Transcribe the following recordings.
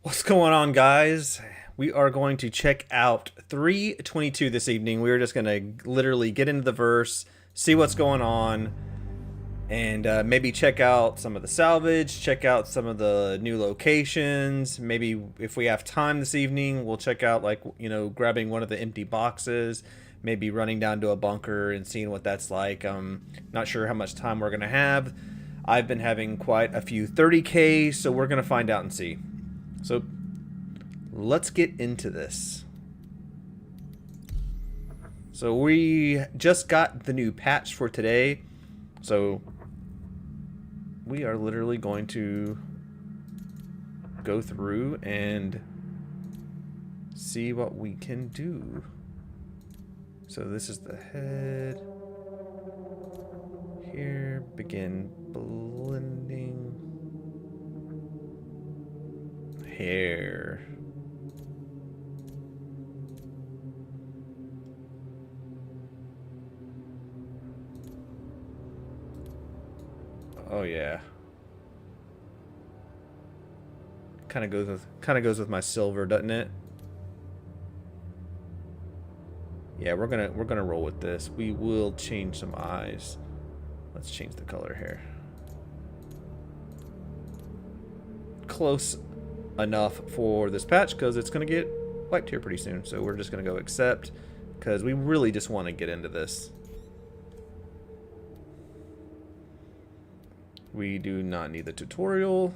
What's going on, guys? We are going to check out 322 this evening. We're just going to literally get into the verse, see what's going on, and maybe check out some of the salvage, check out some of the new locations. Maybe if we have time this evening, we'll check out, like, grabbing one of the empty boxes, maybe running down to a bunker and seeing what that's like. Not sure how much time we're going to have. I've been having quite a few 30Ks, so we're going to find out and see. So let's get into this. So we just got the new patch for today. So we are literally going to go through and see what we can do. So this is the head. Here, begin blending. Hair. Oh yeah. Kind of goes with my silver, doesn't it? Yeah, we're gonna roll with this. We will change some eyes. Let's change the color here. Close enough for this patch because it's going to get wiped here pretty soon. So we're just going to go accept because we really just want to get into this. We do not need the tutorial.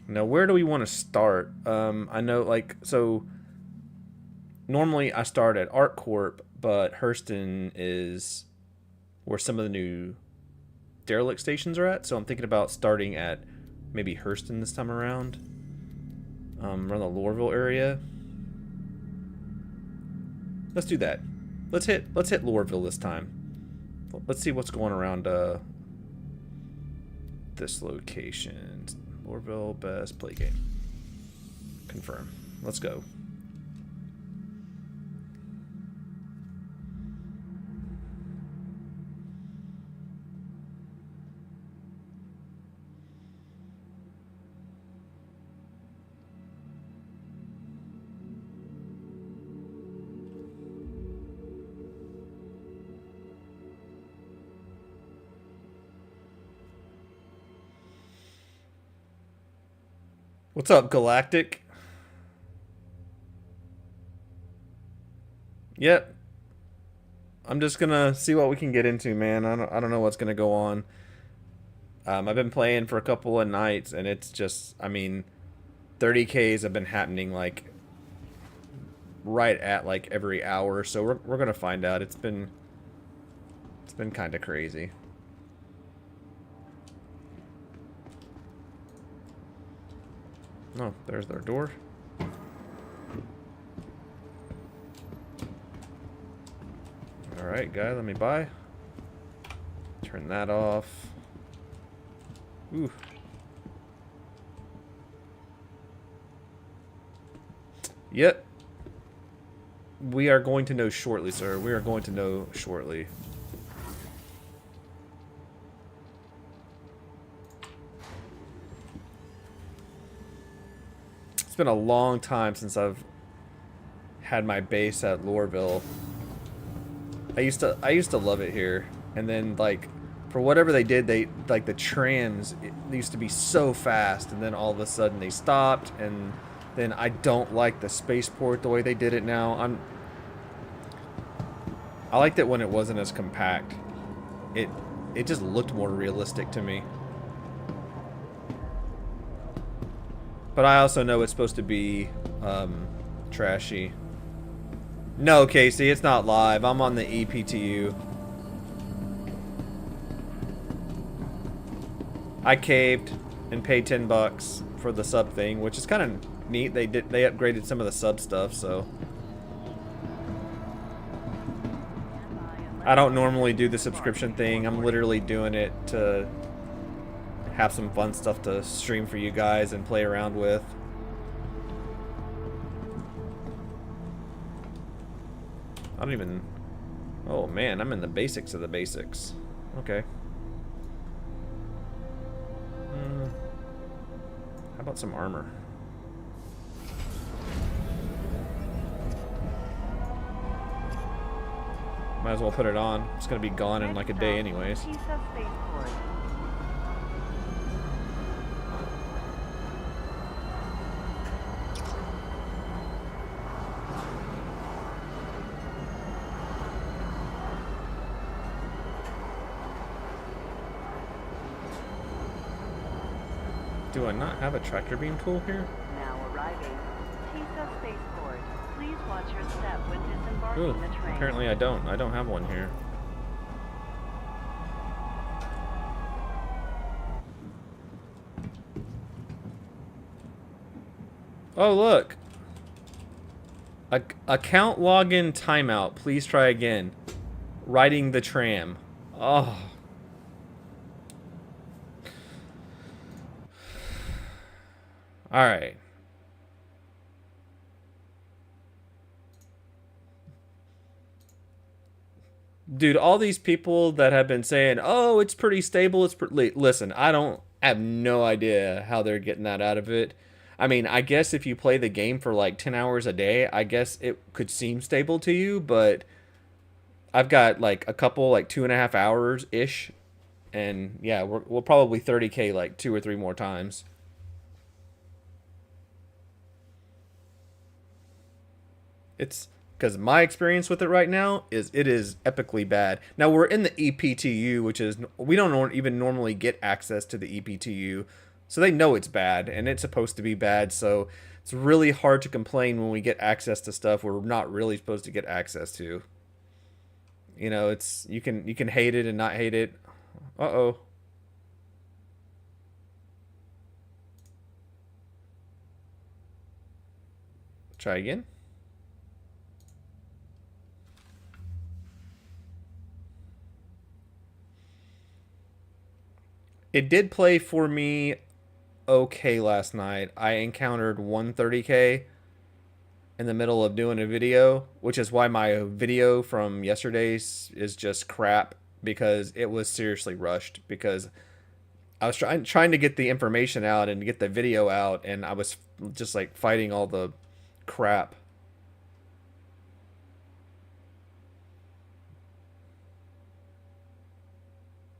Now, where do we want to start? I know, like, so normally I start at ArtCorp, but Hurston is where some of the new derelict stations are at, so I'm thinking about starting at maybe Hurston this time around, around the Lorville area. Let's do that. Let's hit Lorville this time. Let's see what's going around this location. Lorville, best play game. Confirm. Let's go. What's up, Galactic? Yep. I'm just gonna see what we can get into, man. I don't know what's gonna go on. I've been playing for a couple of nights, and it's just, I mean, 30Ks have been happening like right at like every hour. So we're gonna find out. It's been kind of crazy. Oh, there's their door. Alright, guy, let me buy. Turn that off. Ooh. Yep. We are going to know shortly, sir. We are going to know shortly. It's been a long time since I've had my base at Lorville. I used to love it here, and then, like, for whatever they did, they, like, the trams, they used to be so fast, and then all of a sudden they stopped, and then I don't like the spaceport the way they did it now. I liked it when it wasn't as compact. It just looked more realistic to me. But I also know it's supposed to be trashy. No, Casey, it's not live. I'm on the EPTU. I caved and paid $10 for the sub thing, which is kind of neat. They upgraded some of the sub stuff, so I don't normally do the subscription thing. I'm literally doing it to have some fun stuff to stream for you guys and play around with. I don't even... Oh man, I'm in the basics of the basics. Okay. about some armor? Might as well put it on. It's gonna be gone in like a day anyways. Do I not have a tractor beam tool here? Now arriving. TISA spaceport. Please watch your step when disembarking Ooh, the train. apparently I don't. I don't have one here. Oh, look. Account login timeout. Please try again. Riding the tram. Oh. All right. Dude, all these people that have been saying, "Oh, it's pretty stable." Listen, I have no idea how they're getting that out of it. I mean, I guess if you play the game for like 10 hours a day, I guess it could seem stable to you, but I've got like a couple, like 2.5 hours ish, and yeah, we'll probably 30K like 2 or 3 more times. It's because my experience with it right now is it is epically bad. Now we're in the EPTU, which is we don't even normally get access to the EPTU, so they know it's bad and it's supposed to be bad. So it's really hard to complain when we get access to stuff we're not really supposed to get access to. You know, it's you can hate it and not hate it. Uh-oh. Try again. It did play for me okay last night. I encountered 130K in the middle of doing a video, which is why my video from yesterday's is just crap, because it was seriously rushed, because I was trying to get the information out and get the video out, and I was just like fighting all the crap.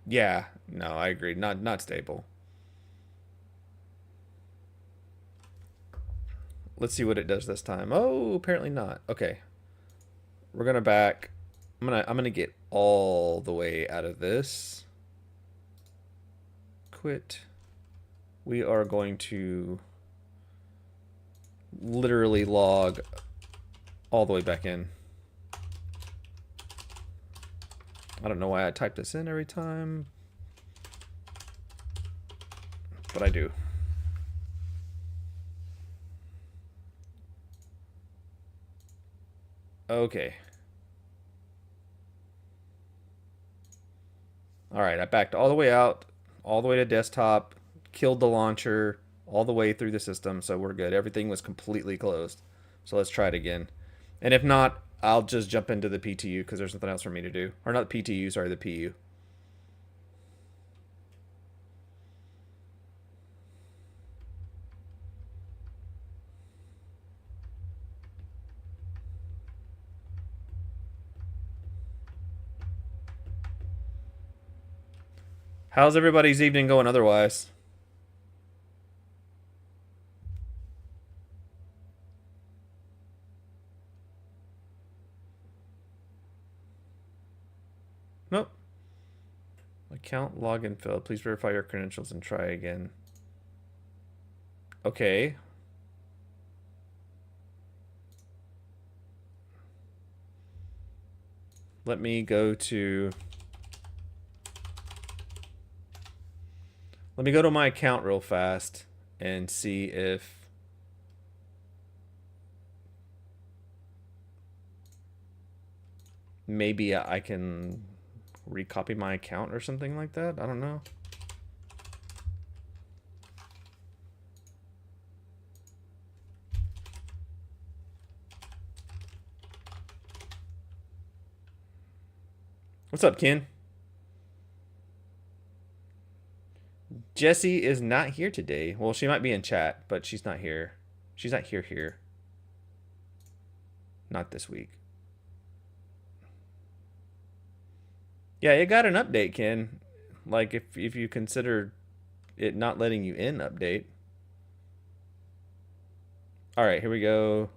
Yeah, no, I agree. Not stable. Let's see what it does this time. Oh, apparently not. Okay. We're gonna back. I'm gonna get all the way out of this. Quit. We are going to literally log all the way back in. I don't know why I type this in every time, but I do. Okay. All right, I backed all the way out, all the way to desktop, killed the launcher, all the way through the system, so we're good. Everything was completely closed. So let's try it again. And if not, I'll just jump into the PTU because there's nothing else for me to do. Or not the PTU, sorry, the PU. How's everybody's evening going otherwise? Nope. Account login failed. Please verify your credentials and try again. Okay. Let me go to my account real fast and see if maybe I can recopy my account or something like that. I don't know. What's up, Ken? Jessie is not here today. Well, she might be in chat, but she's not here. She's not here. Not this week. Yeah, it got an update, Ken. Like, if you consider it not letting you in update. All right, here we go.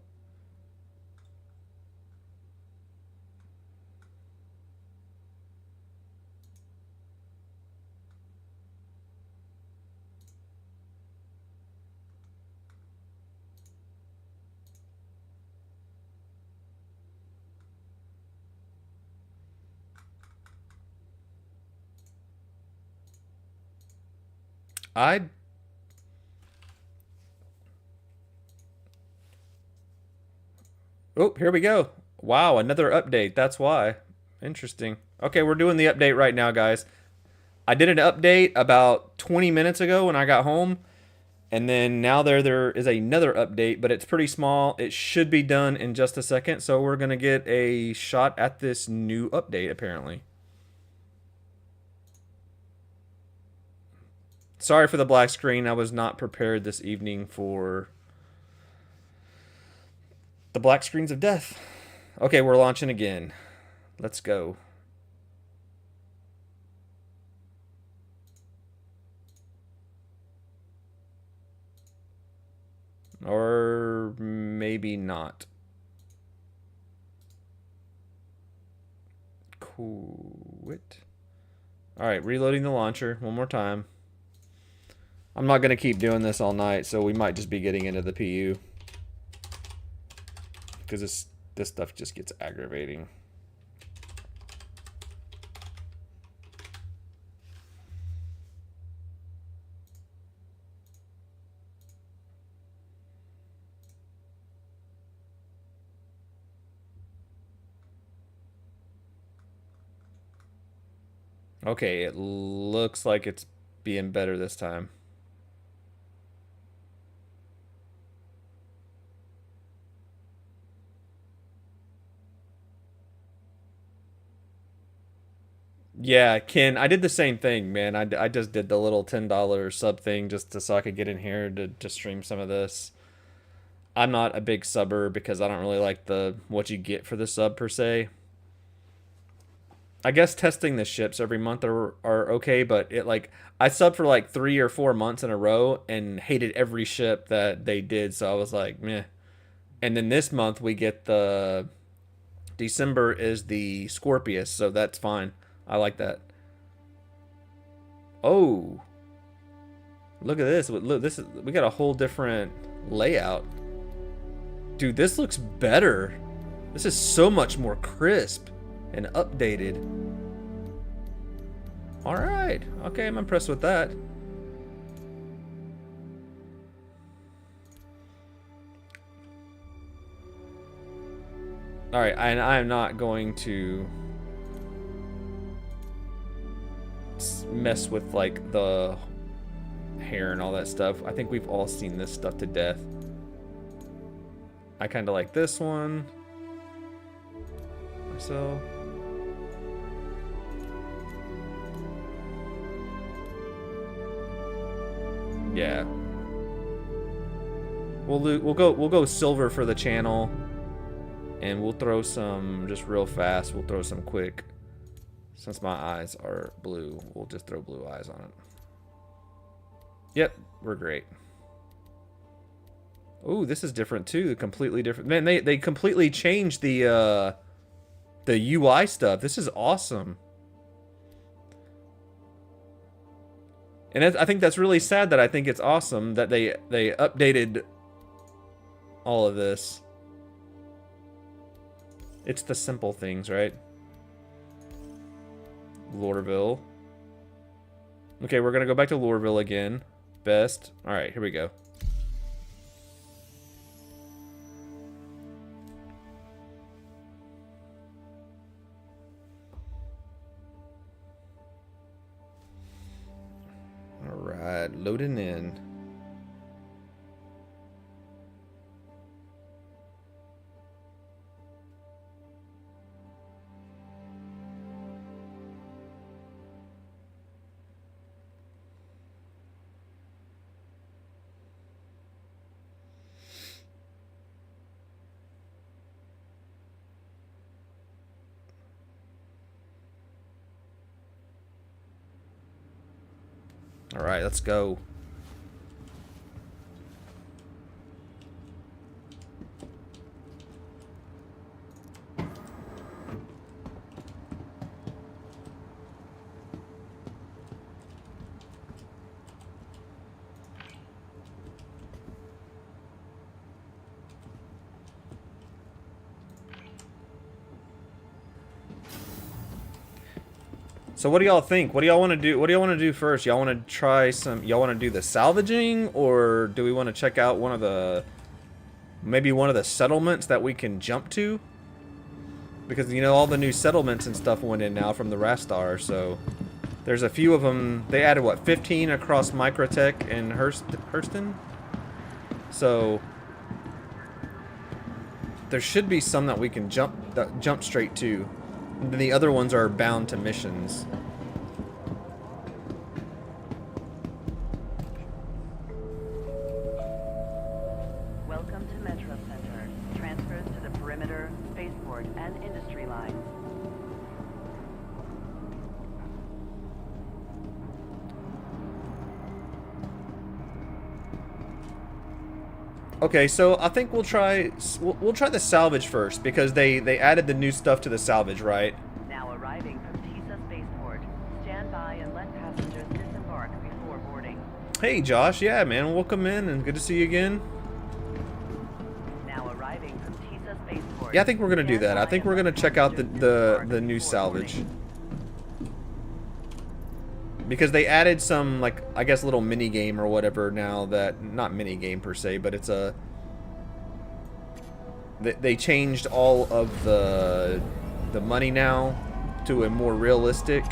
Oh, here we go. Wow, another update. That's why. Interesting. Okay, we're doing the update right now, guys. I did an update about 20 minutes ago when I got home. And then now there is another update, but it's pretty small. It should be done in just a second. So we're going to get a shot at this new update, apparently. Sorry for the black screen. I was not prepared this evening for the black screens of death. Okay, we're launching again. Let's go. Or maybe not. Quit. Alright, reloading the launcher one more time. I'm not going to keep doing this all night, so we might just be getting into the PU. Because this stuff just gets aggravating. Okay, it looks like it's being better this time. Yeah, Ken, I did the same thing, man. I just did the little $10 sub thing so I could get in here to stream some of this. I'm not a big subber because I don't really like the what you get for the sub per se. I guess testing the ships every month are okay, but I subbed for like 3 or 4 months in a row and hated every ship that they did, so I was like, meh. And then this month we get the December is the Scorpius, so that's fine. I like that. Oh, look at this! Look, we got a whole different layout. Dude, this looks better. This is so much more crisp and updated. All right, okay, I'm impressed with that. All right, and I'm not going to mess with like the hair and all that stuff. I think we've all seen this stuff to death. I kind of like this one. So yeah, we'll go silver for the channel, and we'll throw some just real fast. We'll throw some quick. Since my eyes are blue, we'll just throw blue eyes on it. Yep, we're great. Oh, this is different too. Completely different. Man, they completely changed the UI stuff. This is awesome. And I think that's really sad that I think it's awesome that they updated all of this. It's the simple things, right? Lorville. Okay, we're gonna go back to Lorville again. Best. All right, here we go. All right, loading in. All right, let's go. So what do y'all think? What do y'all want to do? What do y'all want to do first? Y'all want to try some? Y'all want to do the salvaging, or do we want to check out one of the, maybe one of the settlements that we can jump to? Because you know all the new settlements and stuff went in now from the Rastar, so there's a few of them. They added what, 15 across Microtech and Hurston. So there should be some that we can jump straight to. The other ones are bound to missions. Welcome to Metro Center. Transfers to the perimeter, spaceport, and industry lines. Okay, so I think we'll try the salvage first because they added the new stuff to the salvage, right? Now arriving from TISA Spaceport. Stand by and let passengers disembark before boarding. Hey Josh, yeah man, welcome in and good to see you again. Now arriving from TISA Spaceport. Yeah, I think we're gonna do that. I think we're gonna check out the new salvage. Because they added some, like, I guess little mini game or whatever now that, not mini game per se, but it's a, they changed all of the money now to a more realistic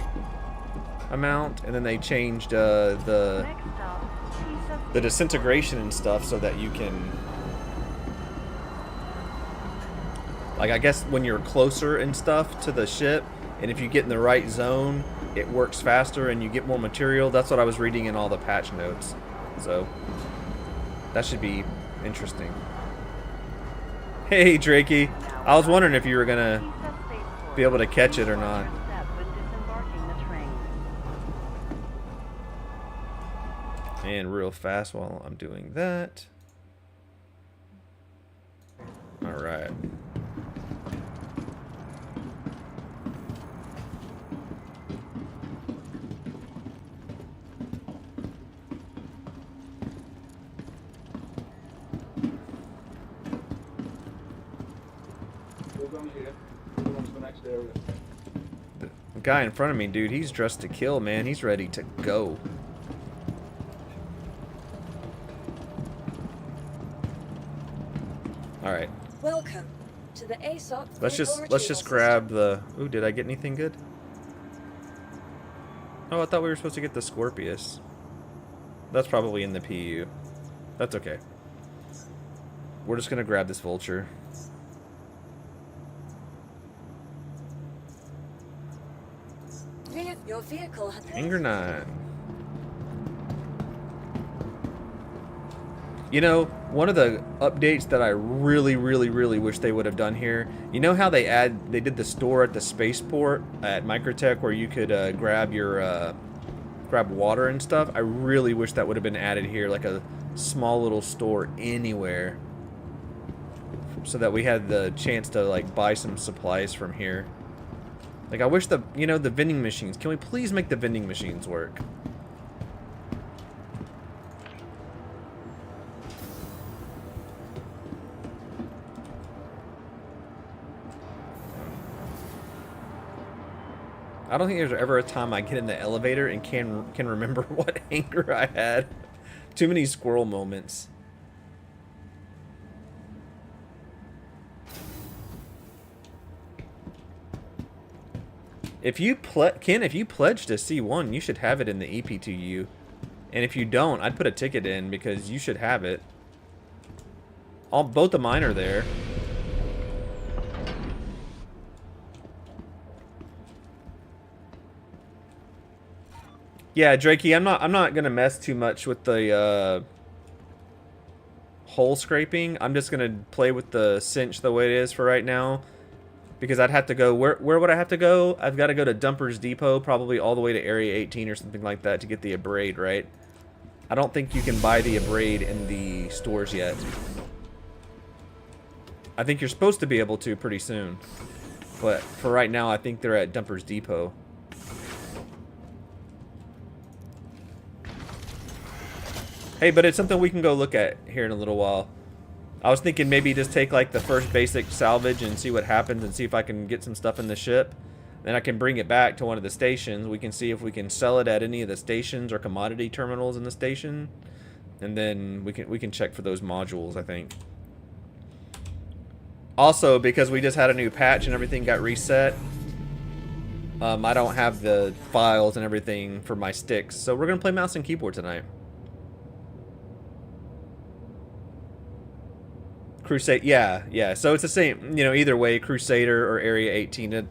amount, and then they changed the disintegration and stuff so that you can, like, I guess when you're closer and stuff to the ship, and if you get in the right zone, it works faster and you get more material. That's what I was reading in all the patch notes. So that should be interesting. Hey Drakey, I was wondering if you were gonna be able to catch it or not. And real fast while I'm doing that. All right. The guy in front of me, dude, he's dressed to kill, man. He's ready to go. All right. Welcome to the ASOC. Let's just grab the. Ooh, did I get anything good? Oh, I thought we were supposed to get the Scorpius. That's probably in the PU. That's okay. We're just gonna grab this vulture. Your vehicle has Anger 9. You know, one of the updates that I really wish they would have done here, you know how they did the store at the spaceport at Microtech where you could grab your grab water and stuff? I really wish that would have been added here, like a small little store anywhere, so that we had the chance to like buy some supplies from here. Like, I wish the vending machines. Can we please make the vending machines work? I don't think there's ever a time I get in the elevator and can remember what anger I had. Too many squirrel moments. If you Ken, if you pledge to C1, you should have it in the EP2U. And if you don't, I'd put a ticket in because you should have it. Both of mine are there. Yeah, Drakey, I'm not gonna mess too much with the hole scraping. I'm just gonna play with the cinch the way it is for right now. Because I'd have to go, where would I have to go? I've got to go to Dumper's Depot, probably all the way to Area 18 or something like that to get the Abrade, right? I don't think you can buy the Abrade in the stores yet. I think you're supposed to be able to pretty soon. But for right now, I think they're at Dumper's Depot. Hey, but it's something we can go look at here in a little while. I was thinking maybe just take like the first basic salvage and see what happens and see if I can get some stuff in the ship. Then I can bring it back to one of the stations. We can see if we can sell it at any of the stations or commodity terminals in the station. And then we can check for those modules, I think. Also, because we just had a new patch and everything got reset, I don't have the files and everything for my sticks. So we're going to play mouse and keyboard tonight. Crusade, yeah. So it's the same, you know, either way, Crusader or Area 18.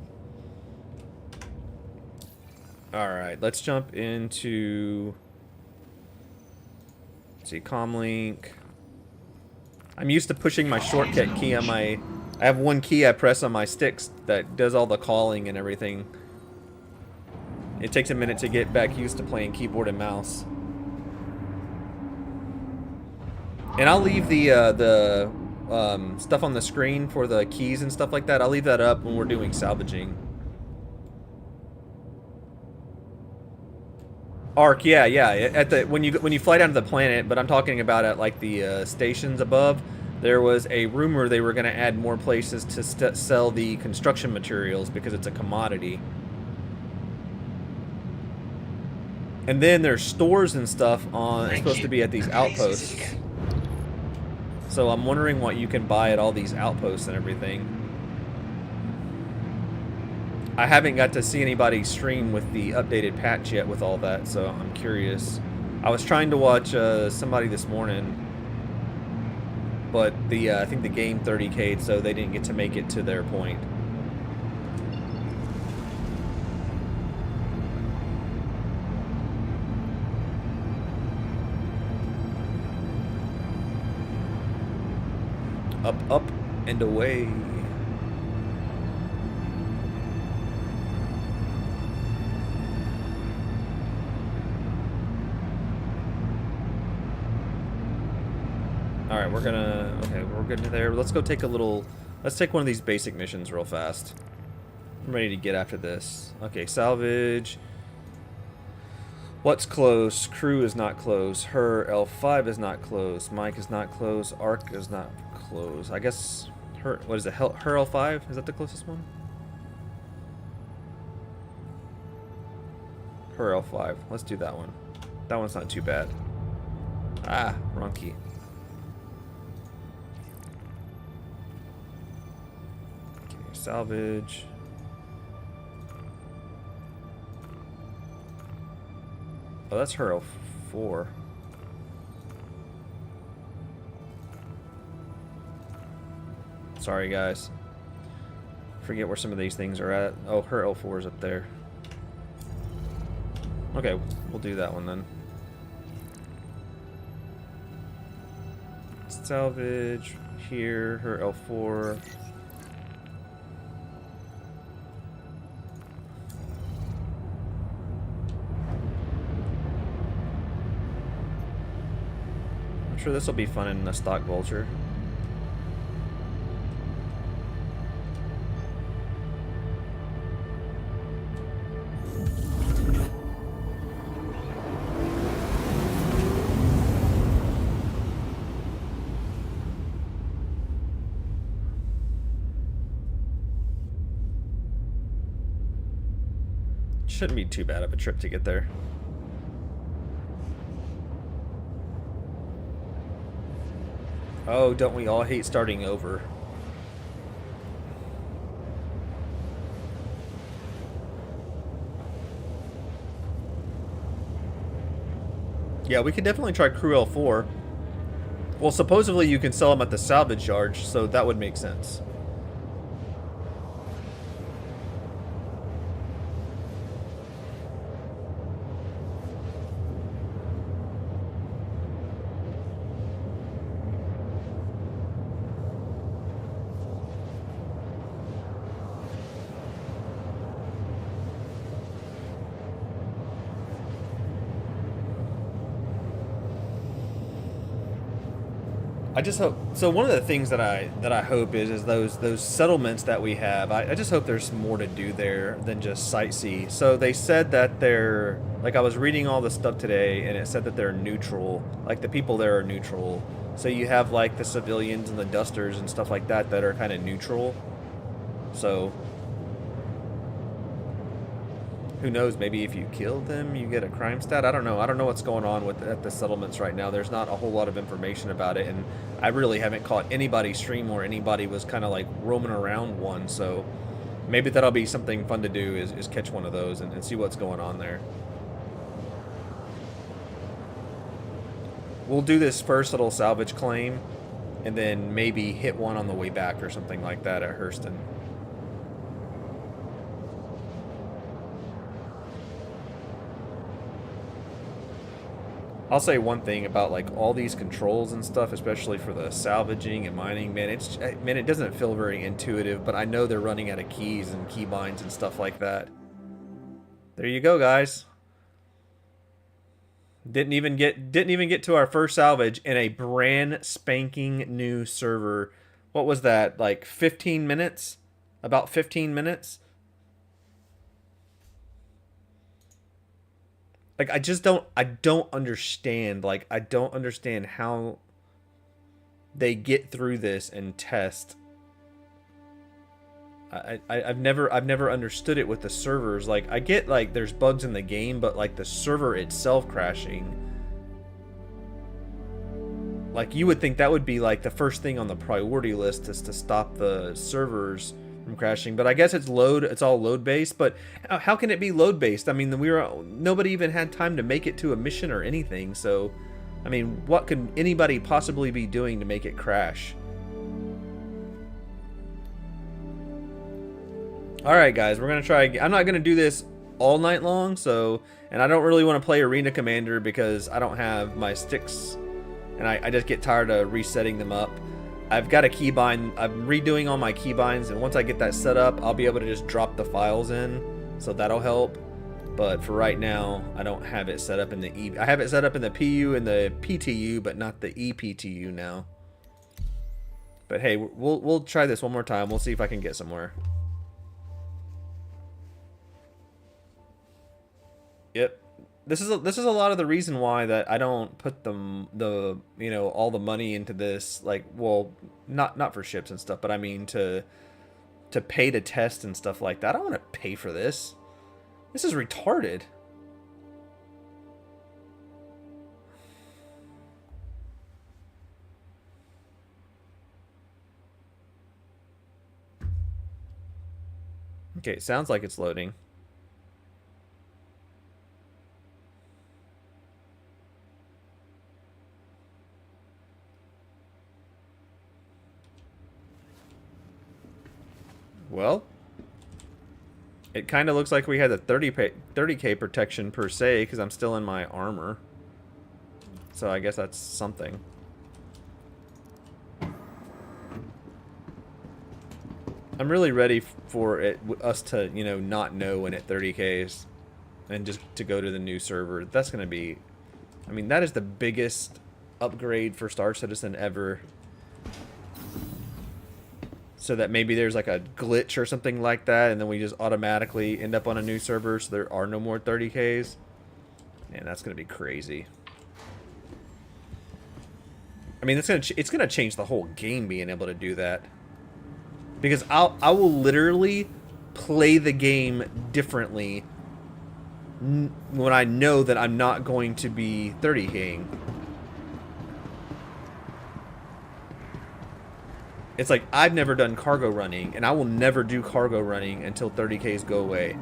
Alright, let's jump into... Let's see, Comlink. I'm used to pushing my shortcut key on my... I have one key I press on my sticks that does all the calling and everything. It takes a minute to get back used to playing keyboard and mouse. And I'll leave the stuff on the screen for the keys and stuff like that. I'll leave that up when we're doing salvaging. Arc, yeah. At the when you fly down to the planet, but I'm talking about at like the stations above. There was a rumor they were going to add more places to sell the construction materials because it's a commodity. And then there's stores and stuff on. It's supposed to be at these outposts. So I'm wondering what you can buy at all these outposts and everything. I haven't got to see anybody stream with the updated patch yet with all that, so I'm curious. I was trying to watch somebody this morning, but I think the game 30K'd, so they didn't get to make it to their point. Up, and away. Alright, okay, we're getting there. Let's go take let's take one of these basic missions real fast. I'm ready to get after this. Okay, salvage. What's close? Crew is not close. Her L5 is not close. Mike is not close. Arc is not close. I guess what is it? Her L5? Is that the closest one? Her L5. Let's do that one. That one's not too bad. Ah, wrong key. Okay, salvage. Oh, that's her L4. Sorry, guys. Forget where some of these things are at. Oh, her L4 is up there. Okay, we'll do that one then. Salvage here, her L4. I'm sure this will be fun in the stock vulture. Shouldn't be too bad of a trip to get there. Oh, don't we all hate starting over? Yeah, we could definitely try Crew L4. Well, supposedly you can sell them at the salvage yard, so that would make sense. I just hope. So one of the things that I hope is those settlements that we have. I just hope there's more to do there than just sightsee. So they said that they're like, I was reading all the stuff today, and it said that they're neutral. Like the people there are neutral. So you have like the civilians and the dusters and stuff like that that are kind of neutral. So who knows? Maybe if you kill them, you get a crime stat. I don't know. I don't know what's going on with at the settlements right now. There's not a whole lot of information about it, and I really haven't caught anybody stream where anybody was kind of like roaming around one. So maybe that'll be something fun to do is catch one of those and see what's going on there. We'll do this first little salvage claim, and then maybe hit one on the way back or something like that at Hurston. I'll say one thing about like all these controls and stuff, especially for the salvaging and mining, man, it doesn't feel very intuitive, but I know they're running out of keys and keybinds and stuff like that. There you go, guys. Didn't even get to our first salvage in a brand spanking new server. What was that? Like 15 minutes? About 15 minutes? Like, I don't understand. Like, I don't understand how they get through this and test. I've never understood it with the servers. Like, I get, like, there's bugs in the game, but, like, the server itself crashing. Like, you would think that would be, like, the first thing on the priority list is to stop the servers from crashing, but I guess it's all load based. But how can it be load based? I mean, nobody even had time to make it to a mission or anything. So I mean, what could anybody possibly be doing to make it crash? All right, guys, we're gonna try. I'm not gonna do this all night long, and I don't really want to play Arena Commander because I don't have my sticks, and I just get tired of resetting them up. I've got a keybind. I'm redoing all my keybinds, and once I get that set up, I'll be able to just drop the files in, so that'll help. But for right now, I don't have it set up in the I have it set up in the PU and the PTU, but not the EPTU now. But hey, we'll try this one more time. We'll see if I can get somewhere. Yep. This is a lot of the reason why that I don't put all the money into this, like, well, not for ships and stuff, but I mean to pay to test and stuff like that. I don't want to pay for this. This is retarded. Okay, it sounds like it's loading. Well, it kind of looks like we had a 30k protection per se, because I'm still in my armor. So I guess that's something. I'm really ready for us to, not know when at 30Ks and just to go to the new server. That's going to be, I mean, that is the biggest upgrade for Star Citizen ever. So that maybe there's like a glitch or something like that, and then we just automatically end up on a new server, so there are no more 30Ks. Man, that's gonna be crazy. I mean, it's gonna change the whole game being able to do that, because I will literally play the game differently when I know that I'm not going to be 30King. It's like, I've never done cargo running, and I will never do cargo running until 30Ks go away.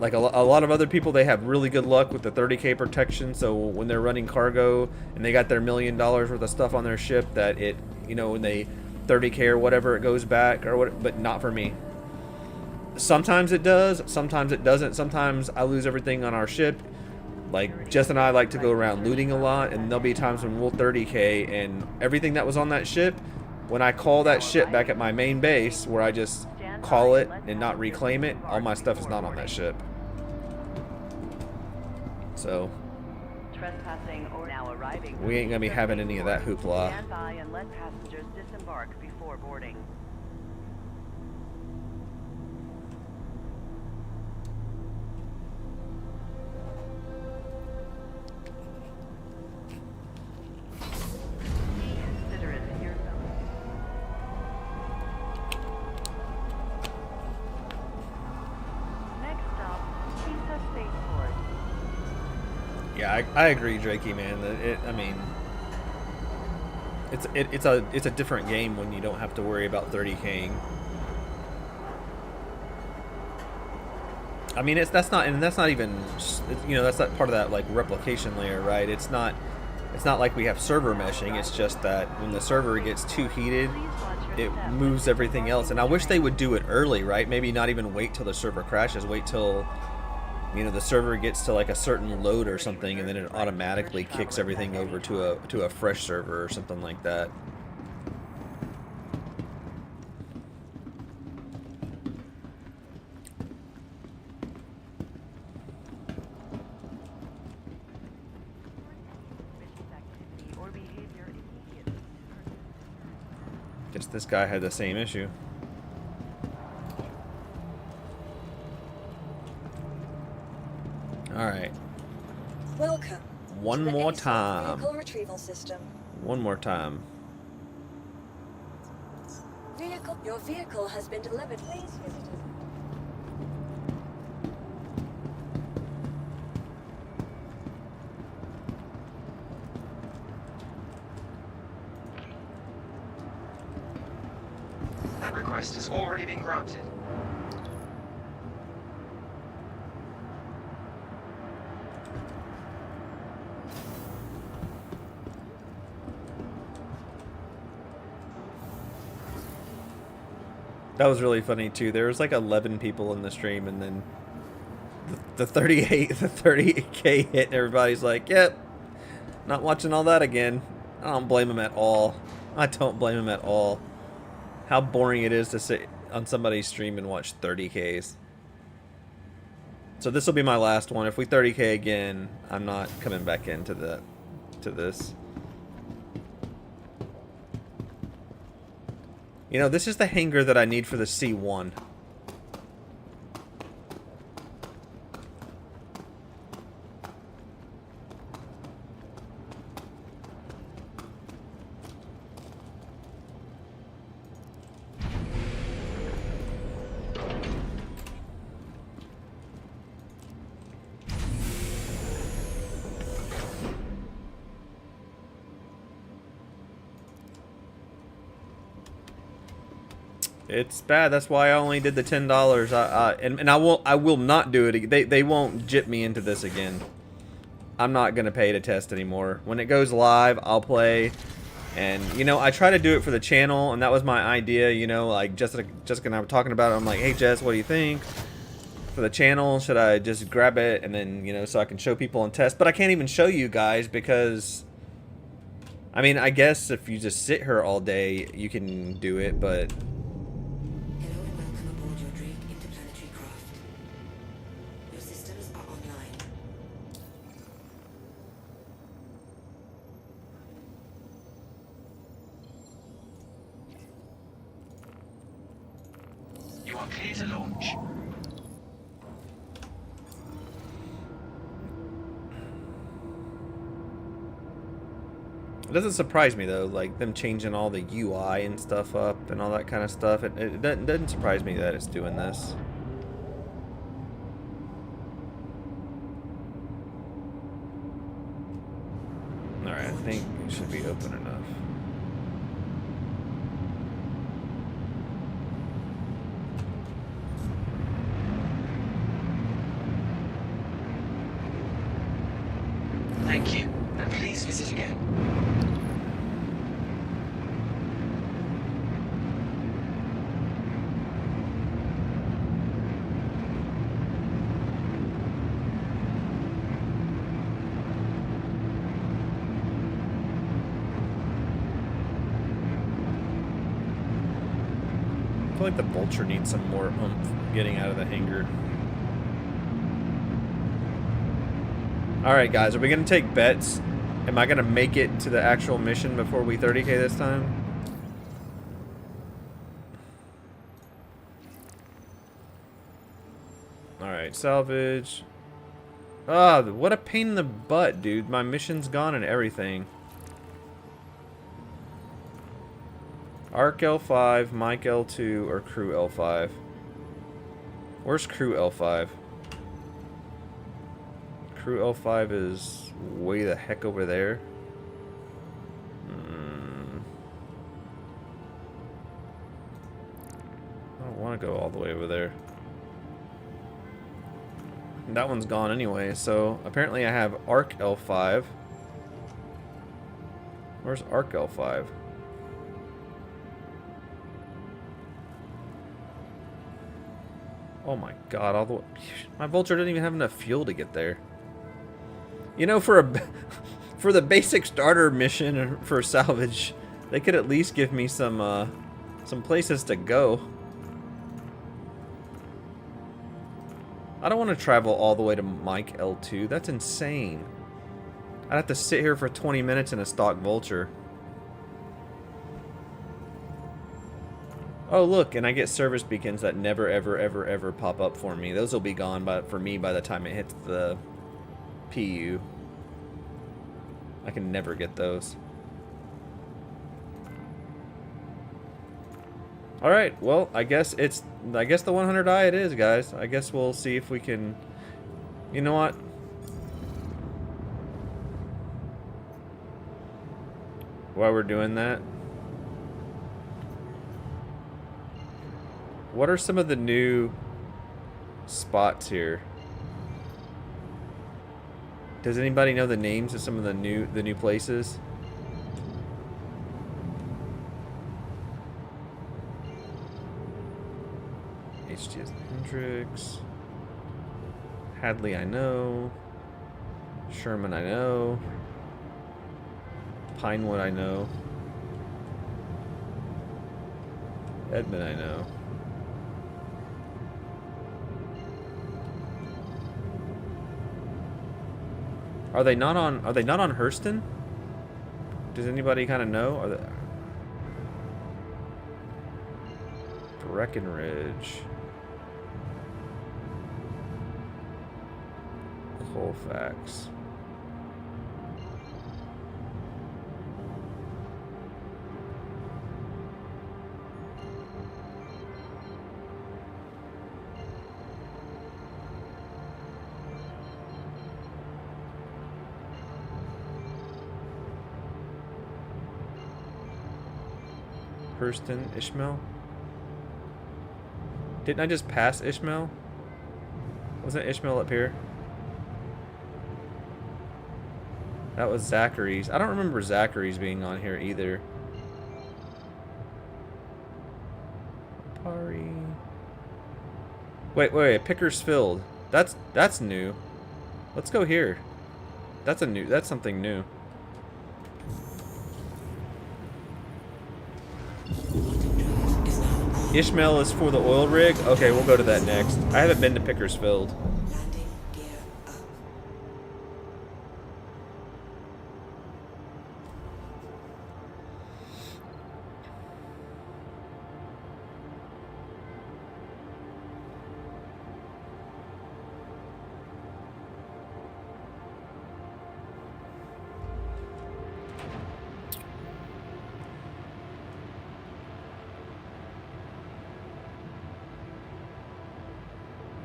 Like, a lot of other people, they have really good luck with the 30K protection, so when they're running cargo, and they got their $1 million worth of stuff on their ship, that it, when they 30K or whatever, it goes back, or what, but not for me. Sometimes it does, sometimes it doesn't. Sometimes I lose everything on our ship. Like, Jess and I like to go around looting a lot, and there'll be times when we'll 30K, and everything that was on that ship, when I call that ship back at my main base, where I just call it and not reclaim it, all my stuff is not on that ship. So, trespassing or now arriving. We ain't gonna be having any of that hoopla. Stand by and let passengers disembark before boarding. Be considerate of your fellow. Next stop, Pizza Spaceport. Yeah, I agree, Drakey, man. I mean, it's a different game when you don't have to worry about 30K'ing. I mean, that's not even, you know, that's not part of that like replication layer, right? It's not like we have server meshing. It's just that when the server gets too heated, it moves everything else. And I wish they would do it early, right? Maybe not even wait till the server crashes. Wait till, you know, the server gets to like a certain load or something, and then it automatically kicks everything over to a fresh server or something like that. Or behavior immediately. Guess this guy had the same issue. All right. Welcome. One to the more ASOC time. Vehicle retrieval system. One more time. Your vehicle has been delivered. Please visit us. That request has already been granted. That was really funny too. There was like 11 people in the stream, and then the 30K hit, and everybody's like, "Yep, not watching all that again." I don't blame him at all. I don't blame him at all. How boring it is to sit on somebody's stream and watch 30Ks. So this will be my last one. If we 30K again, I'm not coming back into this. You know, this is the hangar that I need for the C1. It's bad. That's why I only did the $10. And I will not do it. They won't jip me into this again. I'm not gonna pay to test anymore. When it goes live, I'll play. And you know, I try to do it for the channel, and that was my idea. You know, like Jessica and I were talking about it. I'm like, hey Jess, what do you think? For the channel, should I just grab it and then, you know, so I can show people and test? But I can't even show you guys because, I mean, I guess if you just sit here all day, you can do it, but. Hello and welcome aboard your Drake interplanetary craft. Your systems are online. You are clear to launch. It doesn't surprise me though, like them changing all the UI and stuff up and all that kind of stuff. It doesn't surprise me that it's doing this. Alright, I think it should be open enough. Thank you, and please visit again. I feel like the Vulture needs some more oomph getting out of the hangar. Alright, guys, are we going to take bets? Am I going to make it to the actual mission before we 30k this time? Alright, salvage. Ah, what a pain in the butt, dude. My mission's gone and everything. Arc L5, Mike L2, or Crew L5? Where's Crew L5? Crew L5 is way the heck over there. I don't want to go all the way over there. That one's gone anyway, so apparently I have Arc L5. Where's Arc L5? Oh my god, all the way, my Vulture didn't even have enough fuel to get there. You know, for the basic starter mission for salvage, they could at least give me some places to go. I don't want to travel all the way to Mike L2. That's insane. I'd have to sit here for 20 minutes in a stock Vulture. Oh look, and I get service beacons that never ever ever ever pop up for me. Those will be gone for me by the time it hits the PU. I can never get those. Alright, well, I guess the 100i it is, guys. I guess we'll see if we can... You know what? While we're doing that, what are some of the new spots here? Does anybody know the names of some of the new places? HTS Hendrix. Hadley I know. Sherman I know. Pinewood I know. Edmond I know. Are they not on Hurston? Does anybody kind of know? Are they Breckenridge, Colfax. Hurston, Ishmael? Didn't I just pass Ishmael? Wasn't Ishmael up here? That was Zachary's. I don't remember Zachary's being on here either. Pari. Wait, Pickersfield. That's new. Let's go here. That's something new. Ishmael is for the oil rig? Okay, we'll go to that next. I haven't been to Pickersfield. Landing gear up.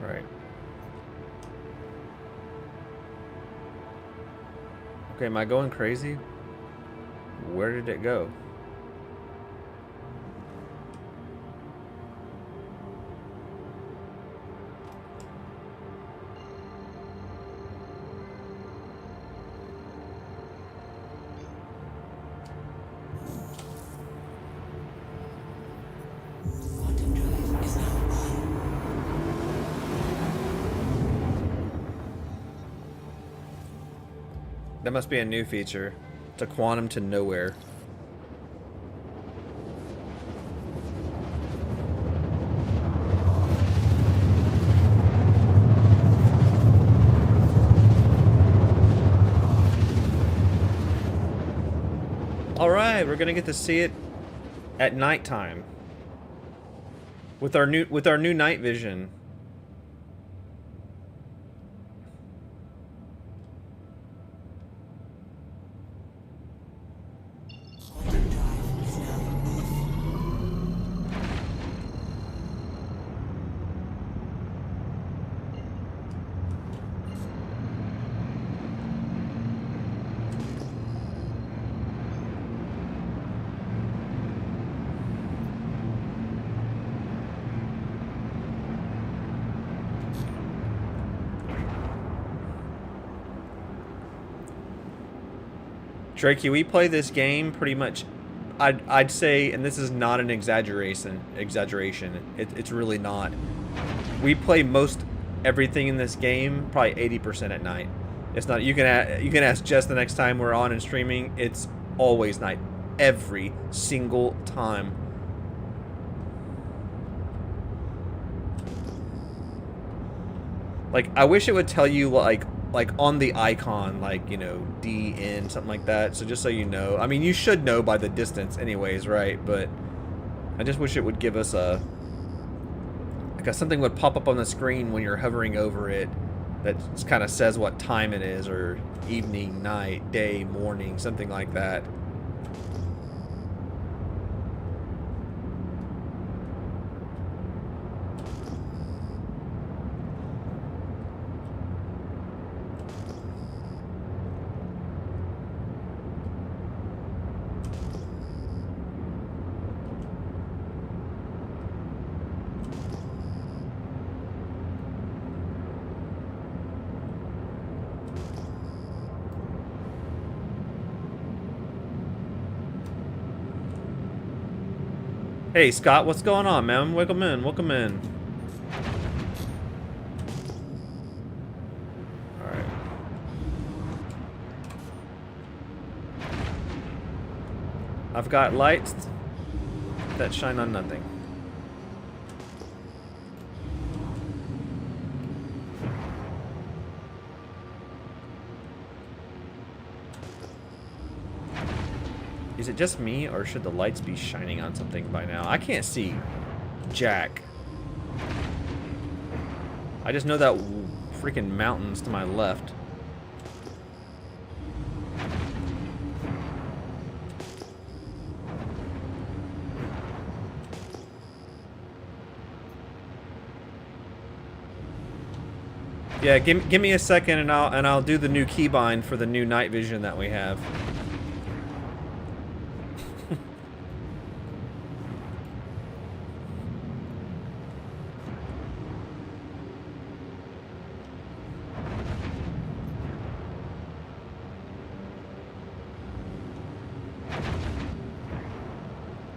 Right. Okay, am I going crazy? Where did it go? Quantum drive is now on. That must be a new feature. It's a quantum to nowhere. yeah, we're gonna get to see it at nighttime with our new night vision. Quantum drive is now off. Drakey, we play this game pretty much, I'd say, and this is not an exaggeration. It's really not. We play most everything in this game probably 80% at night. It's not. You can ask Jess the next time we're on and streaming. It's always night, every single time. Like, I wish it would tell you like on the icon, like, you know, DN, something like that. So just so you know, I mean, you should know by the distance anyways, right? But I just wish it would give us a, like, something would pop up on the screen when you're hovering over it that kind of says what time it is, or evening, night, day, morning, something like that. Hey, Scott, what's going on, man? Welcome in, welcome in. Alright. I've got lights that shine on nothing. Is it just me, or should the lights be shining on something by now? I can't see jack. I just know that freaking mountains to my left. Yeah, give me a second, and I'll do the new keybind for the new night vision that we have.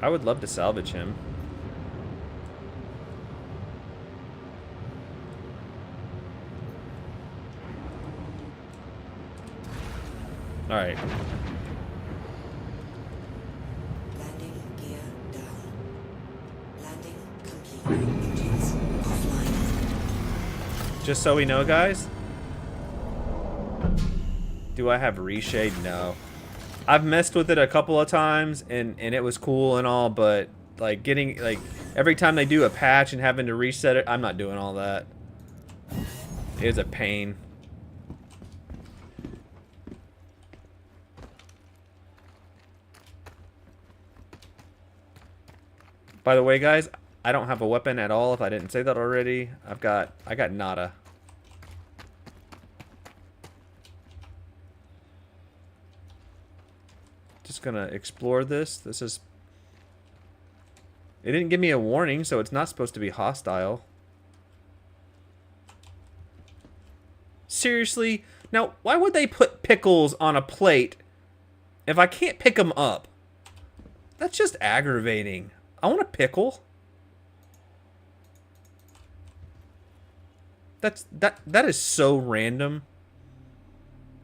I would love to salvage him. All right. Landing gear down. Landing complete. Engines offline. Just so we know, guys. Do I have reshade? No. I've messed with it a couple of times, and it was cool and all, but like getting, like, every time they do a patch and having to reset it, I'm not doing all that. It is a pain. By the way, guys, I don't have a weapon at all, if I didn't say that already. I got nada. Just gonna explore this. This is... It didn't give me a warning, so it's not supposed to be hostile. Seriously? Now, why would they put pickles on a plate if I can't pick them up? That's just aggravating. I want a pickle. That is so random.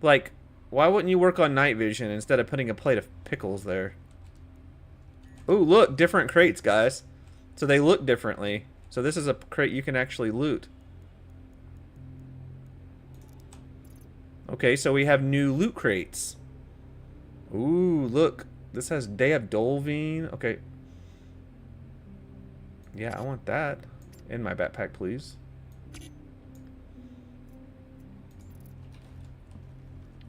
Like, why wouldn't you work on night vision instead of putting a plate of pickles there? Ooh, look, different crates, guys. So they look differently. So this is a crate you can actually loot. Okay, so we have new loot crates. Ooh, look. This has Day of Dolvine. Okay. Yeah, I want that in my backpack, please.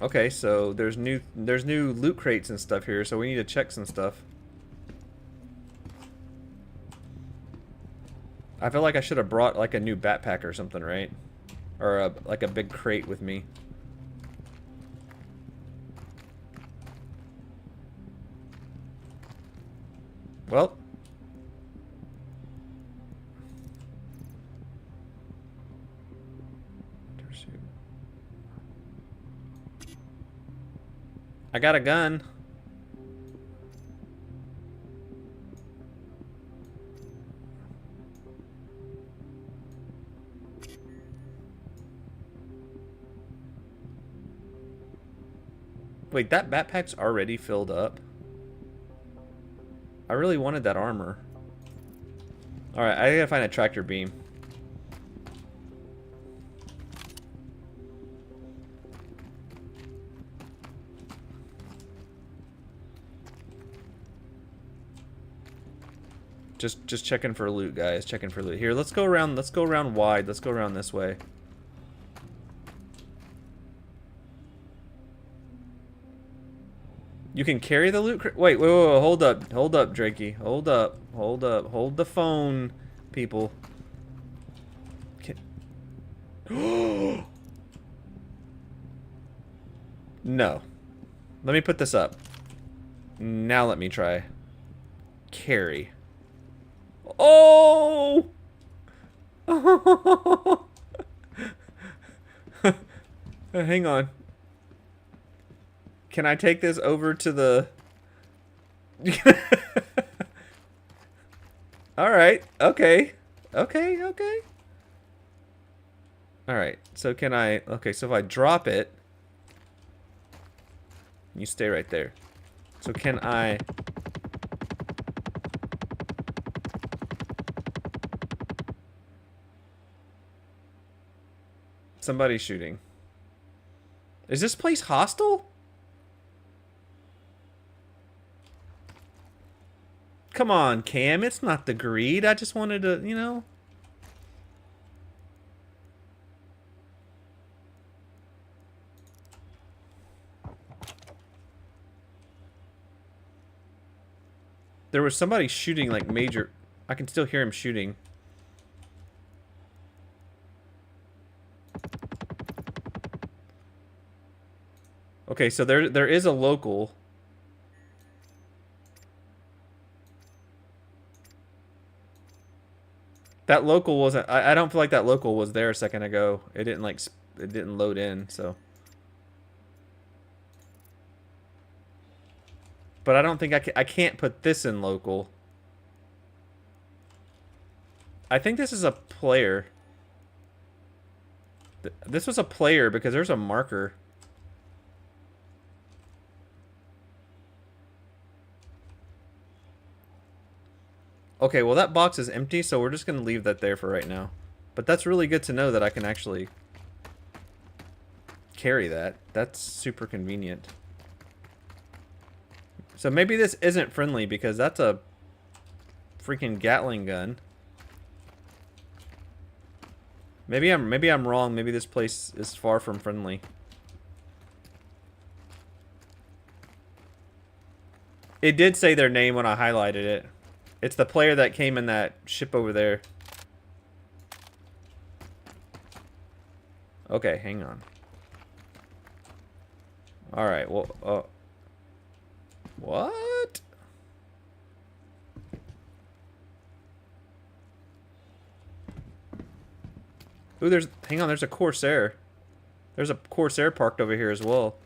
Okay, so there's new loot crates and stuff here, so we need to check some stuff. I feel like I should have brought like a new backpack or something, right? Or like a big crate with me. Well. I got a gun. Wait, that backpack's already filled up? I really wanted that armor. Alright, I gotta find a tractor beam. Just checking for loot, guys. Checking for loot. Here, let's go around wide. Let's go around this way. You can carry the loot. Wait, hold up, Drakey, hold up, hold the phone, people. No. Let me put this up. Now let me try. Carry. Oh! Hang on. Can I take this over to the... Alright, okay. Okay. Alright, so can I... Okay, so if I drop it... You stay right there. So can I... Somebody's shooting. Is this place hostile? Come on, Cam. It's not the greed. I just wanted to, you know. There was somebody shooting like major. I can still hear him shooting. Okay, so there is a local. That local wasn't. I don't feel like that local was there a second ago. It didn't like. It didn't load in. So. But I don't think I can't put this in local. I think this is a player. This was a player because there's a marker. Okay, well that box is empty, so we're just going to leave that there for right now. But that's really good to know that I can actually carry that. That's super convenient. So maybe this isn't friendly because that's a freaking Gatling gun. Maybe I'm wrong. Maybe this place is far from friendly. It did say their name when I highlighted it. It's the player that came in that ship over there. Okay, hang on. Alright, well, what? Ooh, hang on, there's a Corsair. There's a Corsair parked over here as well.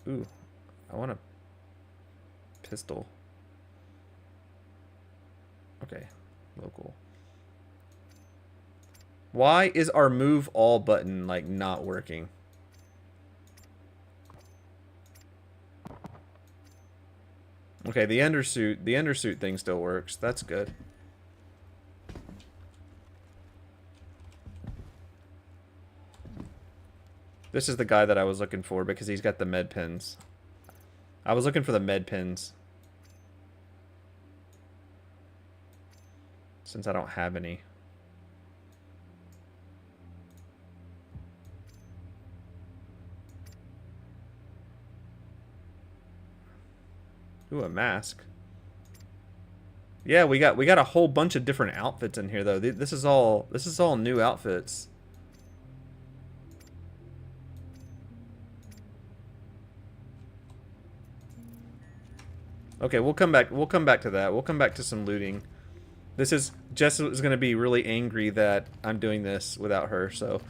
Ooh, I want a pistol. Okay, local. Why is our move all button like not working? Okay, the undersuit thing still works. That's good. This is the guy that I was looking for because he's got the med pins. I was looking for the med pins. Since I don't have any. Ooh, a mask. Yeah, we got a whole bunch of different outfits in here though. This is all new outfits. Okay, we'll come back to that. We'll come back to some looting. Jess is going to be really angry that I'm doing this without her, so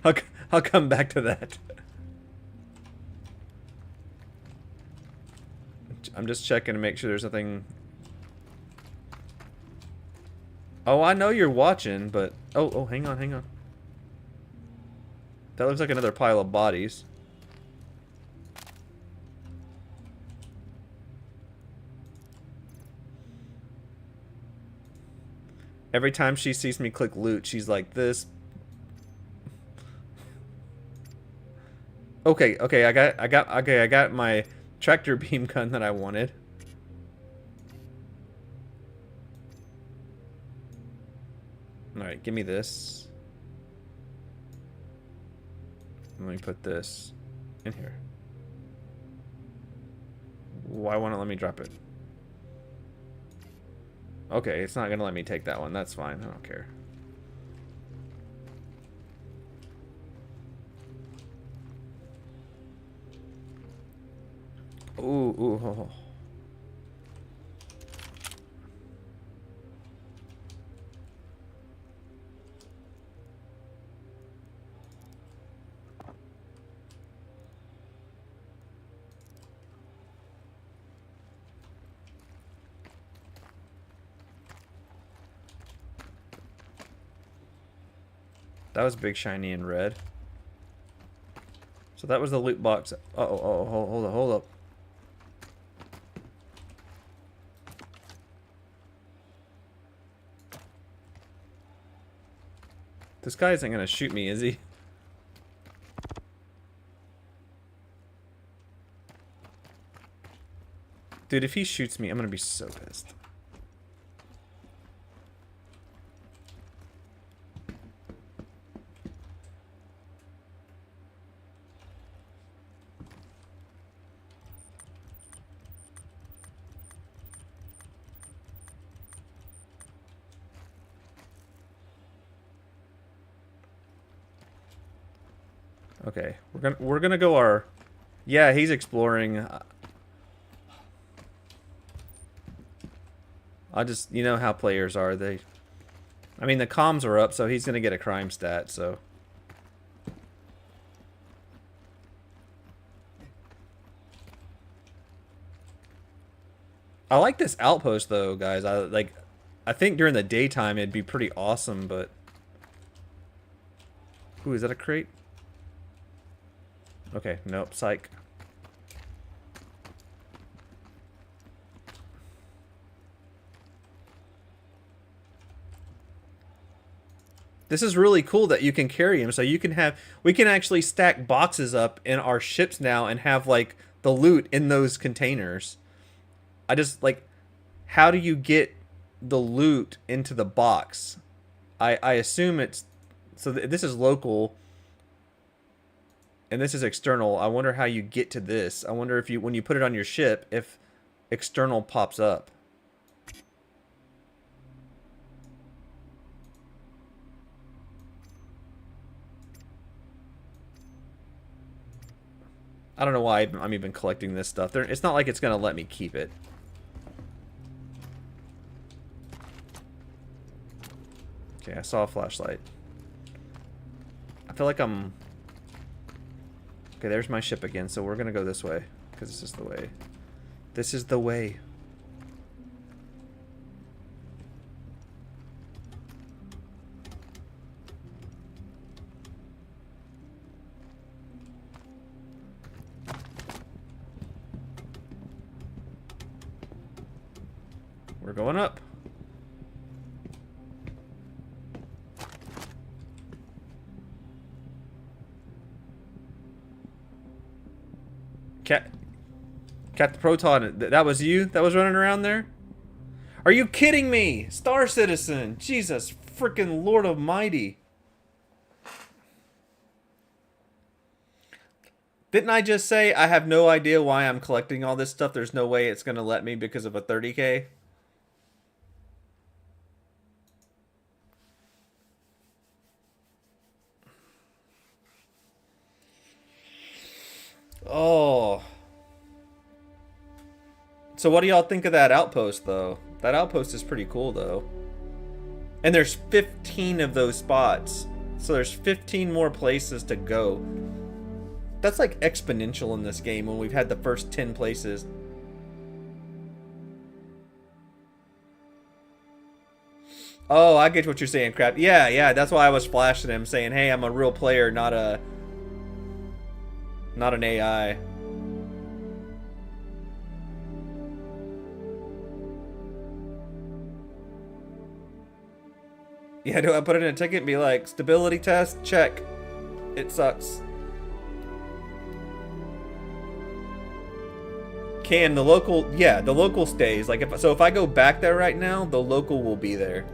I'll come back to that. I'm just checking to make sure there's nothing. Oh, I know you're watching, but oh, hang on. That looks like another pile of bodies. Every time she sees me click loot, she's like this. Okay, I got my tractor beam gun that I wanted. All right, give me this. Let me put this in here. Why won't it let me drop it? Okay, it's not gonna let me take that one. That's fine. I don't care. Ooh. Oh. That was big, shiny, and red. So that was the loot box. Oh, hold up. This guy isn't gonna shoot me, is he? Dude, if he shoots me, I'm gonna be so pissed. Okay, we're gonna go our. Yeah, he's exploring. I just, you know how players are. I mean, the comms are up, so he's gonna get a crime stat. So. I like this outpost though, guys. I think during the daytime it'd be pretty awesome, but. Ooh, is that a crate? Okay, nope, psych. This is really cool that you can carry him, so we can actually stack boxes up in our ships now and have like the loot in those containers. I just like, how do you get the loot into the box? I assume it's, so this is local. And this is external. I wonder how you get to this. I wonder if when you put it on your ship, if external pops up. I don't know why I'm even collecting this stuff. It's not like it's going to let me keep it. Okay, I saw a flashlight. I feel like I'm... Okay, there's my ship again, so we're gonna go this way, because this is the way. This is the way. We're going up. Cat the Proton, that was you that was running around there? Are you kidding me? Star Citizen! Jesus freaking Lord Almighty. Didn't I just say I have no idea why I'm collecting all this stuff? There's no way it's gonna let me because of a 30K? Oh. So what do y'all think of that outpost, though? That outpost is pretty cool, though. And there's 15 of those spots. So there's 15 more places to go. That's like exponential in this game when we've had the first 10 places. Oh, I get what you're saying, crap. Yeah, that's why I was flashing him, saying, hey, I'm a real player, not an AI. Yeah, do I put it in a ticket and be like, stability test? Check. It sucks. Can the local, yeah, the local stays. Like if I go back there right now, the local will be there.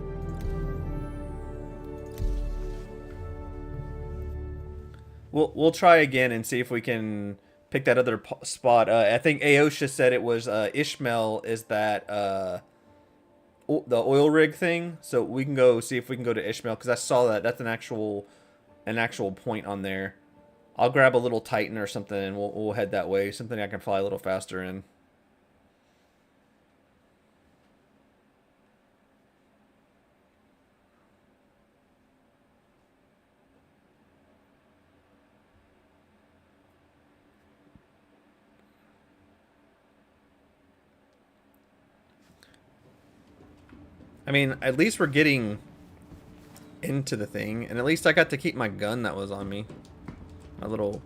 We'll try again and see if we can pick that other spot. I think Aosha said it was Ishmael is that the oil rig thing, so we can go see if we can go to Ishmael because I saw that. That's an actual point on there. I'll grab a little Titan or something and we'll head that way. Something I can fly a little faster in. I mean, at least we're getting into the thing, and at least I got to keep my gun that was on me. My little...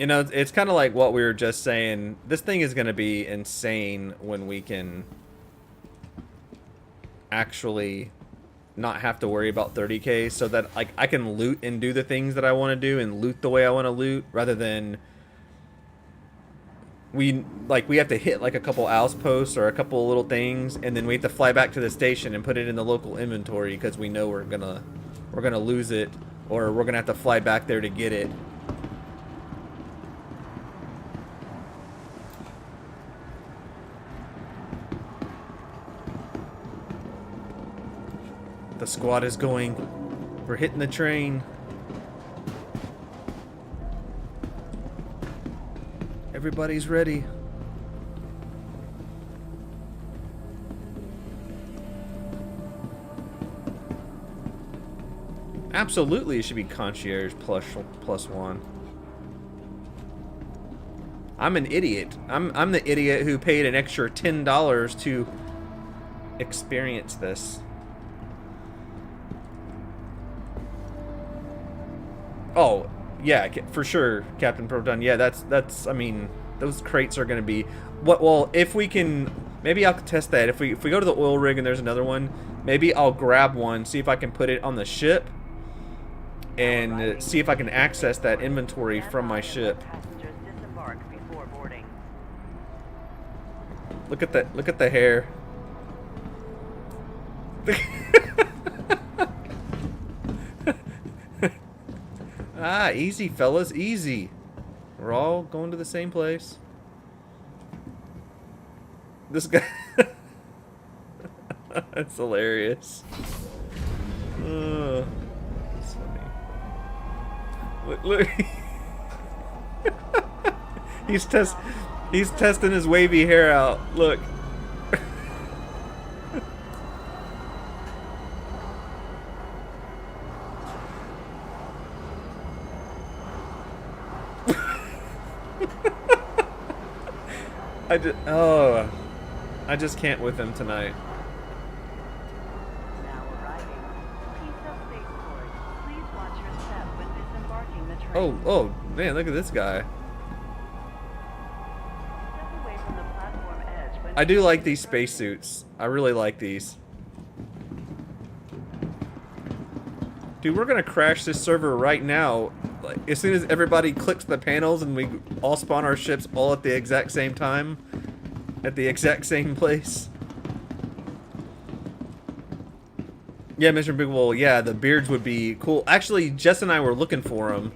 You know, it's kind of like what we were just saying. This thing is going to be insane when we can actually not have to worry about 30K, so that like I can loot and do the things that I want to do and loot the way I want to loot, rather than... we have to hit like a couple outposts or a couple little things, and then we have to fly back to the station and put it in the local inventory because we know we're gonna lose it, or we're gonna have to fly back there to get it. The squad is going. We're hitting the train. Everybody's ready. Absolutely, it should be concierge plus one. I'm an idiot. I'm the idiot who paid an extra $10 to experience this. Oh, yeah, for sure, Captain Proton. Yeah, that's. I mean, those crates are gonna be. What? Well, if we can, maybe I'll test that. If we go to the oil rig and there's another one, maybe I'll grab one, see if I can put it on the ship, and see if I can access that inventory from my ship. Passengers disembark before boarding. Look at that. Look at the hair. Ah, easy, fellas, easy. We're all going to the same place. This guy... That's hilarious. That's funny. Look. He's testing his wavy hair out. Look. I just can't with him tonight. Now arriving. Pizza Spaceport. Please watch your step when disembarking the train. Oh, man, look at this guy. I do like these spacesuits. I really like these. Dude, we're gonna crash this server right now. Like, as soon as everybody clicks the panels and we all spawn our ships all at the exact same time. At the exact same place. Yeah, Mr. Big Bull, yeah, the beards would be cool. Actually, Jess and I were looking for them.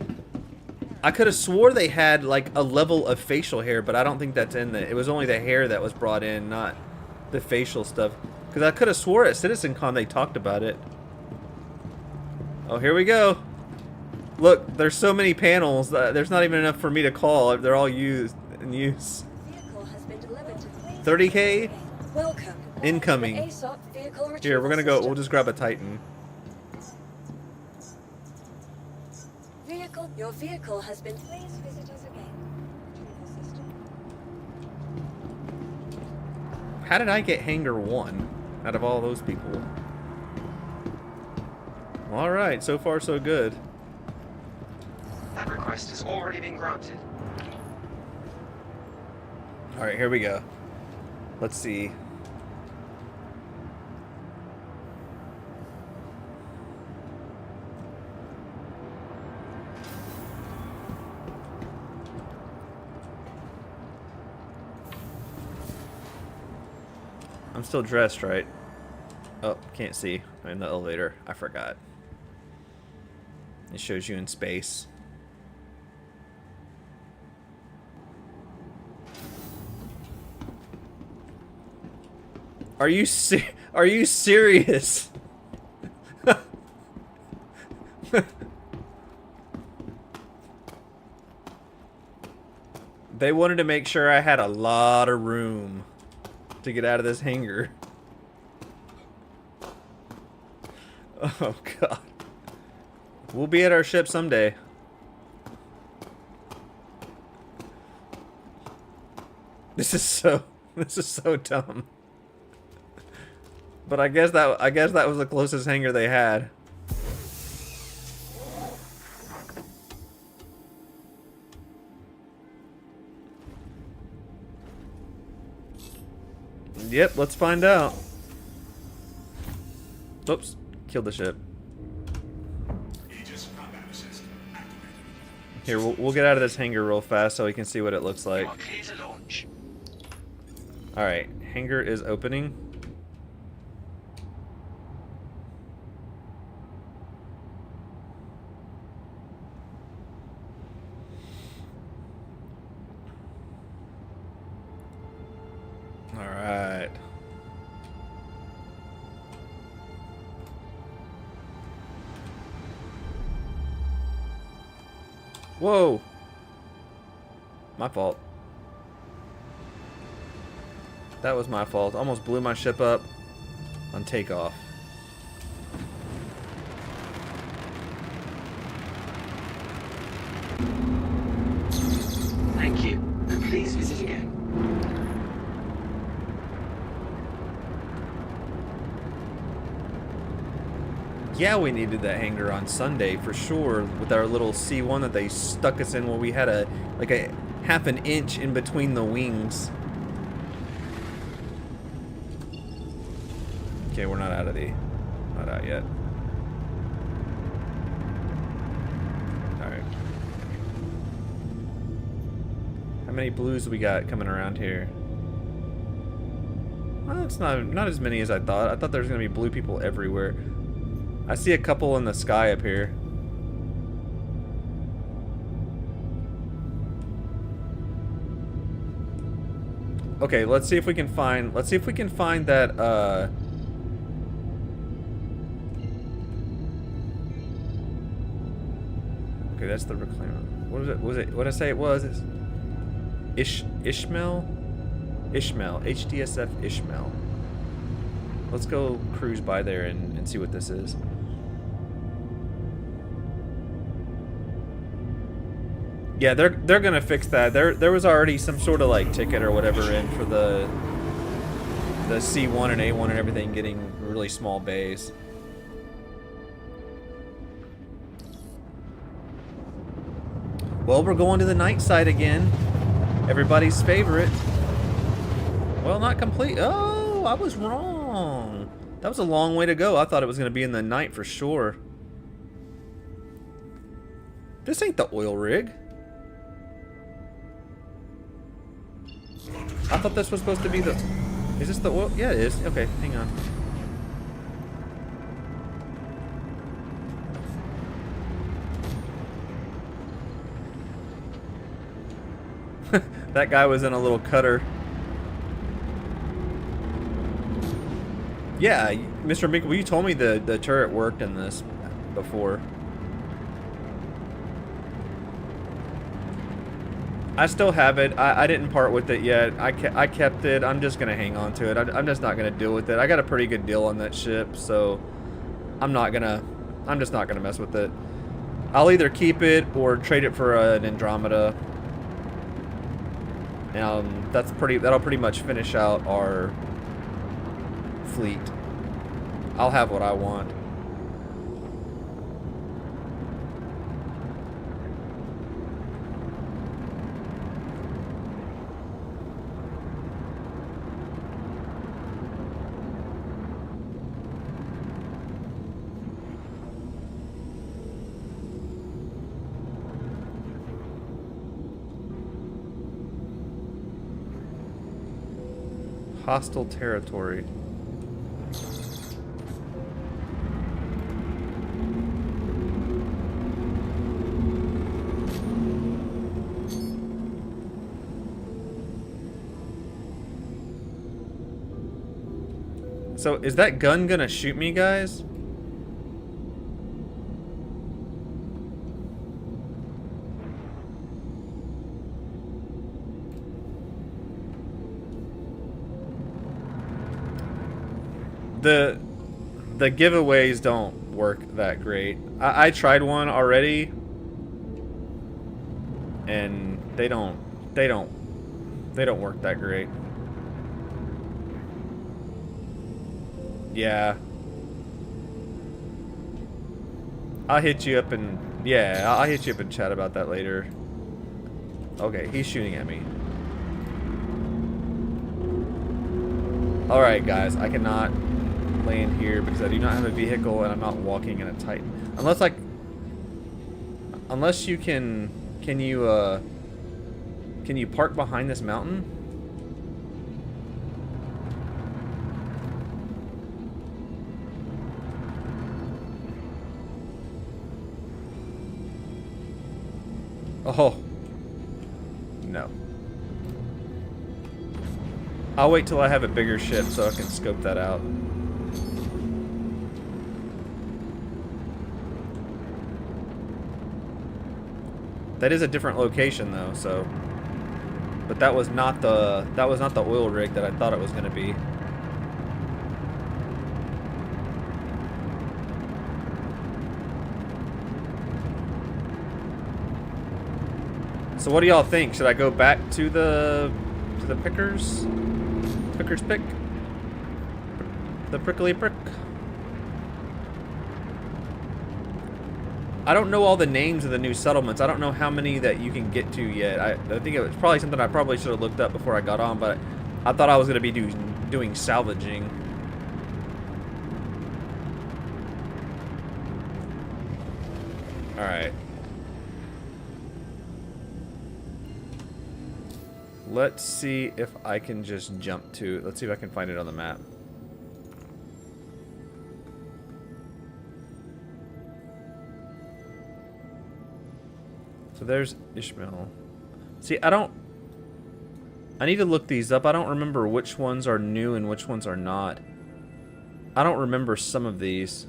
I could have swore they had, like, a level of facial hair, but I don't think that's in there. It was only the hair that was brought in, not the facial stuff. Because I could have swore at CitizenCon they talked about it. Oh, here we go. Look, there's so many panels. There's not even enough for me to call. They're all used in use. Vehicle has been delivered to Queens. 30K? Welcome. Incoming. ASOP vehicle Here, we're gonna go. retrieval We'll just grab a Titan. system. Your vehicle has been. Please visit us again. Retrieval system. How did I get Hangar 1 out of all those people? Alright, so far so good. That request has already been granted. Alright, here we go. Let's see. I'm still dressed, right? Oh, can't see. I'm in the elevator. I forgot. It shows you in space. Are you serious? They wanted to make sure I had a lot of room to get out of this hangar. Oh god. We'll be at our ship someday. This is so dumb. But I guess that was the closest hangar they had. Yep, let's find out. Oops, killed the ship. Here, we'll get out of this hangar real fast so we can see what it looks like. You are clear to launch. Alright, hangar is opening. Alright. Whoa! My fault. That was my fault. Almost blew my ship up on takeoff. Thank you. Please visit again. Yeah, we needed that hangar on Sunday for sure with our little C1 that they stuck us in where we had a half an inch in between the wings. Okay, we're not out yet. Alright. How many blues we got coming around here? Well, it's not as many as I thought. I thought there was gonna be blue people everywhere. I see a couple in the sky up here. Okay, let's see if we can find that okay, that's the reclaimer. What was it? What did I say it was? It's Ishmael, HDSF Ishmael. Let's go cruise by there and see what this is. Yeah, they're gonna fix that. There was already some sort of like ticket or whatever in for the C1 and A1 and everything getting really small bays. Well, we're going to the night side again. Everybody's favorite. Well, not complete. Oh, I was wrong. That was a long way to go. I thought it was going to be in the night for sure. This ain't the oil rig. I thought this was supposed to be the... Is this the oil? Yeah, it is. Okay, hang on. That guy was in a little cutter. Yeah, Mr. Minkle, you told me the turret worked in this before. I still have it. I didn't part with it yet. I kept it. I'm just gonna hang on to it. I'm just not gonna deal with it. I got a pretty good deal on that ship, so I'm just not gonna mess with it. I'll either keep it or trade it for an Andromeda. That'll pretty much finish out our fleet. I'll have what I want. Hostile territory. So, is that gun gonna shoot me, guys? The giveaways don't work that great. I tried one already, and they don't work that great. Yeah. I'll hit you up and I'll hit you up and chat about that later. Okay, he's shooting at me. Alright guys, I cannot land here because I do not have a vehicle and I'm not walking in a Titan. Unless you can you park behind this mountain? Oh. No. I'll wait till I have a bigger ship so I can scope that out. That is a different location though, so. But that was not the oil rig that I thought it was going to be. So what do y'all think? Should I go back to the pickers? Picker's pick? The prickly prick? I don't know all the names of the new settlements. I don't know how many that you can get to yet. I think it was probably something I probably should have looked up before I got on, but I thought I was going to be doing salvaging. Alright. Let's see if I can just jump to... Let's see if I can find it on the map. So there's Ishmael. See, I need to look these up. I don't remember which ones are new and which ones are not. I don't remember some of these.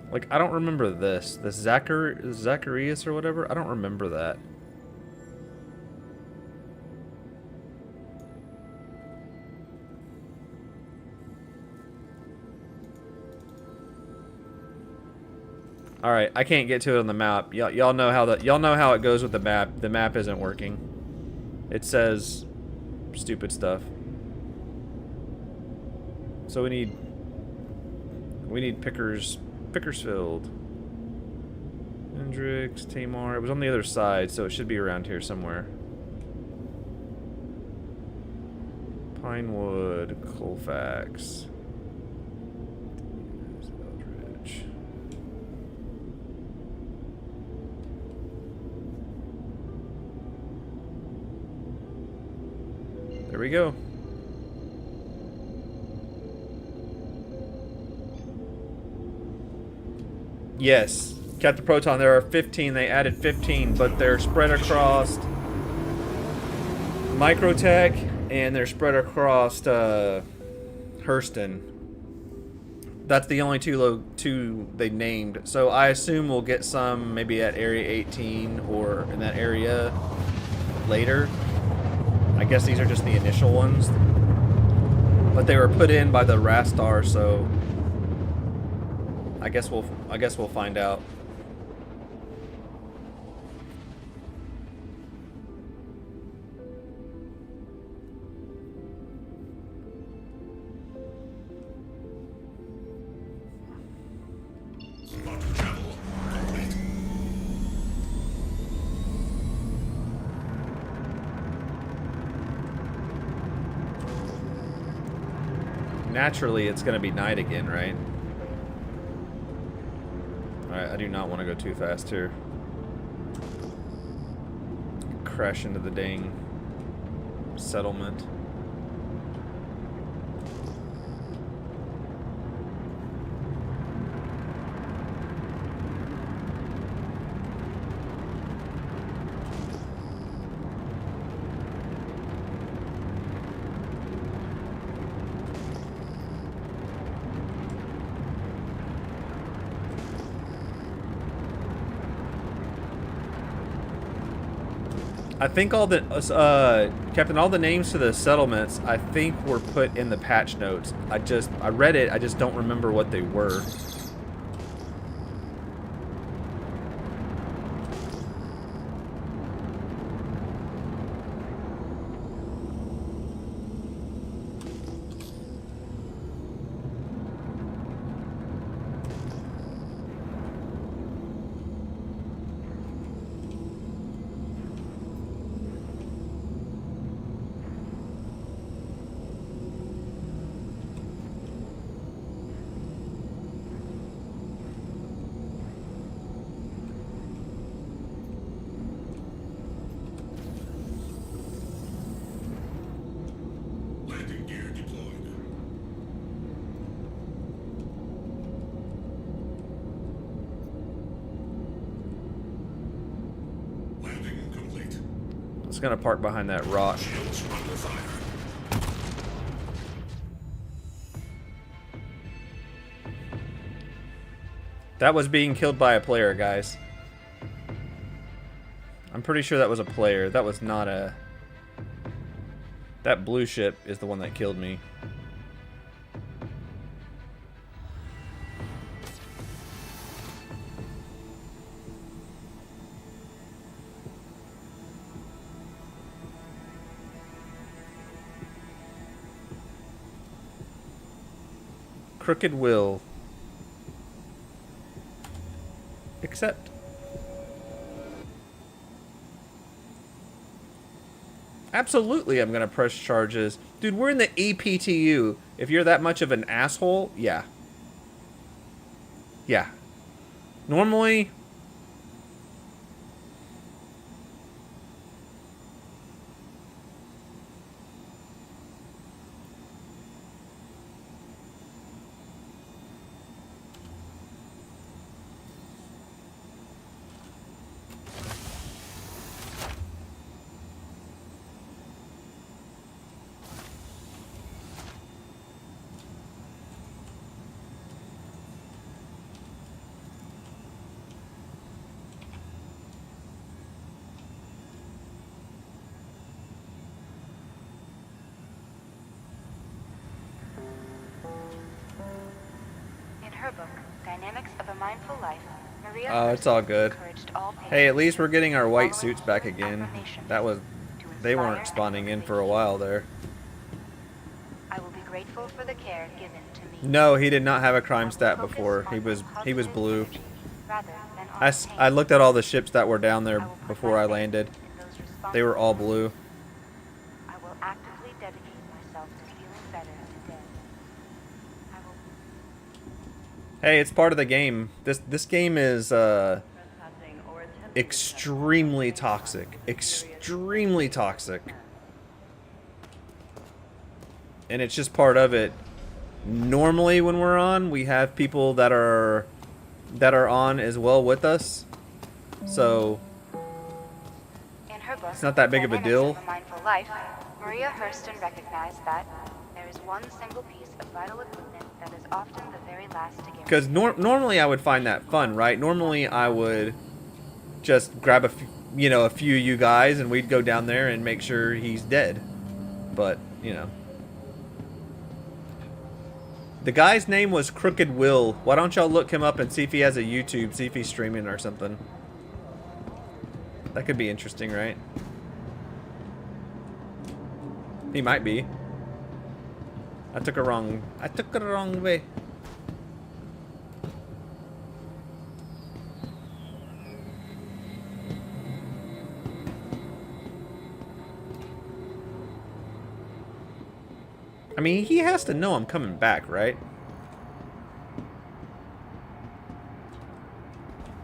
Like, I don't remember this. The Zacharias or whatever. I don't remember that. All right, I can't get to it on the map. Y'all know how it goes with the map. The map isn't working. It says stupid stuff. So we need We need Pickersfield. Hendrix, Tamar. It was on the other side, so it should be around here somewhere. Pinewood, Colfax. Eldridge. There we go. Yes. Captain Proton, there are 15. They added 15, but they're spread across Microtech and they're spread across Hurston. That's the only two they named. So I assume we'll get some maybe at Area 18 or in that area later. I guess these are just the initial ones. But they were put in by the Rastar, so I guess we'll find out. Naturally, it's going to be night again, right? Alright, I do not want to go too fast here. Crash into the dang settlement. I think all the Captain, all the names to the settlements I think were put in the patch notes. I read it, I just don't remember what they were. It's gonna park behind that rock. That was being killed by a player, guys. I'm pretty sure that was a player. That was not a... That blue ship is the one that killed me. Crooked will. Accept. Absolutely, I'm gonna press charges. Dude, we're in the EPTU. If you're that much of an asshole, yeah. Yeah. Normally... Her book, Dynamics of a Mindful Life, Maria Oh, it's all good. encouraged all Hey, at least we're getting our white following suits back again. affirmations That was... to They inspire weren't and spawning in for a motivate. while there. I will be grateful for the care given to me. No, he did not have a crime I will stat focus before. on He the was positive blue. energy rather than on I the pain. looked at all the ships that were down there I will put before my I faith landed. in those They were all responsible blue. I will actively dedicate myself to feeling better today. I will Hey, it's part of the game. This game is Trespassing or attempting to extremely trespass toxic. is a serious Extremely toxic. And it's just part of it. Normally when we're on, we have people that are on as well with us. So In her book, it's not that big of a Dynamics deal. of a Mindful Life, Maria Hurston recognized that there is one single piece of vital equipment that is often the very last to get. Because normally I would find that fun, right? Normally I would just grab a few of you guys and we'd go down there and make sure he's dead. But, you know. The guy's name was Crooked Will. Why don't y'all look him up and see if he has a YouTube, see if he's streaming or something. That could be interesting, right? He might be. I took it the wrong way. I mean, he has to know I'm coming back, right?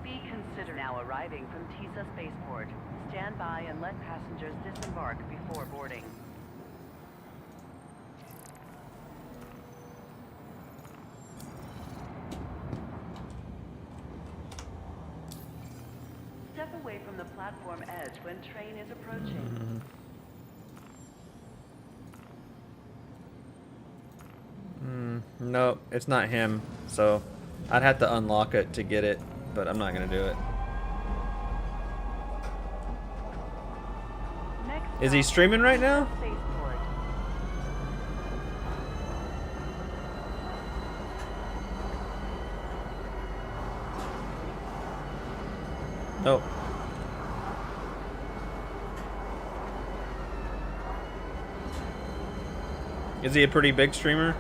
Be considered now arriving from TISA Spaceport. Stand by and let passengers disembark before boarding. Step away from the platform edge when train is approaching. No, it's not him. So I'd have to unlock it to get it, but I'm not gonna do it. Next Is he stop, streaming right now? Spaceport. Nope. Is he a pretty big streamer?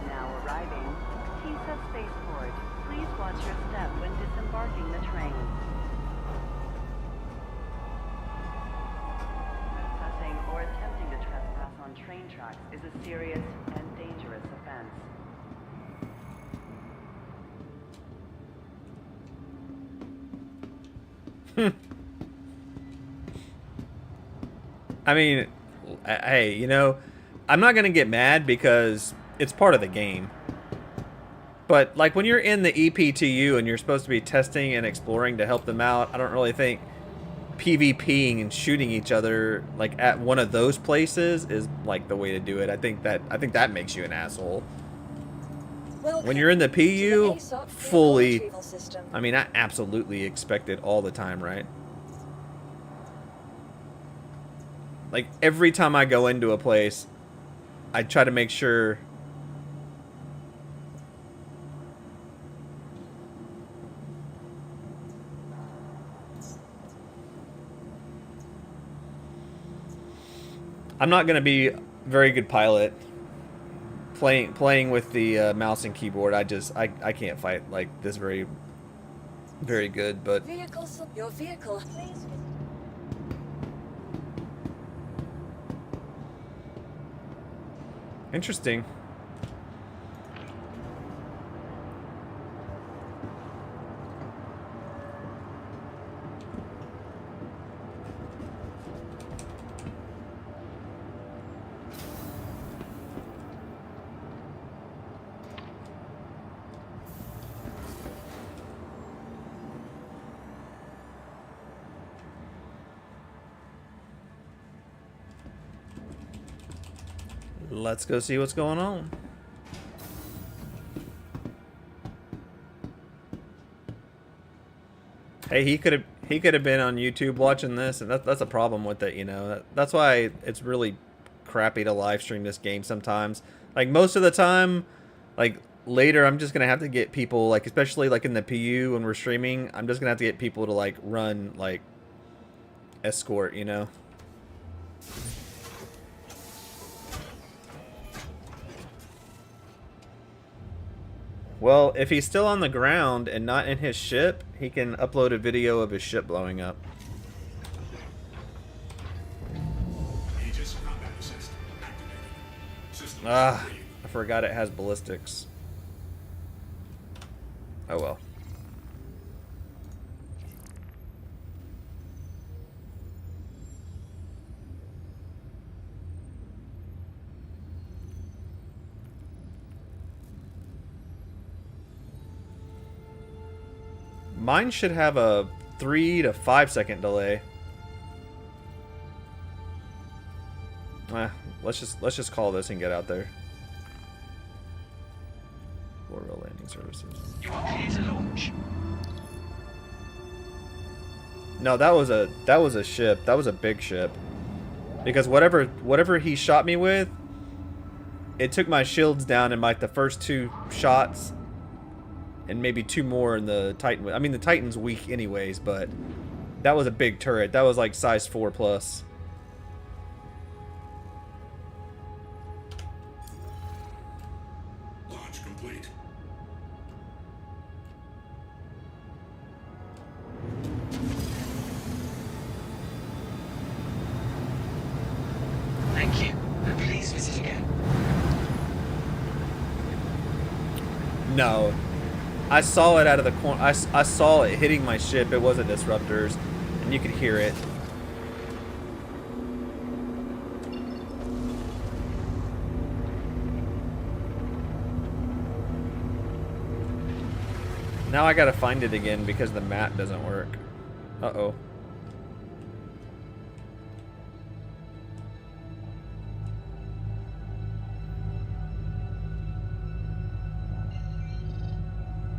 Now arriving, TISA Spaceport. Please watch your step when disembarking the train. Trespassing or attempting to trespass on train tracks is a serious and dangerous offense. I mean, hey, you know, I'm not gonna get mad because it's part of the game. But like when you're in the EPTU and you're supposed to be testing and exploring to help them out, I don't really think PvPing and shooting each other like at one of those places is like the way to do it. I think that makes you an asshole. When you're in the PU, fully, I mean, I absolutely expect it all the time, right? Like every time I go into a place, I try to make sure I'm not gonna be a very good pilot playing with the mouse and keyboard. I can't fight like this very good, but Your vehicle, please. interesting. Let's go see what's going on. Hey, he could have been on YouTube watching this, and that's a problem with it, you know. That's why it's really crappy to live stream this game sometimes. Like most of the time, like later I'm just gonna have to get people, like especially like in the PU when we're streaming, I'm just gonna have to get people to like run like escort, you know. Well, if he's still on the ground and not in his ship, he can upload a video of his ship blowing up. Aegis combat assist activated. System Ah, green. I forgot it has ballistics. Oh well. Mine should have a 3 to 5 second delay. Let's just call this and get out there. Referral landing services. You are clear to launch. No, that was a ship. That was a big ship. Because whatever he shot me with, it took my shields down in like the first 2 shots, and maybe 2 more in the Titan. I mean, the Titan's weak anyways, but that was a big turret. That was like size 4 plus. Launch complete. Thank you. Please visit again. No. I saw it out of the corner. I saw it hitting my ship. It wasn't disruptors, and you could hear it. Now I gotta find it again because the map doesn't work. Uh-oh.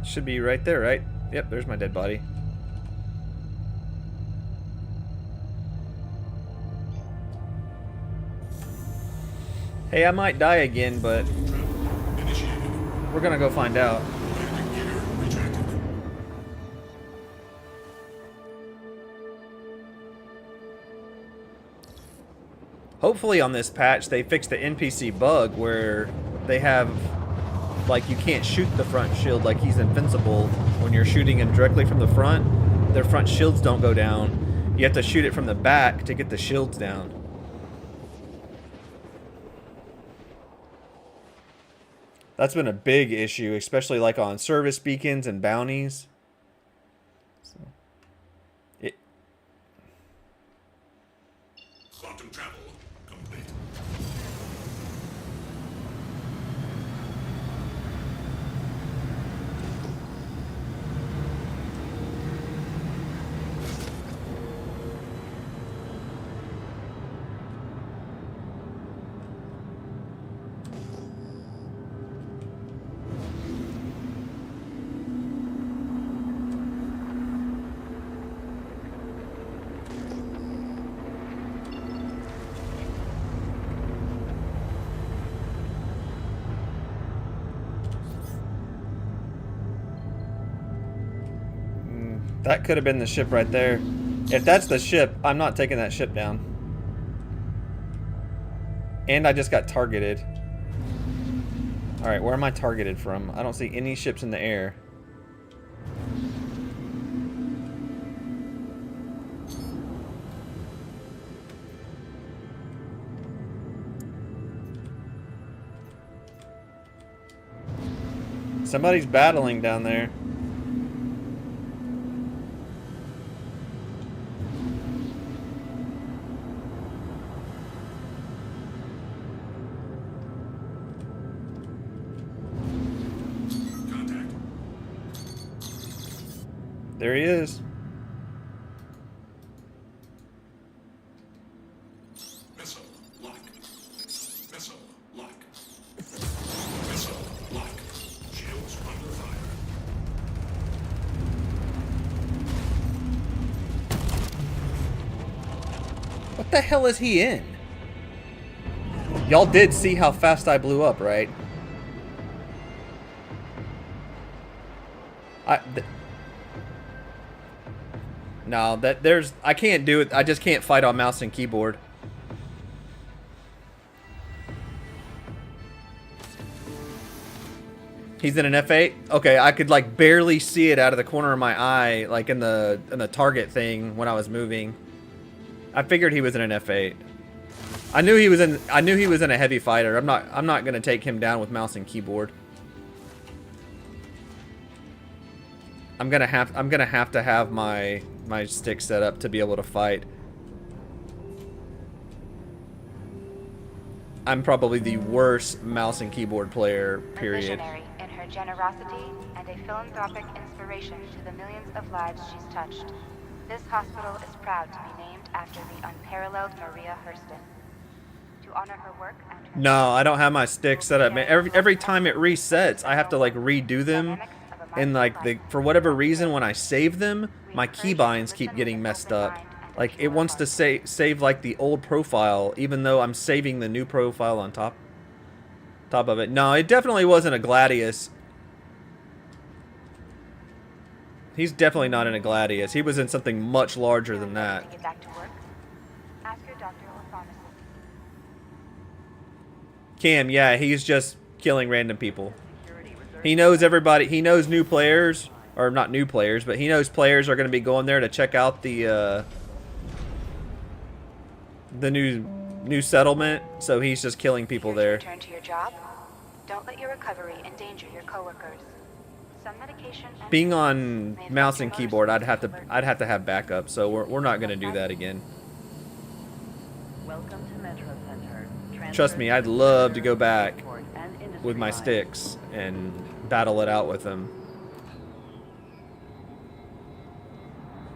Should be right there, right? Yep, there's my dead body. Hey, I might die again, but Initiated. we're gonna go find out. Landing gear retracted. Hopefully on this patch they fix the NPC bug where they have, like, you can't shoot the front shield, like he's invincible when you're shooting him directly from the front. Their front shields don't go down. You have to shoot it from the back to get the shields down. That's been a big issue, especially like on service beacons and bounties. So, Quantum travel complete. that could have been the ship right there. If that's the ship, I'm not taking that ship down. And I just got targeted. Alright, where am I targeted from? I don't see any ships in the air. Somebody's battling down there. Contact. There he is. Missile lock. Missile lock. Missile lock. Shields under fire. What the hell is he in? Y'all did see how fast I blew up, right? No, I can't do it. I just can't fight on mouse and keyboard. He's in an F8? Okay, I could like barely see it out of the corner of my eye, like in the target thing when I was moving. I figured he was in an F8. I knew he was in a heavy fighter. I'm not gonna take him down with mouse and keyboard. I'm gonna have to have my stick set up to be able to fight. I'm probably the worst mouse and keyboard player, A period. visionary in her generosity and a philanthropic inspiration to the millions of lives she's touched. This hospital is proud to be named after the unparalleled Maria Hurston. To honor her work and her No, I don't have my stick set up. Man, every time it resets, I have to like redo them. And like for whatever reason, when I save them, my keybinds keep getting messed up. Like it wants to save like the old profile, even though I'm saving the new profile on top of it. No, it definitely wasn't a Gladius. He's definitely not in a Gladius. He was in something much larger than that. To get back to work, ask your doctor or pharmacist. Cam, yeah, he's just killing random people. He knows everybody. He knows new players, or not new players, but he knows players are going to be going there to check out the new settlement. So he's just killing people there. Return to your job. Don't let your recovery endanger your coworkers. Some medication and Being on may mouse affect and your keyboard, motor I'd skills. have to have backup. So we're not going to do that again. Welcome to Metro Center. Trust me, I'd love to go back with my sticks and battle it out with them.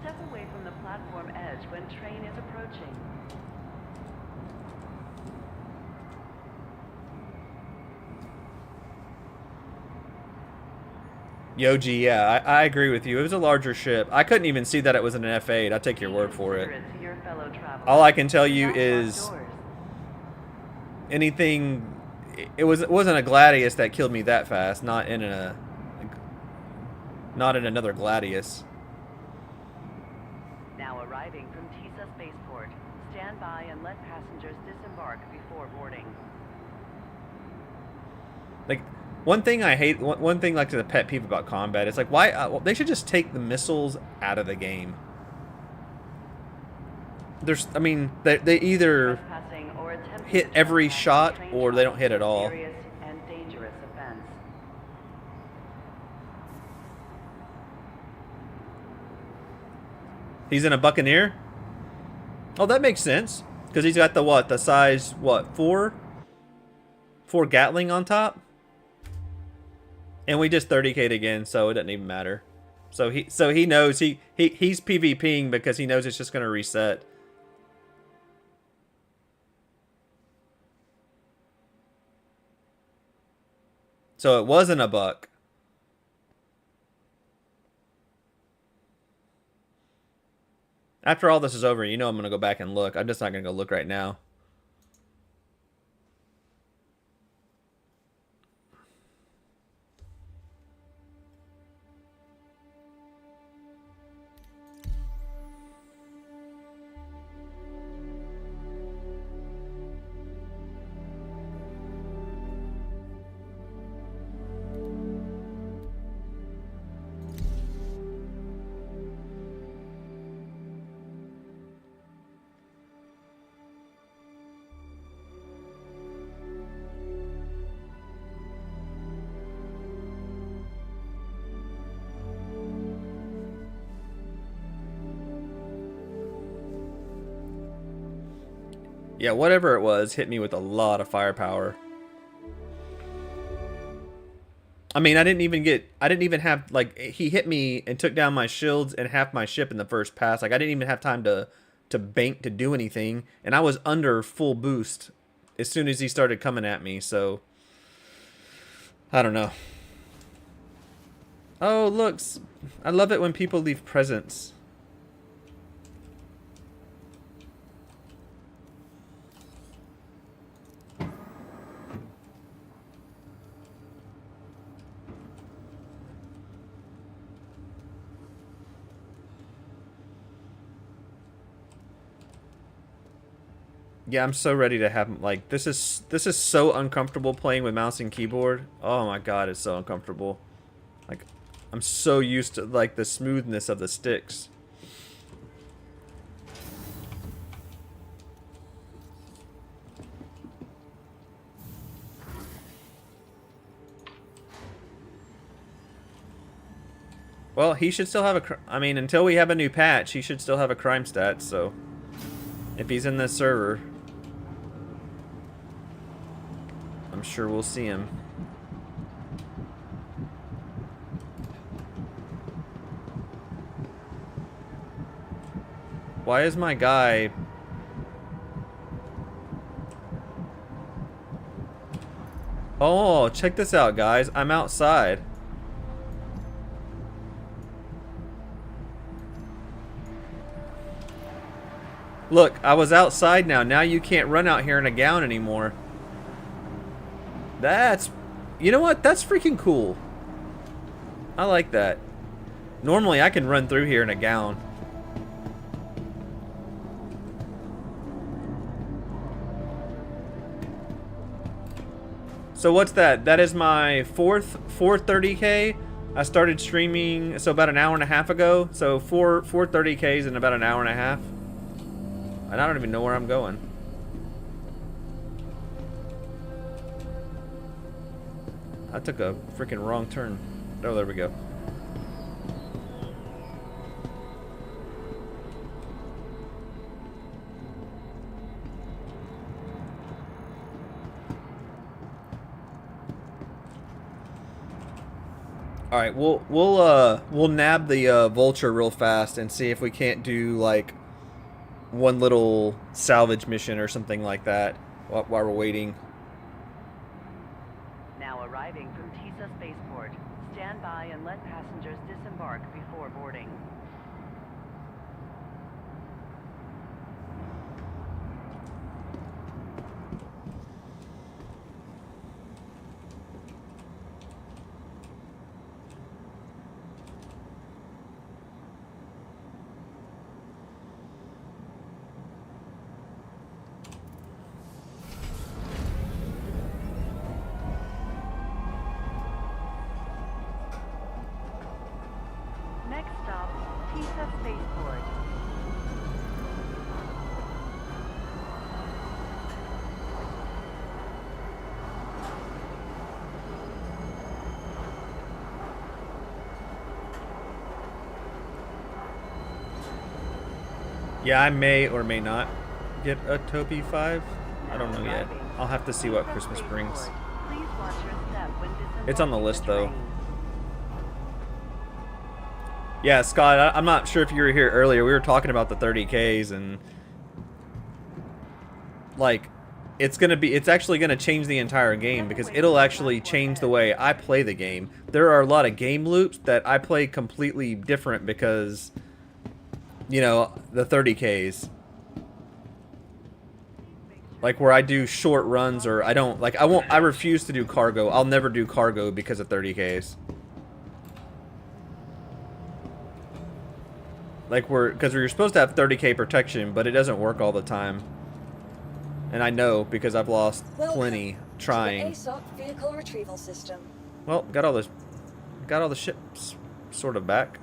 Step away from the platform edge when train is approaching. Yoji, yeah, I agree with you. It was a larger ship. I couldn't even see that it was an F8. I'll take your word for it. Considerate to your fellow travelers. All I can tell you Not is locked doors. anything. It wasn't a Gladius that killed me that fast. Not in another Gladius. Now arriving from TISA Spaceport. Stand by and let passengers disembark before boarding. Like one thing I hate. One thing like the pet peeve about combat. It's like why well, they should just take the missiles out of the game. I mean, they either Trespassing or attempting hit to every trespass shot train or they don't hit at traffic is a all. Serious and dangerous offense. He's in a Buccaneer? Oh, that makes sense. Because he's got the size, 4 Gatling on top? And we just 30k'd again, so it doesn't even matter. So he knows he's PvPing because he knows it's just going to reset. So it wasn't a buck. After all this is over, you know I'm going to go back and look. I'm just not going to go look right now. Yeah, whatever it was hit me with a lot of firepower. I mean, I didn't even have, like, he hit me and took down my shields and half my ship in the first pass. Like, I didn't even have time to bank to do anything. And I was under full boost as soon as he started coming at me, so I don't know. Oh, look, I love it when people leave presents. Yeah, I'm so ready to have like this is so uncomfortable playing with mouse and keyboard. Oh my god, it's so uncomfortable. Like I'm so used to like the smoothness of the sticks. Well, he should still have a I mean, until we have a new patch, he should still have a crime stat, so if he's in this server, I'm sure we'll see him. Why is my guy... Oh, check this out, guys. I'm outside. Look, I was outside now. Now you can't run out here in a gown anymore. That's... You know what? That's freaking cool. I like that. Normally I can run through here in a gown. So what's that? That is my fourth 30K. I started streaming so about an hour and a half ago. So four 30Ks in about an hour and a half. And I don't even know where I'm going. I took a freaking wrong turn. Oh, there we go. All right, we'll nab the vulture real fast and see if we can't do like one little salvage mission or something like that while we're waiting. Now arriving from TISA Spaceport. Stand by and let passengers disembark before boarding. Next stop, TISA Spaceport. Yeah, I may or may not get a Topi 5. I don't know yet. I'll have to see what Christmas brings. Please watch your step when It's on the disembarking list, the though. train. Yeah, Scott, I'm not sure if you were here earlier. We were talking about the 30Ks and like it's actually gonna change the entire game because it'll actually change the way I play the game. There are a lot of game loops that I play completely different because, you know, the 30Ks. Like where I do short runs or I don't like I refuse to do cargo. I'll never do cargo because of 30Ks. Like because you're supposed to have 30K protection, but it doesn't work all the time. And I know because I've lost plenty trying. ASOP vehicle retrieval system. Well, got all the ships sort of back.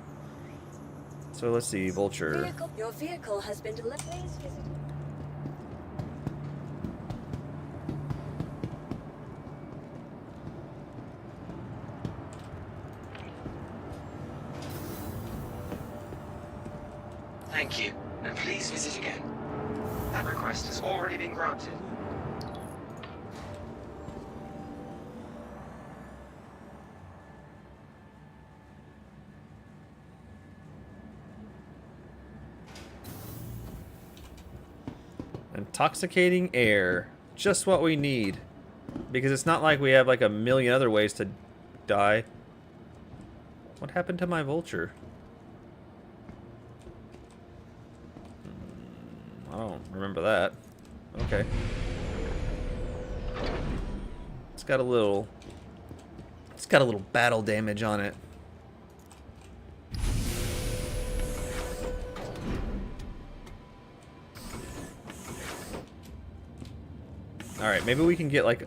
So let's see, Vulture. Your vehicle has been delivered. Please visit. Thank you, and please visit again. That request has already been granted. Intoxicating air. Just what we need. Because it's not like we have like a million other ways to die. What happened to my Vulture? I don't remember that. Okay. It's got a little battle damage on it. Alright, maybe we can get like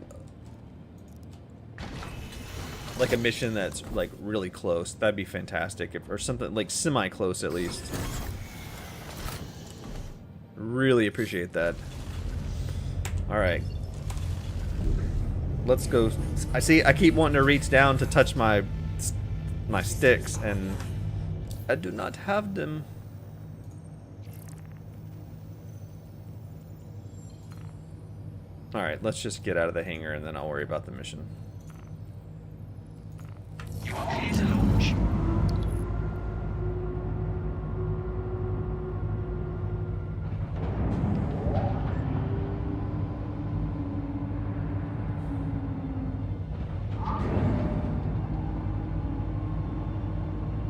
a mission that's like really close. That'd be fantastic. Or something like semi-close at least. Really appreciate that. Alright. Let's go. I see I keep wanting to reach down to touch my sticks and I do not have them. Alright, let's just get out of the hangar and then I'll worry about the mission. You are clear to launch.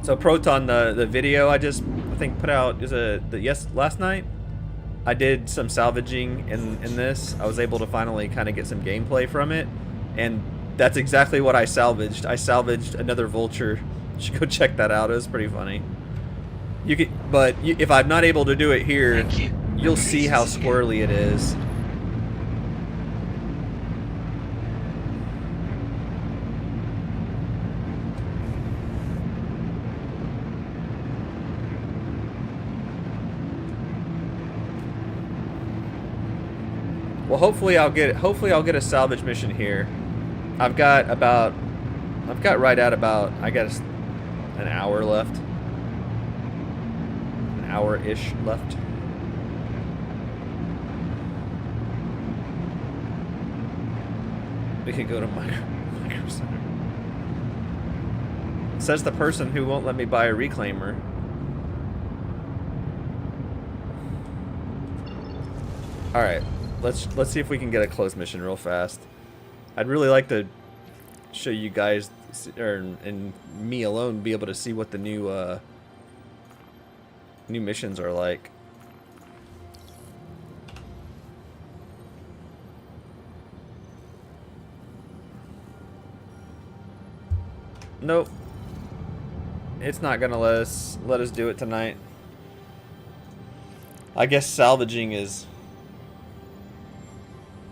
So Proton, the video I think put out last night. I did some salvaging in this. I was able to finally kind of get some gameplay from it, and that's exactly what I salvaged. I salvaged another vulture. You should go check that out. It was pretty funny. You could, but if I'm not able to do it here, you'll see how squirrely it is. Well, hopefully I'll get a salvage mission here. I've got right at about, I guess, an hour left. An hour-ish left. We could go to Micro Center. Says the person who won't let me buy a reclaimer. All right. Let's see if we can get a closed mission real fast. I'd really like to show you guys, and me alone, be able to see what the new missions are like. Nope. It's not gonna let us do it tonight. I guess salvaging is.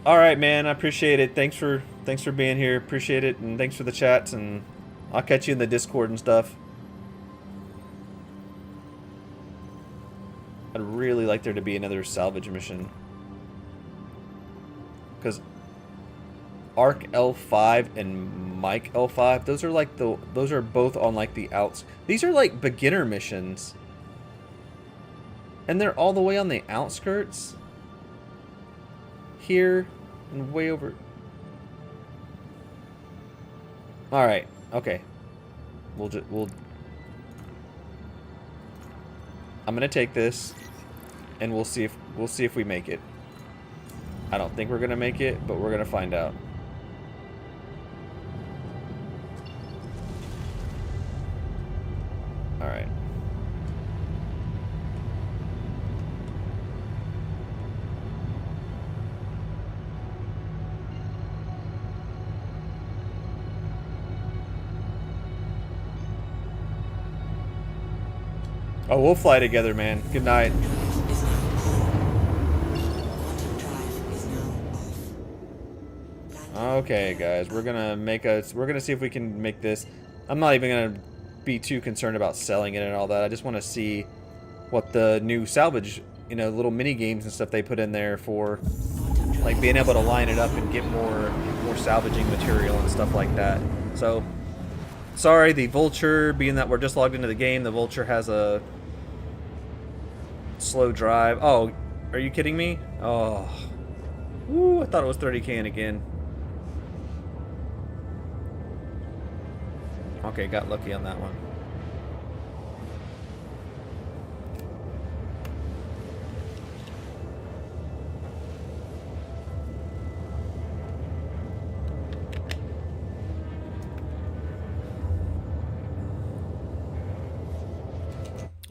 All right, man. I appreciate it. Thanks for being here. Appreciate it, and thanks for the chats. And I'll catch you in the Discord and stuff. I'd really like there to be another salvage mission, because Arc L5 and Mike L5, those are like those are both on like the outs. These are like beginner missions, and they're all the way on the outskirts. Here and way over. All right. Okay. I'm gonna take this, and we'll see if we make it. I don't think we're gonna make it, but we're gonna find out. All right. Oh, we'll fly together, man. Good night. Okay, guys, we're gonna see if we can make this. I'm not even gonna be too concerned about selling it and all that. I just want to see what the new salvage, little mini games and stuff they put in there for, like being able to line it up and get more salvaging material and stuff like that. So, sorry, the Vulture, being that we're just logged into the game, the Vulture has a slow drive. Oh, are you kidding me? Oh, woo! I thought it was 30K again. Okay, got lucky on that one.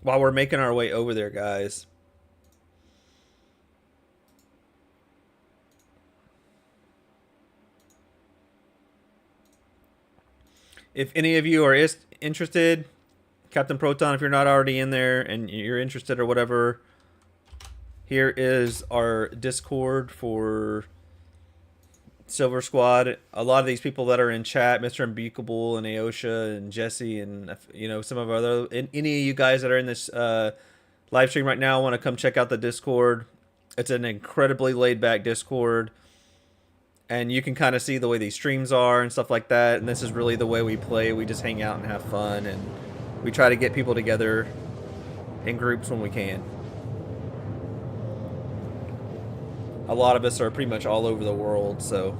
While we're making our way over there, guys, if any of you are interested, Captain Proton, if you're not already in there and you're interested or whatever, here is our Discord for Silver Squad, a lot of these people that are in chat, Mr. Unbeatable and Aosha and Jesse and some of our other any of you guys that are in this live stream right now want to come check out the Discord. It's an incredibly laid back Discord, and you can kind of see the way these streams are and stuff like that. And this is really the way we play. We just hang out and have fun, and we try to get people together in groups when we can. A lot of us are pretty much all over the world, so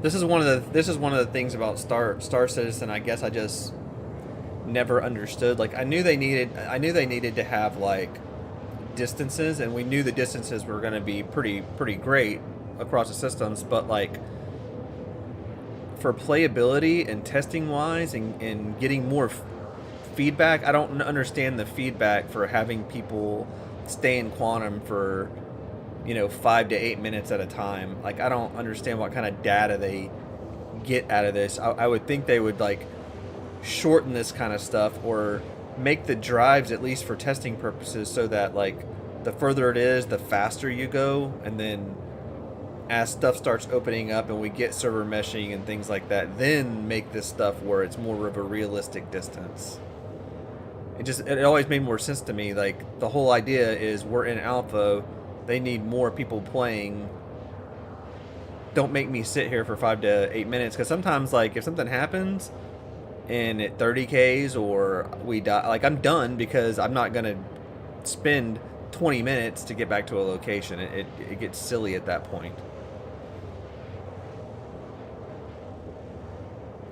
this is one of the things about Star Citizen. I guess I just never understood. Like I knew they needed to have like distances, and we knew the distances were going to be pretty great across the systems, but like for playability and testing wise and getting more feedback, I don't understand the feedback for having people stay in quantum for 5 to 8 minutes at a time. Like I don't understand what kind of data they get out of this. I would think they would like shorten this kind of stuff or make the drives, at least for testing purposes, so that like the further it is, the faster you go, and then as stuff starts opening up and we get server meshing and things like that, then make this stuff where it's more of a realistic distance. It always made more sense to me. Like the whole idea is we're in alpha, they need more people playing. Don't make me sit here for 5 to 8 minutes, because sometimes like if something happens and at 30Ks or we die, like I'm done, because I'm not gonna spend 20 minutes to get back to a location. It gets silly at that point.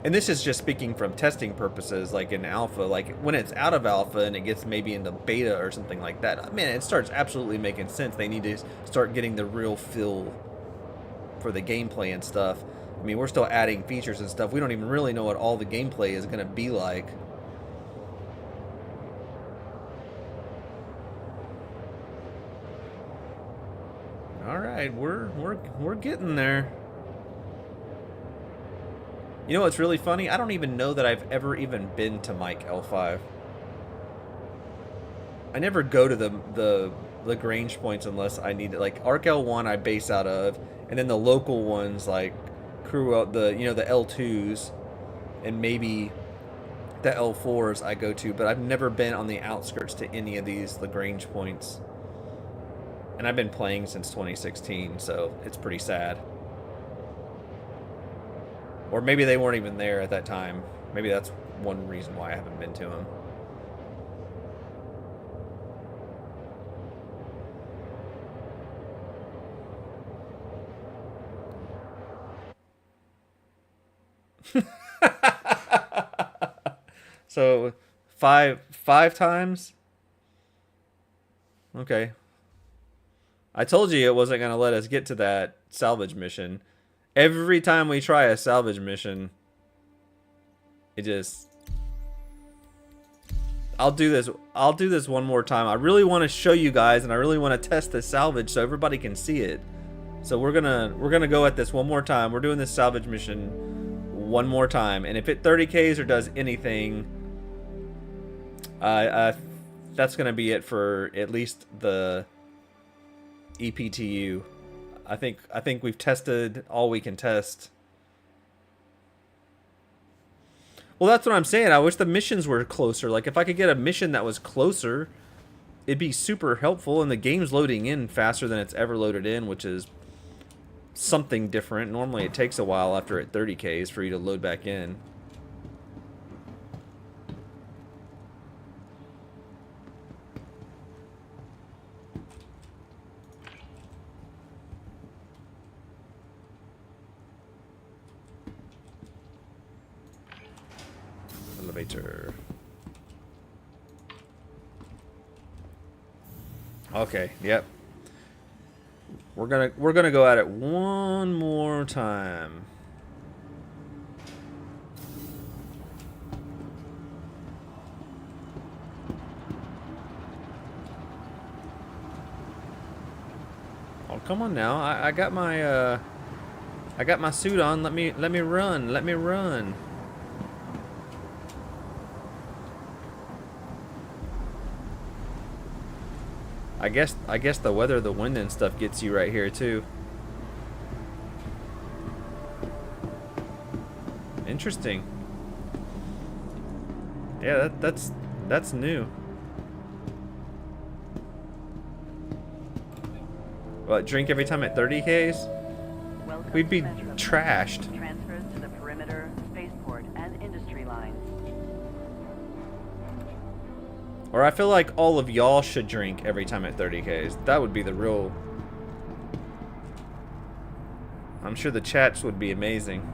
And this is just speaking from testing purposes, like in alpha. Like when it's out of alpha and it gets maybe into beta or something like that, man, it starts absolutely making sense. They need to start getting the real feel for the gameplay and stuff. I mean, we're still adding features and stuff. We don't even really know what all the gameplay is going to be like. All right, we're getting there. You know what's really funny? I don't even know that I've ever even been to Mike L5. I never go to the Lagrange points unless I need it. Like Arc L1 I base out of, and then the local ones like crew out the L2s and maybe the L4s I go to, but I've never been on the outskirts to any of these Lagrange points. And I've been playing since 2016, so it's pretty sad. Or maybe they weren't even there at that time. Maybe that's one reason why I haven't been to them. So five times? Okay. I told you it wasn't going to let us get to that salvage mission. Every time we try a salvage mission, it just... I'll do this one more time. I really want to show you guys, and I really want to test the salvage so everybody can see it. So we're gonna go at this one more time. We're doing this salvage mission one more time, and if it 30Ks or does anything, that's gonna be it for at least the EPTU. I think we've tested all we can test. Well, that's what I'm saying. I wish the missions were closer. Like if I could get a mission that was closer, it'd be super helpful. And the game's loading in faster than it's ever loaded in, which is something different. Normally it takes a while after at 30Ks for you to load back in. Elevator. Okay, yep. We're gonna go at it one more time. Come on now. I got my suit on. Let me run. Let me run. I guess the weather, the wind and stuff gets you right here too. Interesting. Yeah, that's new. What, drink every time at 30 Ks? Welcome We'd be to Metro trashed. Center. Transfers to the perimeter, spaceport, and industry lines. Or I feel like all of y'all should drink every time at 30 Ks. That would be the rule. I'm sure the chats would be amazing.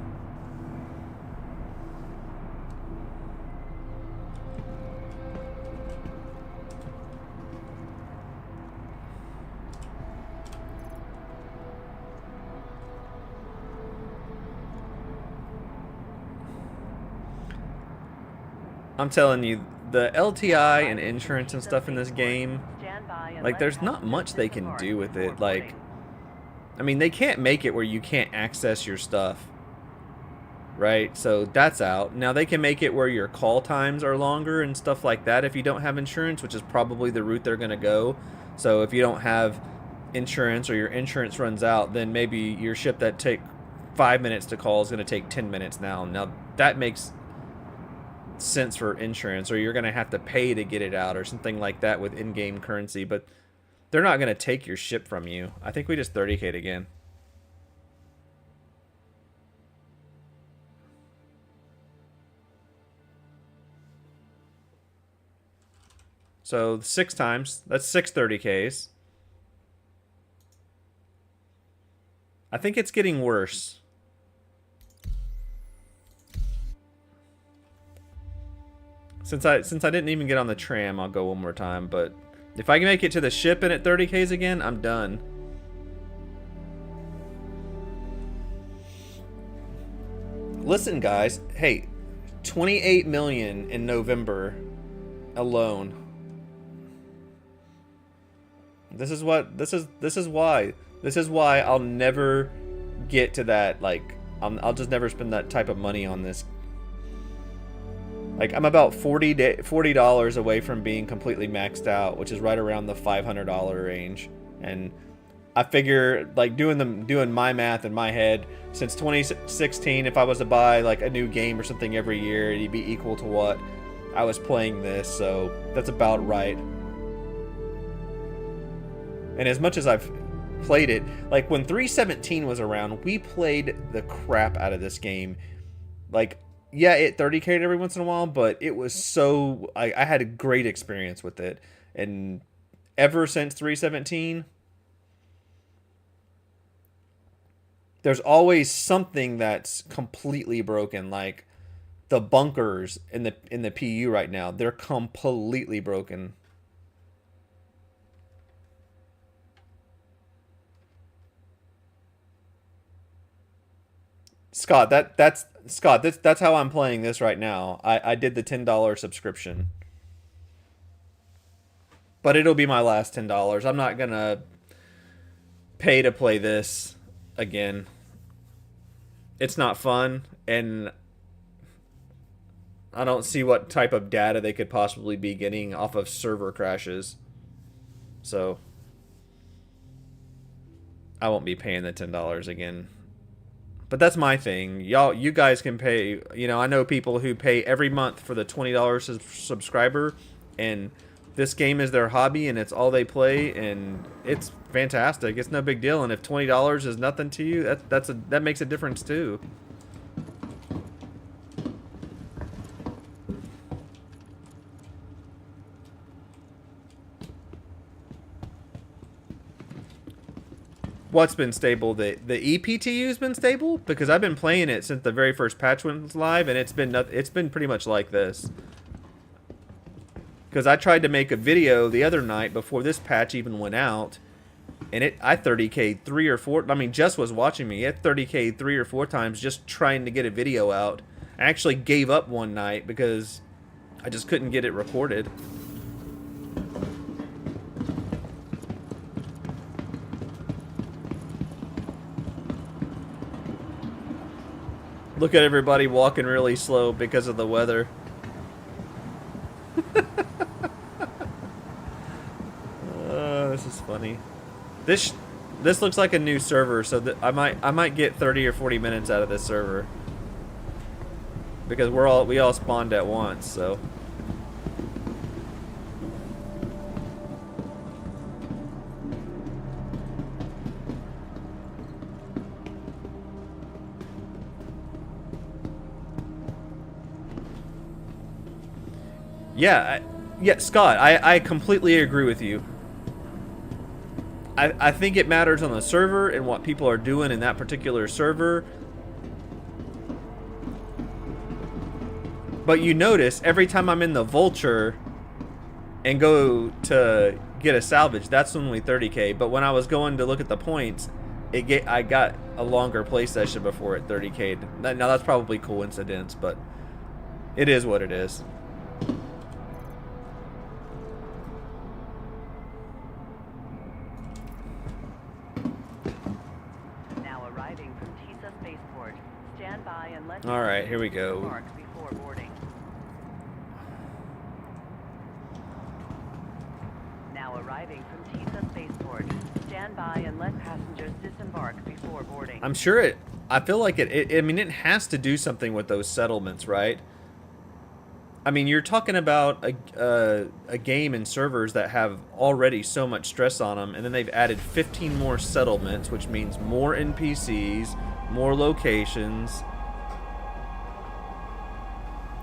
I'm telling you, the LTI and insurance and stuff in this game, Stand by and like, let there's not passengers much they can disembark do with before it. Like, boarding. I mean, they can't make it where you can't access your stuff, right? So that's out. Now, they can make it where your call times are longer and stuff like that if you don't have insurance, which is probably the route they're going to go. So if you don't have insurance or your insurance runs out, then maybe your ship that take 5 minutes to call is going to take 10 minutes now. Now, that makes sense for insurance, or you're going to have to pay to get it out or something like that with in-game currency, but they're not going to take your ship from you. I think we just 30K'd again. So 6 times, that's 6 30Ks. I think it's getting worse. Since I didn't even get on the tram, I'll go one more time, but if I can make it to the ship and at 30Ks again, I'm done. Listen, guys, hey, 28 million in November alone. This is why I'll never get to that, like, I'll just never spend that type of money on this. Like, I'm about $40 away from being completely maxed out, which is right around the $500 range. And I figure, like, doing my math in my head, since 2016, if I was to buy like a new game or something every year, it'd be equal to what I was playing this. So that's about right. And as much as I've played it, like when 317 was around, we played the crap out of this game. Like, yeah, it 30K'd every once in a while, but it was so... I had a great experience with it. And ever since 317, there's always something that's completely broken. Like, the bunkers in the PU right now, they're completely broken. Scott, that's how I'm playing this right now. I did the $10 subscription. But it'll be my last $10. I'm not gonna pay to play this again. It's not fun, and I don't see what type of data they could possibly be getting off of server crashes. So I won't be paying the $10 again. But that's my thing. You guys can pay. You know, I know people who pay every month for the $20 subscriber, and this game is their hobby, and it's all they play, and it's fantastic. It's no big deal. And if $20 is nothing to you, that makes a difference too. What's been stable? The EPTU's been stable, because I've been playing it since the very first patch went live, and it's been pretty much like this. Because I tried to make a video the other night before this patch even went out, and I 30K'd 3 or 4. I mean, Jess was watching me. It 30K'd 3 or 4 times just trying to get a video out. I actually gave up one night because I just couldn't get it recorded. Look at everybody walking really slow because of the weather. This is funny. This looks like a new server, so that I might get 30 or 40 minutes out of this server because we all spawned at once, so. Yeah, Scott, I completely agree with you. I think it matters on the server and what people are doing in that particular server. But you notice every time I'm in the Vulture and go to get a salvage, that's only 30k. But when I was going to look at the points, I got a longer play session before at 30k. Now that's probably coincidence, but it is what it is. All right, here we go. Now arriving from Tisa Spaceport. Stand by and let passengers disembark before boarding. I'm sure I feel like I mean, it has to do something with those settlements, right? I mean, you're talking about a game and servers that have already so much stress on them, and then they've added 15 more settlements, which means more NPCs, more locations.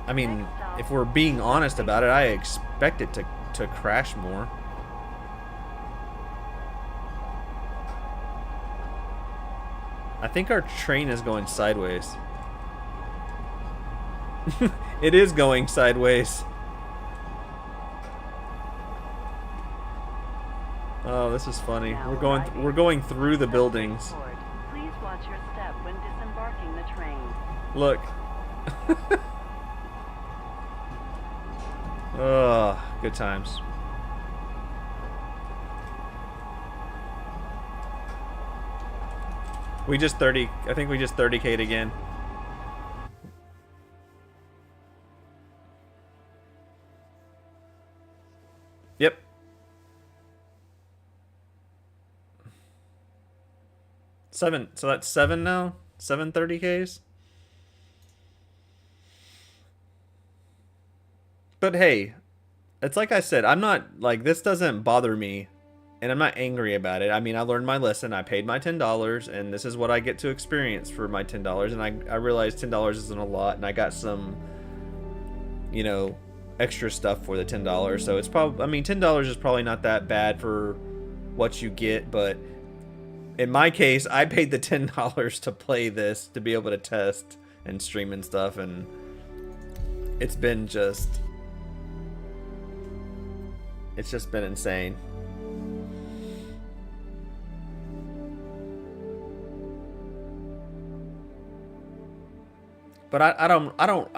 I mean, if we're being honest about it, I expect it to crash more. I think our train is going sideways. It is going sideways. Oh, this is funny. We're going through the buildings. Please watch your step when disembarking the train. Look. Oh, good times. I think we just 30k'd again. Yep. So that's 7 now? 7 30Ks? But hey, it's like I said, I'm not, like, this doesn't bother me, and I'm not angry about it. I mean, I learned my lesson. I paid my $10, and this is what I get to experience for my $10, and I realized $10 isn't a lot, and I got some, you know, extra stuff for the $10, so it's probably, I mean, $10 is probably not that bad for what you get, but in my case, I paid the $10 to play this, to be able to test and stream and stuff, and it's just been insane. But I'm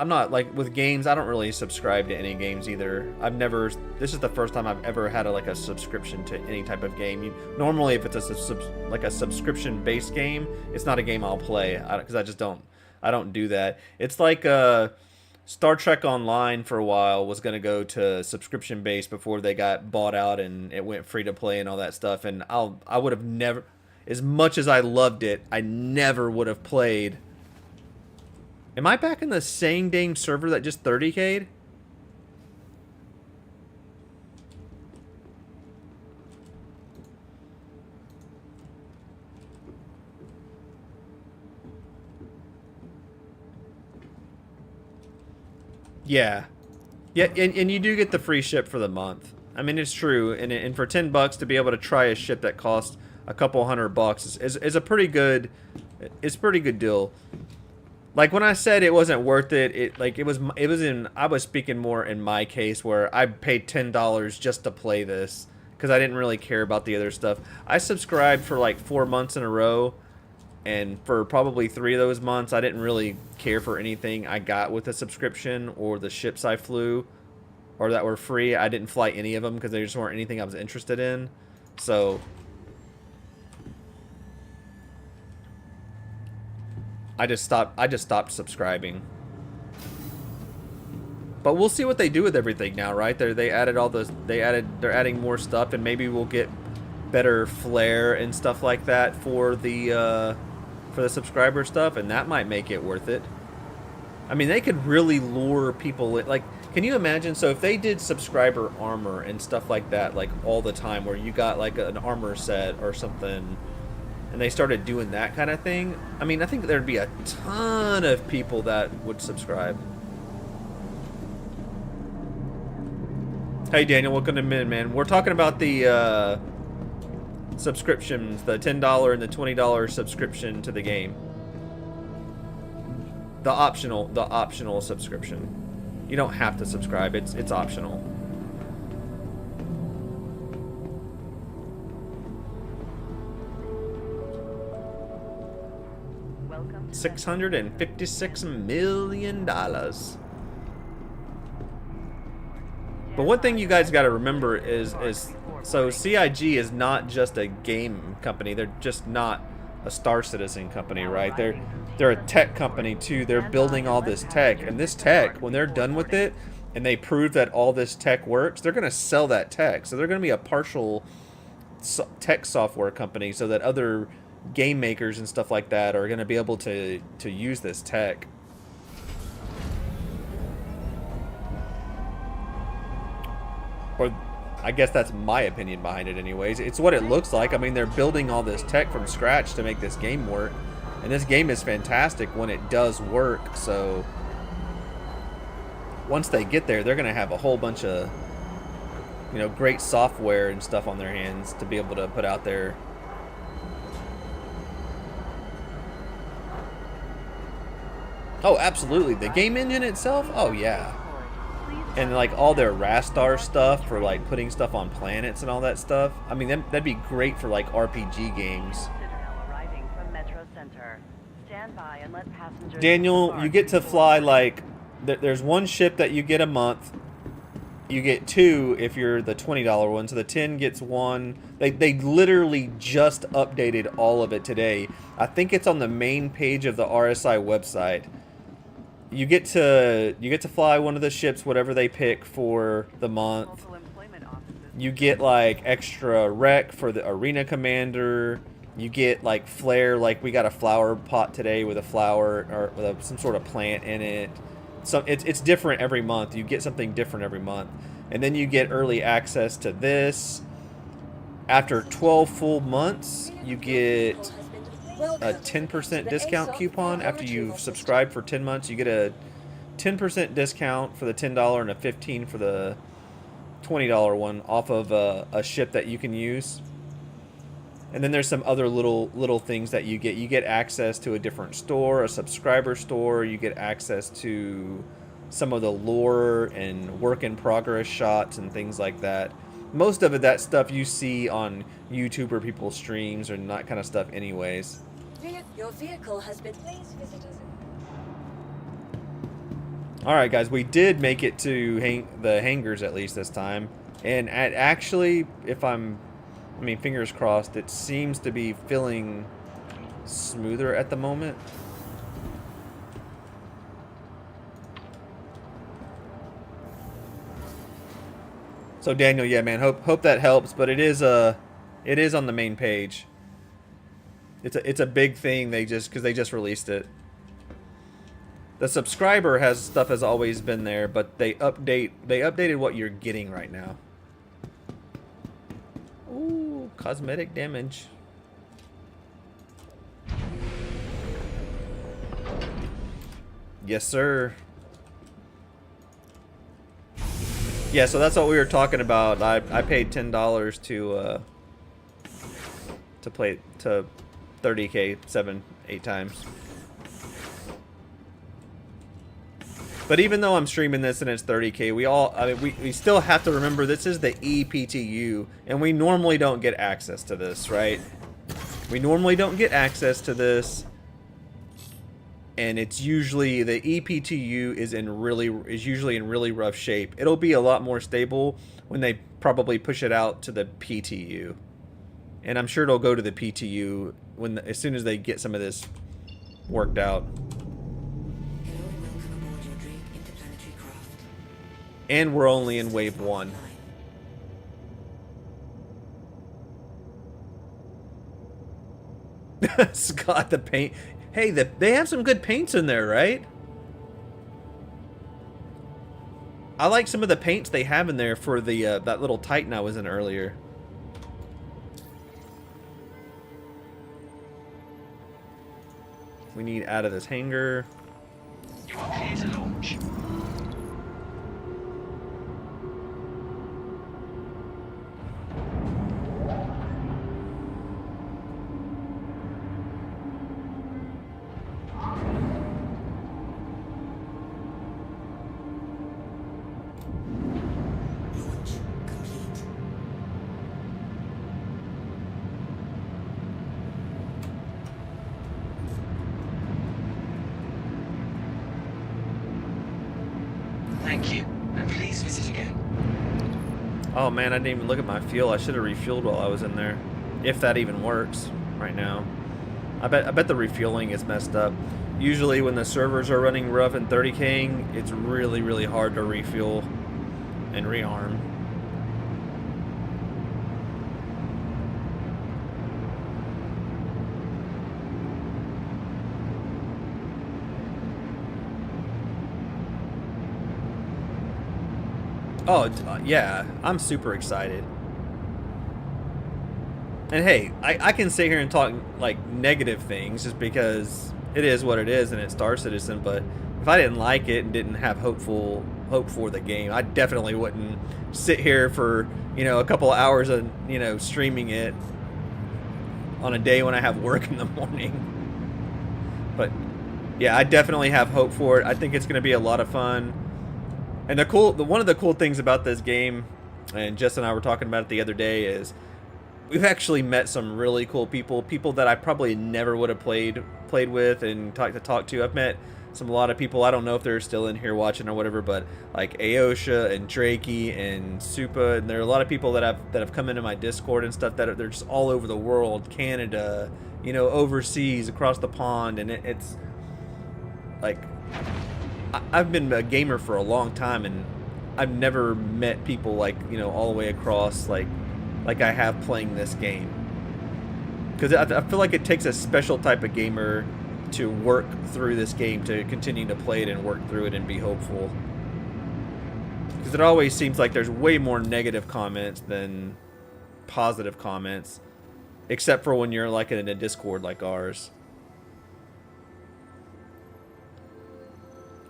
not, like, with games, I don't really subscribe to any games either. This is the first time I've ever had a subscription to any type of game. Normally, if it's a subscription-based game, it's not a game I'll play, because I don't do that. It's like, Star Trek Online for a while was going to go to subscription-based before they got bought out and it went free to play and all that stuff. And I would have never, as much as I loved it, I never would have played. Am I back in the same dang server that just 30k'd? Yeah. Yeah, and you do get the free ship for the month. I mean, it's true. And for $10 to be able to try a ship that costs a couple $100 is a pretty good, it's a pretty good deal. Like, when I said it wasn't worth it, I was speaking more in my case where I paid $10 just to play this because I didn't really care about the other stuff. I subscribed for like 4 months in a row, and for probably 3 of those months, I didn't really care for anything I got with the subscription or the ships I flew or that were free. I didn't fly any of them because they just weren't anything I was interested in. So I just stopped subscribing. But we'll see what they do with everything now, right? They added all those. They're adding more stuff, and maybe we'll get better flair and stuff like that for the subscriber stuff, and that might make it worth it. I mean, they could really lure people in. Like, can you imagine? So if they did subscriber armor and stuff like that, like all the time, where you got like an armor set or something, and they started doing that kind of thing, I mean, I think there'd be a ton of people that would subscribe. Hey Daniel, welcome to Min, man. We're talking about the subscriptions, the $10 and the $20 subscription to the game. The optional subscription. You don't have to subscribe. It's optional. Welcome to $656 million. But one thing you guys got to remember is so CIG is not just a game company. They're just not a Star Citizen company, right? They're a tech company too. They're building all this tech, and this tech, when they're done with it and they prove that all this tech works, they're going to sell that tech. So they're going to be a partial tech software company, so that other game makers and stuff like that are going to be able to use this tech. Or I guess that's my opinion behind it anyways. It's what it looks like. I mean, they're building all this tech from scratch to make this game work. And this game is fantastic when it does work. So once they get there, they're going to have a whole bunch of, you know, great software and stuff on their hands to be able to put out there. Oh, absolutely. The game engine itself? Oh, yeah. And like all their Rastar stuff for like putting stuff on planets and all that stuff. I mean, that'd be great for like RPG games. Daniel, you get to fly like there's one ship that you get a month. You get 2 if you're the $20 one. So the 10 gets 1. They literally just updated all of it today. I think it's on the main page of the RSI website. You get to fly one of the ships, whatever they pick for the month. You get like extra rec for the arena commander. You get like flair, like we got a flower pot today with a flower or with some sort of plant in it. So it's different every month. You get something different every month, and then you get early access to this. After 12 full months, you get a 10% discount coupon. After you've subscribed for 10 months, you get a 10% discount for the $10 and a 15 for the $20 one off of a ship that you can use. And then there's some other little things that you get. You get access to a different store, a subscriber store. You get access to some of the lore and work in progress shots and things like that. Most of it, that stuff you see on YouTube or people's streams or that kind of stuff anyways. Your vehicle has been... Please visit us. Alright guys, we did make it to the hangars at least this time. And actually, I mean, fingers crossed, it seems to be feeling smoother at the moment. So Daniel, yeah man, hope that helps, but it is on the main page. It's a big thing because they just released it. The subscriber stuff has always been there, but they updated what you're getting right now. Ooh, cosmetic damage. Yes, sir. Yeah, so that's what we were talking about. I paid $10 to play to 30K 7-8 times. But even though I'm streaming this and it's 30K, we still have to remember this is the EPTU, and we normally don't get access to this, right? We normally don't get access to this, and it's usually the EPTU is usually in really rough shape. It'll be a lot more stable when they probably push it out to the PTU, and I'm sure it'll go to the PTU as soon as they get some of this worked out. Hello and welcome aboard your Drake interplanetary craft. And we're only in wave 1. Scott, the paint. Hey, they have some good paints in there, right? I like some of the paints they have in there for the that little Titan I was in earlier. We need out of this hangar. You are clear to launch. Launch complete. Thank you, and please visit again. Oh man, I didn't even look at my fuel. I should have refueled while I was in there. If that even works right now. I bet the refueling is messed up. Usually when the servers are running rough and 30K'ing, it's really, really hard to refuel and rearm. Oh, yeah, I'm super excited. And hey, I can sit here and talk like negative things just because it is what it is and it's Star Citizen, but if I didn't like it and didn't have hope for the game, I definitely wouldn't sit here for, you know, a couple of hours of, you know, streaming it on a day when I have work in the morning. But yeah, I definitely have hope for it. I think it's going to be a lot of fun. And one of the cool things about this game, and Jess and I were talking about it the other day, is we've actually met some really cool people that I probably never would have played with and talked to. I've met a lot of people. I don't know if they're still in here watching or whatever, but like Aosha and Drakey and Supa, and there are a lot of people that have come into my Discord and stuff that they're just all over the world, Canada, you know, overseas, across the pond, and it's like I've been a gamer for a long time, and I've never met people like, you know, all the way across like I have playing this game. Because I feel like it takes a special type of gamer to work through this game, to continue to play it and work through it and be hopeful. Because it always seems like there's way more negative comments than positive comments, except for when you're like in a Discord like ours.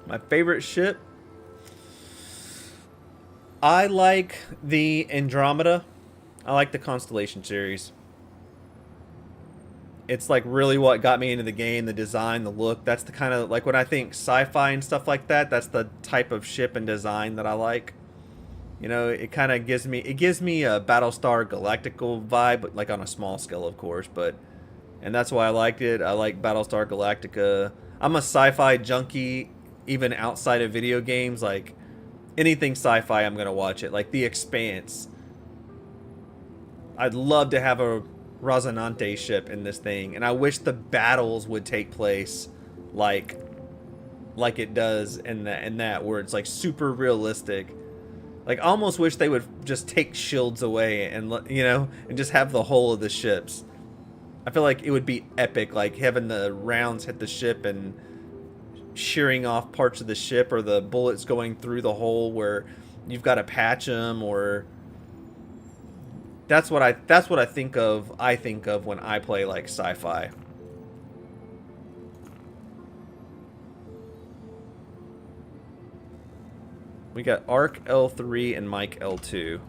My favorite ship, I like the Andromeda. I like the Constellation series. It's like really what got me into the game, the design, the look. That's the kind of, like when I think sci-fi and stuff like that, that's the type of ship and design that I like. You know, it kind of gives me a Battlestar Galactica vibe, but like on a small scale, of course, and that's why I liked it. I like Battlestar Galactica. I'm a sci-fi junkie, even outside of video games. Like anything sci-fi, I'm gonna watch it. Like The Expanse. I'd love to have a Rosinante ship in this thing, and I wish the battles would take place like it does in that where it's like super realistic. Like I almost wish they would just take shields away and, you know, and just have the whole of the ships. I feel like it would be epic, like having the rounds hit the ship and shearing off parts of the ship, or the bullets going through the hole where you've got to patch them, or that's what I think of when I play like sci-fi. We got Arc L3 and Mike L2.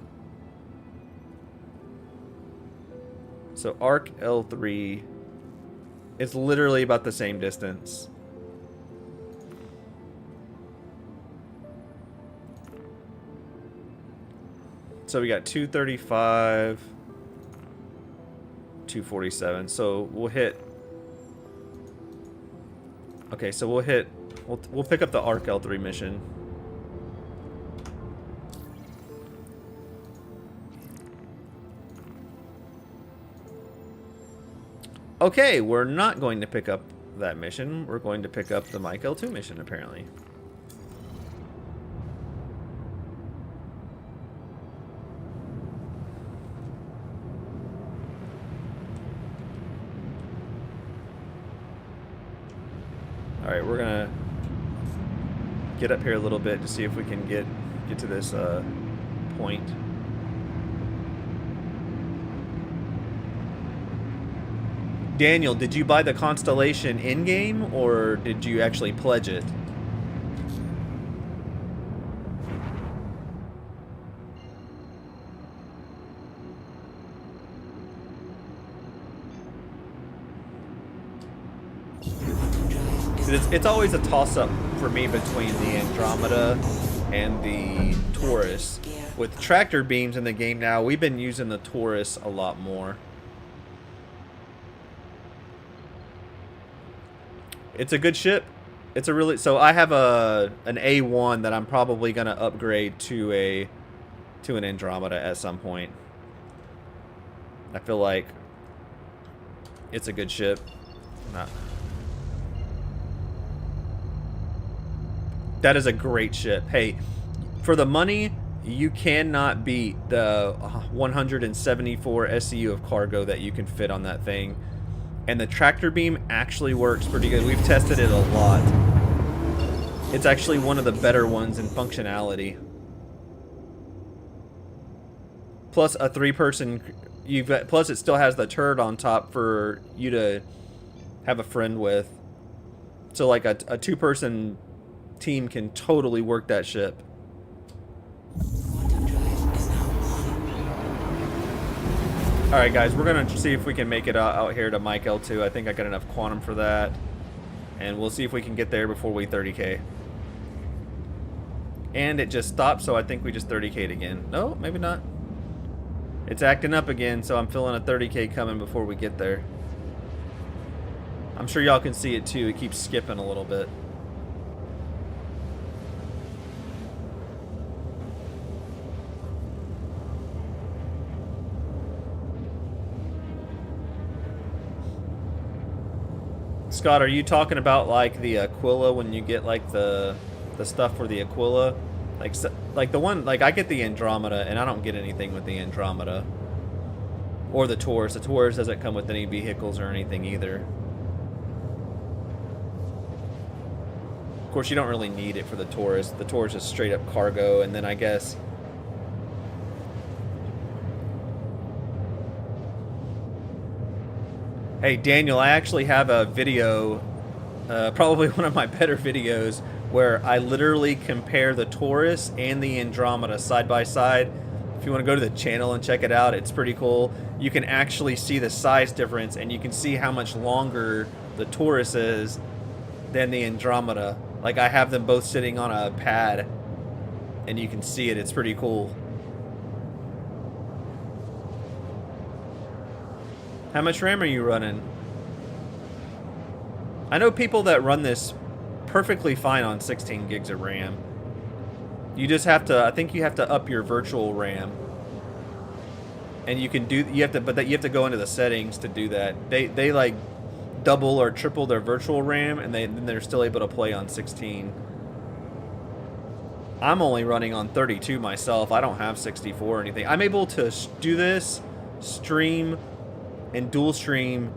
So Arc L3 is literally about the same distance. So we got 235, 247. So we'll hit. Okay, so we'll pick up the Arc L3 mission. Okay, we're not going to pick up that mission, we're going to pick up the Mike L2 mission, apparently. Alright, we're gonna get up here a little bit to see if we can get to this point. Daniel, did you buy the Constellation in-game, or did you actually pledge it? It's always a toss-up for me between the Andromeda and the Taurus. With tractor beams in the game now, we've been using the Taurus a lot more. It's a good ship. It's a really... So I have an A1 that I'm probably going to upgrade to an Andromeda at some point. I feel like it's a good ship. That is a great ship. Hey, for the money, you cannot beat the 174 SCU of cargo that you can fit on that thing. And the tractor beam actually works pretty good. We've tested it a lot. It's actually one of the better ones in functionality. Plus a 3-person... plus it still has the turret on top for you to have a friend with. So like a 2-person team can totally work that ship. Alright guys, we're gonna see if we can make it out here to Mike L2. I think I got enough quantum for that. And we'll see if we can get there before we 30k. And it just stopped, so I think we just 30k'd again. No, maybe not. It's acting up again, so I'm feeling a 30k coming before we get there. I'm sure y'all can see it too. It keeps skipping a little bit. Scott, are you talking about like the Aquila when you get like the stuff for the Aquila? Like the one, like I get the Andromeda and I don't get anything with the Andromeda. Or the Taurus. The Taurus doesn't come with any vehicles or anything either. Of course, you don't really need it for the Taurus. The Taurus is straight up cargo, and then I guess... Hey, Daniel, I actually have a video, probably one of my better videos, where I literally compare the Taurus and the Andromeda side by side. If you want to go to the channel and check it out, it's pretty cool. You can actually see the size difference, and you can see how much longer the Taurus is than the Andromeda. Like, I have them both sitting on a pad, and you can see it. It's pretty cool. How much RAM are you running? I know people that run this perfectly fine on 16 gigs of RAM. You just have to, I think you have to up your virtual RAM. And you can do, you have to, but you have to go into the settings to do that. They like double or triple their virtual RAM, and then they're still able to play on 16. I'm only running on 32 myself. I don't have 64 or anything. I'm able to do this, stream, and dual stream,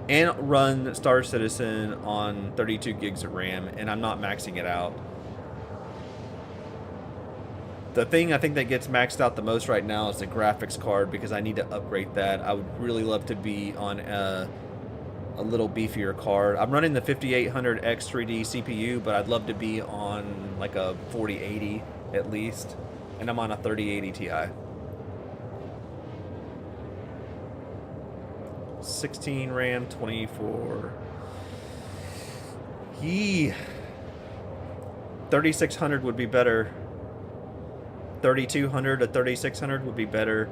and run Star Citizen on 32 gigs of RAM, and I'm not maxing it out. The thing I think that gets maxed out the most right now is the graphics card, because I need to upgrade that. I would really love to be on a little beefier card. I'm running the 5800X 3D CPU, but I'd love to be on like a 4080 at least, and I'm on a 3080 Ti. 16 RAM, 24. Yee. 3600 would be better. 3200 to 3600 would be better.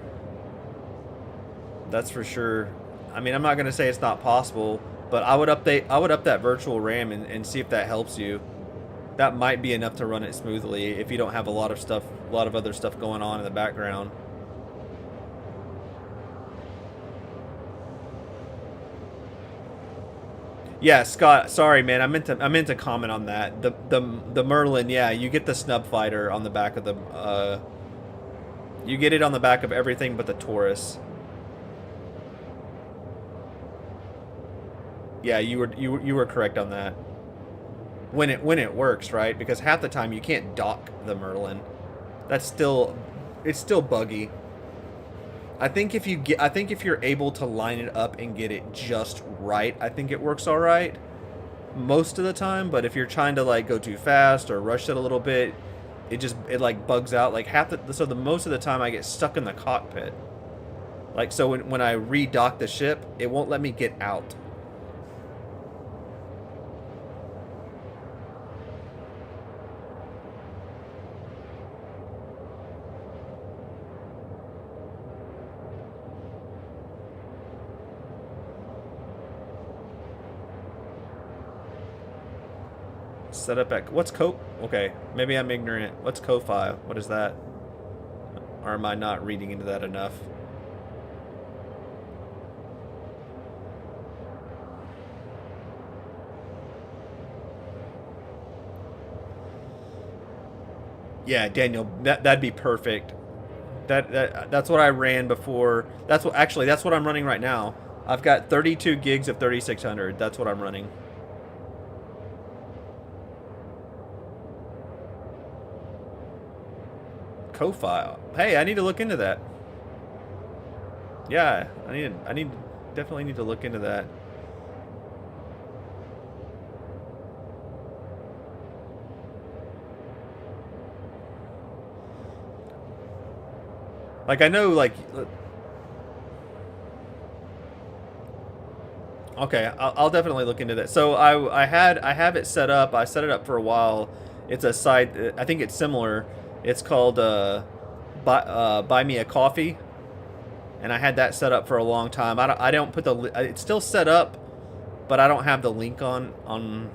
That's for sure. I mean, I'm not gonna say it's not possible, but I would up that virtual RAM and see if that helps you. That might be enough to run it smoothly if you don't have a lot of other stuff going on in the background. Yeah, Scott. Sorry, man. I meant to comment on that. The Merlin. Yeah, you get the snub fighter on the back of the. You get it on the back of everything but the Taurus. Yeah, you were correct on that. When it works, right? Because half the time you can't dock the Merlin. It's still buggy. I think if you're able to line it up and get it just right, I think it works all right most of the time. But if you're trying to like go too fast or rush it a little bit, it like bugs out. Like the most of the time I get stuck in the cockpit. Like so when I redock the ship, it won't let me get out. Set up at what's co? Okay, maybe I'm ignorant. What's co-file? What is that? Or am I not reading into that enough? Yeah, Daniel, that'd be perfect. That's what I ran before. That's what I'm running right now. I've got 32 gigs of 3600. That's what I'm running. Co-file. Hey, I need to look into that. Yeah, definitely need to look into that. Like I know, like. Okay, I'll definitely look into that. So I have it set up. I set it up for a while. It's a site. I think it's similar. It's called Buy Me a Coffee, and I had that set up for a long time. I don't put the. It's still set up, but I don't have the link on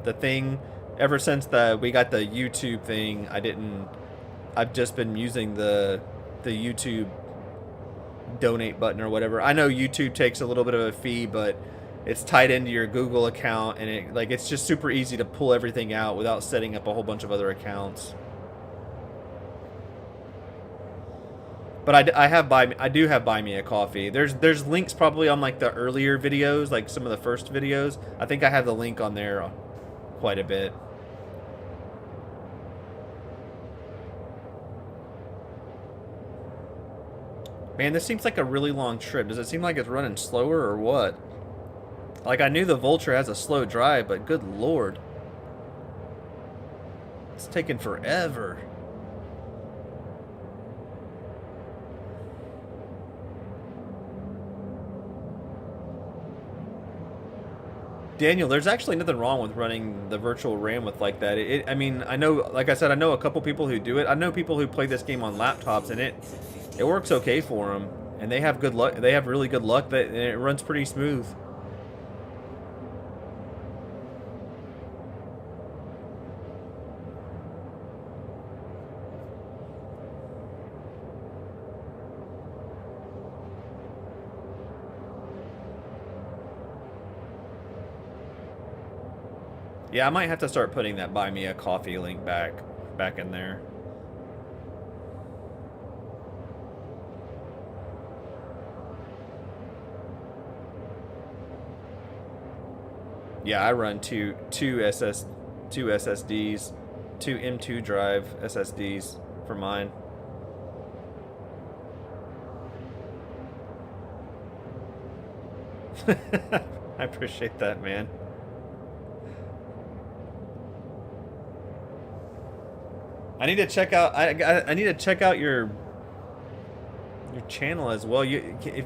the thing. Ever since we got the YouTube thing, I've just been using the YouTube donate button or whatever. I know YouTube takes a little bit of a fee, but it's tied into your Google account, and it's just super easy to pull everything out without setting up a whole bunch of other accounts. But I do have Buy Me a Coffee. There's links probably on like the earlier videos, like some of the first videos. I think I have the link on there quite a bit. Man, this seems like a really long trip. Does it seem like it's running slower or what? Like I knew the Vulture has a slow drive, but good lord. It's taking forever. Daniel, there's actually nothing wrong with running the virtual RAM with like that. I mean, I know, like I said, I know a couple people who do it. I know people who play this game on laptops, and it works okay for them, and they have good luck. They have really good luck and it runs pretty smooth. Yeah, I might have to start putting that Buy Me a Coffee link back in there. Yeah, I run two SSDs, two M2 drive SSDs for mine. I appreciate that, man. I need to check out. I need to check out your channel as well. If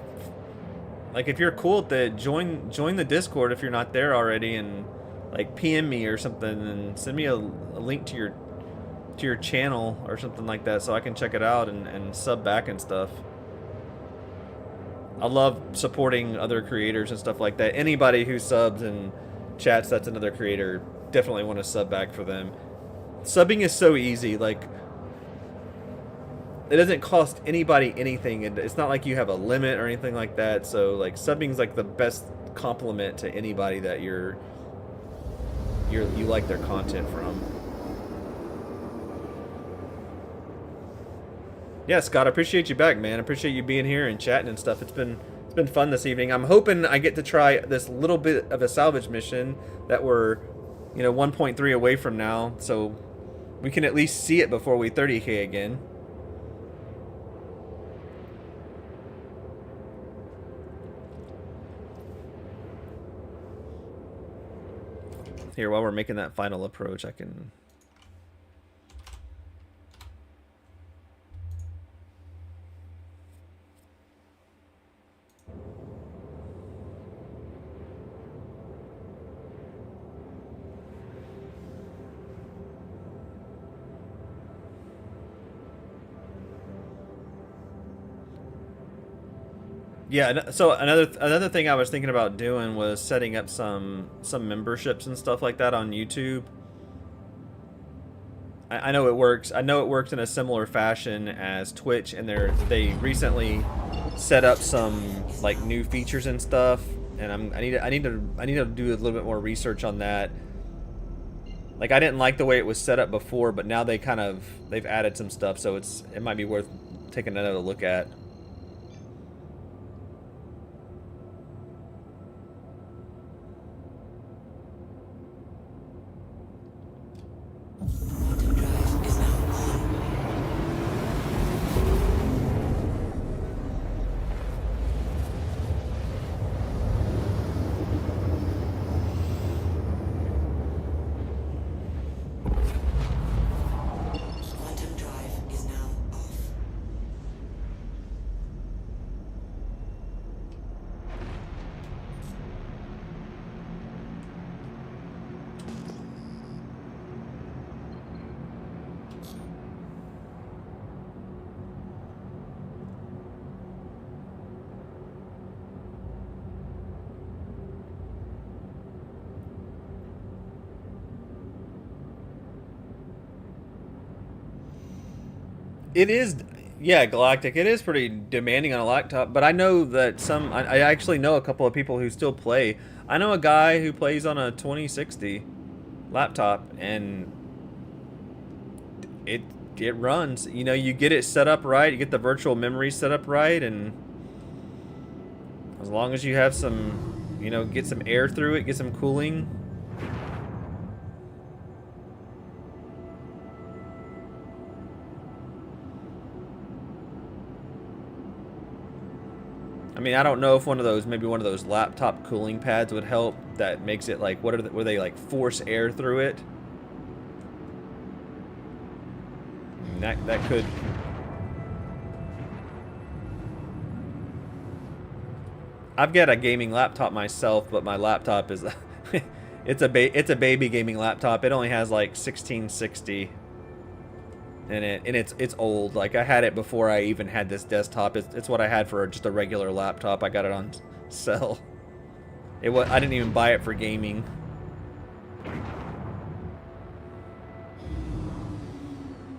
you're cool with it, join the Discord if you're not there already, and like PM me or something, and send me a link to your channel or something like that, so I can check it out and sub back and stuff. I love supporting other creators and stuff like that. Anybody who subs and chats that's another creator, definitely want to sub back for them. Subbing is so easy. Like, it doesn't cost anybody anything, and it's not like you have a limit or anything like that. So like subbing's like the best compliment to anybody that you like their content from. Yeah, Scott, I appreciate you back, man. I appreciate you being here and chatting and stuff. It's been fun this evening. I'm hoping I get to try this little bit of a salvage mission that we're, 1.3 away from now, so we can at least see it before we 30k again. Here, while we're making that final approach, I can... Yeah, so another thing I was thinking about doing was setting up some memberships and stuff like that on YouTube. I know it works. I know it works in a similar fashion as Twitch, and they recently set up some like new features and stuff. And I need to do a little bit more research on that. Like, I didn't like the way it was set up before, but now they've added some stuff, so it might be worth taking another look at. It is, yeah, Galactic. It is pretty demanding on a laptop, but I know that I actually know a couple of people who still play. I know a guy who plays on a 2060 laptop, and it runs. You get it set up right, you get the virtual memory set up right, and as long as you have some, get some air through it, get some cooling. I mean, I don't know if maybe one of those laptop cooling pads would help. That makes it like, where they like force air through it? That could. I've got a gaming laptop myself, but my laptop is, it's a baby gaming laptop. It only has like 1660. And it's old. Like, I had it before I even had this desktop. It's what I had for just a regular laptop. I got it on sale. I didn't even buy it for gaming.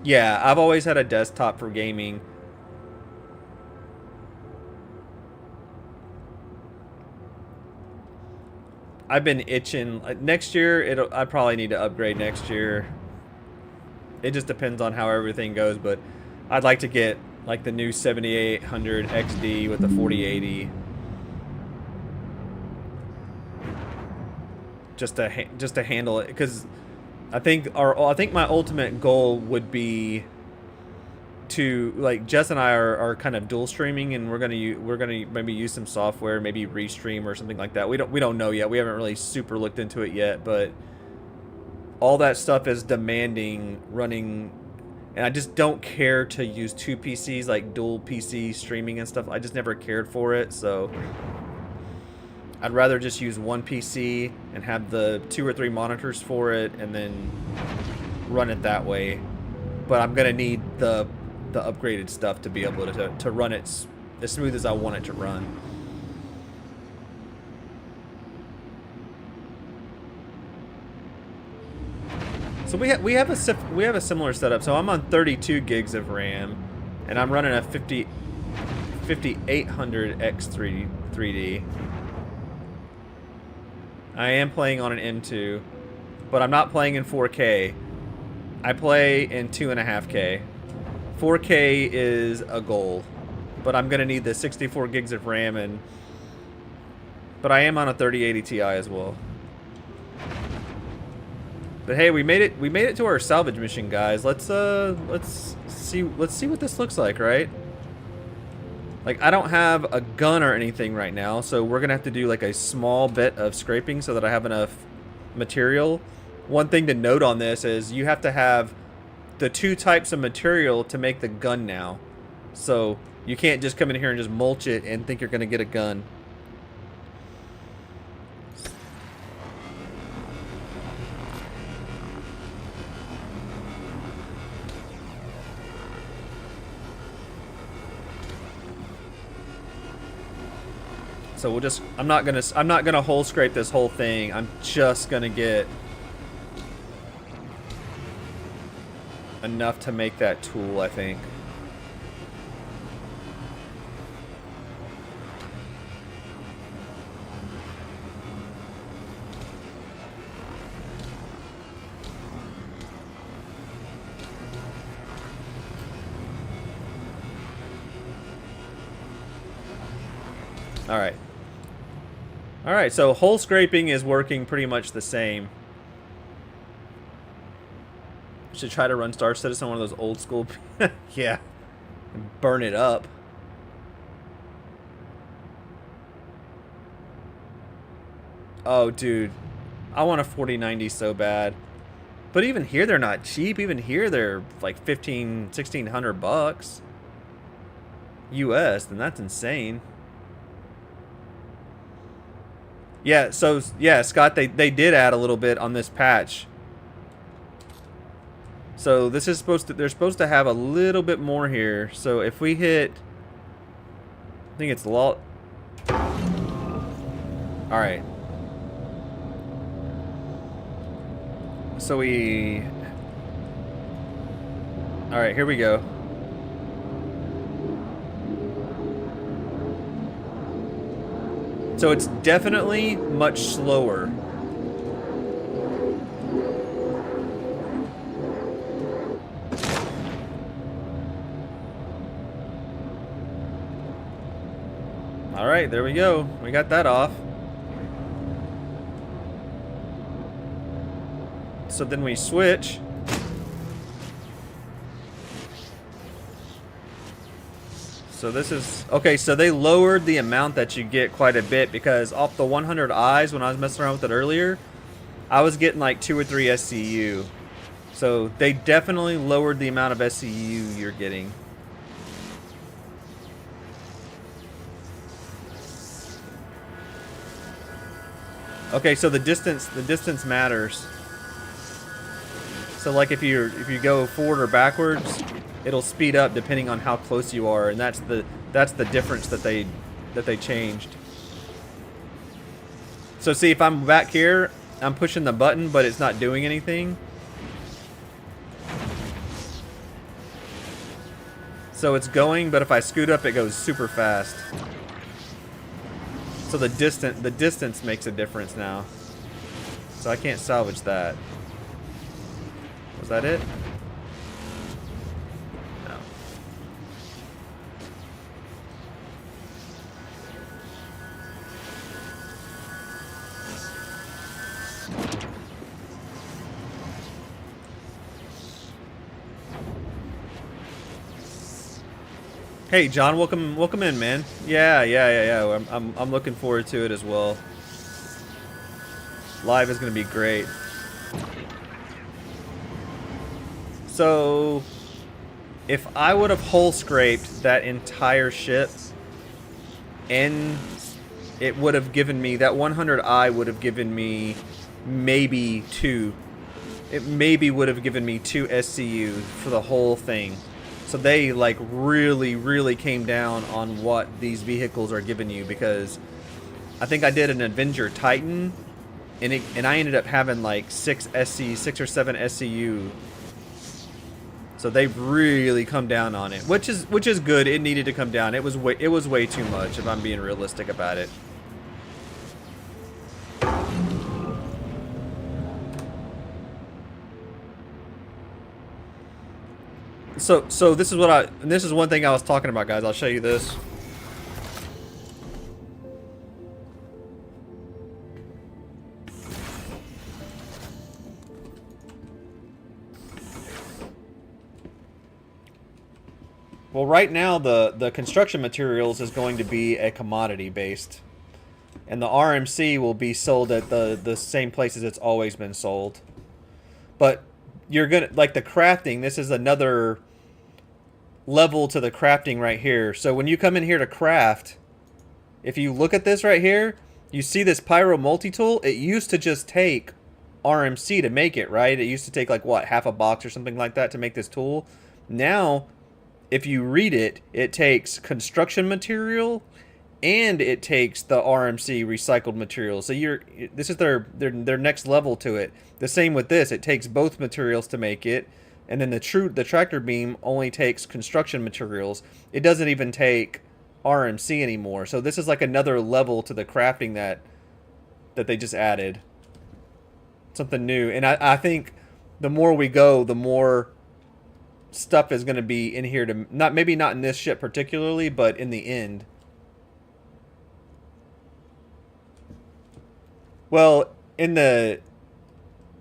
Yeah, I've always had a desktop for gaming. I've been itching. Next year, I probably need to upgrade next year. It just depends on how everything goes, but I'd like to get like the new 7800 XD with the 4080, just to handle it, because I think my ultimate goal would be to, like, Jess and I are kind of dual streaming, and we're gonna maybe use some software, maybe restream or something like that. We don't know yet. We haven't really super looked into it yet, but all that stuff is demanding running, and I just don't care to use two PCs, like dual PC streaming and stuff. I just never cared for it, so I'd rather just use one PC and have the 2 or 3 monitors for it, and then run it that way. But I'm gonna need the upgraded stuff to be able to run it as smooth as I want it to run. So we have a similar setup. So I'm on 32 gigs of RAM, and I'm running a 5800X3D. I am playing on an M2, but I'm not playing in 4K. I play in 2.5K. 4K is a goal, but I'm gonna need the 64 gigs of RAM, but I am on a 3080 Ti as well. But hey, we made it. We made it to our salvage mission, guys. Let's see what this looks like, right? Like, I don't have a gun or anything right now, so we're gonna have to do like a small bit of scraping so that I have enough material. One thing to note on this is you have to have the 2 types of material to make the gun now. So you can't just come in here and just mulch it and think you're gonna get a gun. So we'll just, I'm not gonna hole scrape this whole thing. I'm just gonna get enough to make that tool, I think. Alright. Alright, so hole scraping is working pretty much the same. Should try to run Star Citizen on one of those old school... yeah. And burn it up. Oh, dude. I want a 4090 so bad. But even here, they're not cheap. Even here, they're like 1,600 bucks. US, then that's insane. Yeah, so, yeah, Scott, they did add a little bit on this patch. So this is supposed to, they're supposed to have a little bit more here. So if we hit, I think it's all right. So we, all right, here we go. So it's definitely much slower. All right, there we go. We got that off. So then we switch. So this is, okay, so they lowered the amount that you get quite a bit, because off the 100 eyes, when I was messing around with it earlier, I was getting like 2 or 3 SCU. So they definitely lowered the amount of SCU you're getting. Okay, so the distance matters. So like if you go forward or backwards, it'll speed up depending on how close you are, and that's the difference that they changed. So see, if I'm back here, I'm pushing the button, but it's not doing anything. So it's going, but if I scoot up, it goes super fast. So the distance makes a difference now. So I can't salvage that. Was that it? No. Hey John, welcome in, man. Yeah. I'm looking forward to it as well. Live is gonna be great. So, if I would have hole scraped that entire ship, and it would have given me, that 100i would have given me maybe 2. It maybe would have given me 2 SCU for the whole thing. So they like really came down on what these vehicles are giving you, because I think I did an Avenger Titan, and I ended up having like 6 or 7 SCU. So they've really come down on it, which is good. It needed to come down. It was way too much, if I'm being realistic about it. So this is one thing I was talking about, guys. I'll show you this. Well, right now the construction materials is going to be a commodity based, and the RMC will be sold at the same places it's always been sold. But you're gonna like the crafting. This is another level to the crafting right here. So when you come in here to craft, if you look at this right here, you see this pyro multi-tool. It used to just take RMC to make it, right? It used to take like what, half a box or something like that to make this tool. Now if you read it, it takes construction material and it takes the RMC recycled material. So this is their next level to it. The same with this, it takes both materials to make it, and then the tractor beam only takes construction materials. It doesn't even take RMC anymore. So this is like another level to the crafting that they just added. Something new. And I think the more we go, the more stuff is going to be in here to maybe not in this ship particularly, but in the end. Well, in the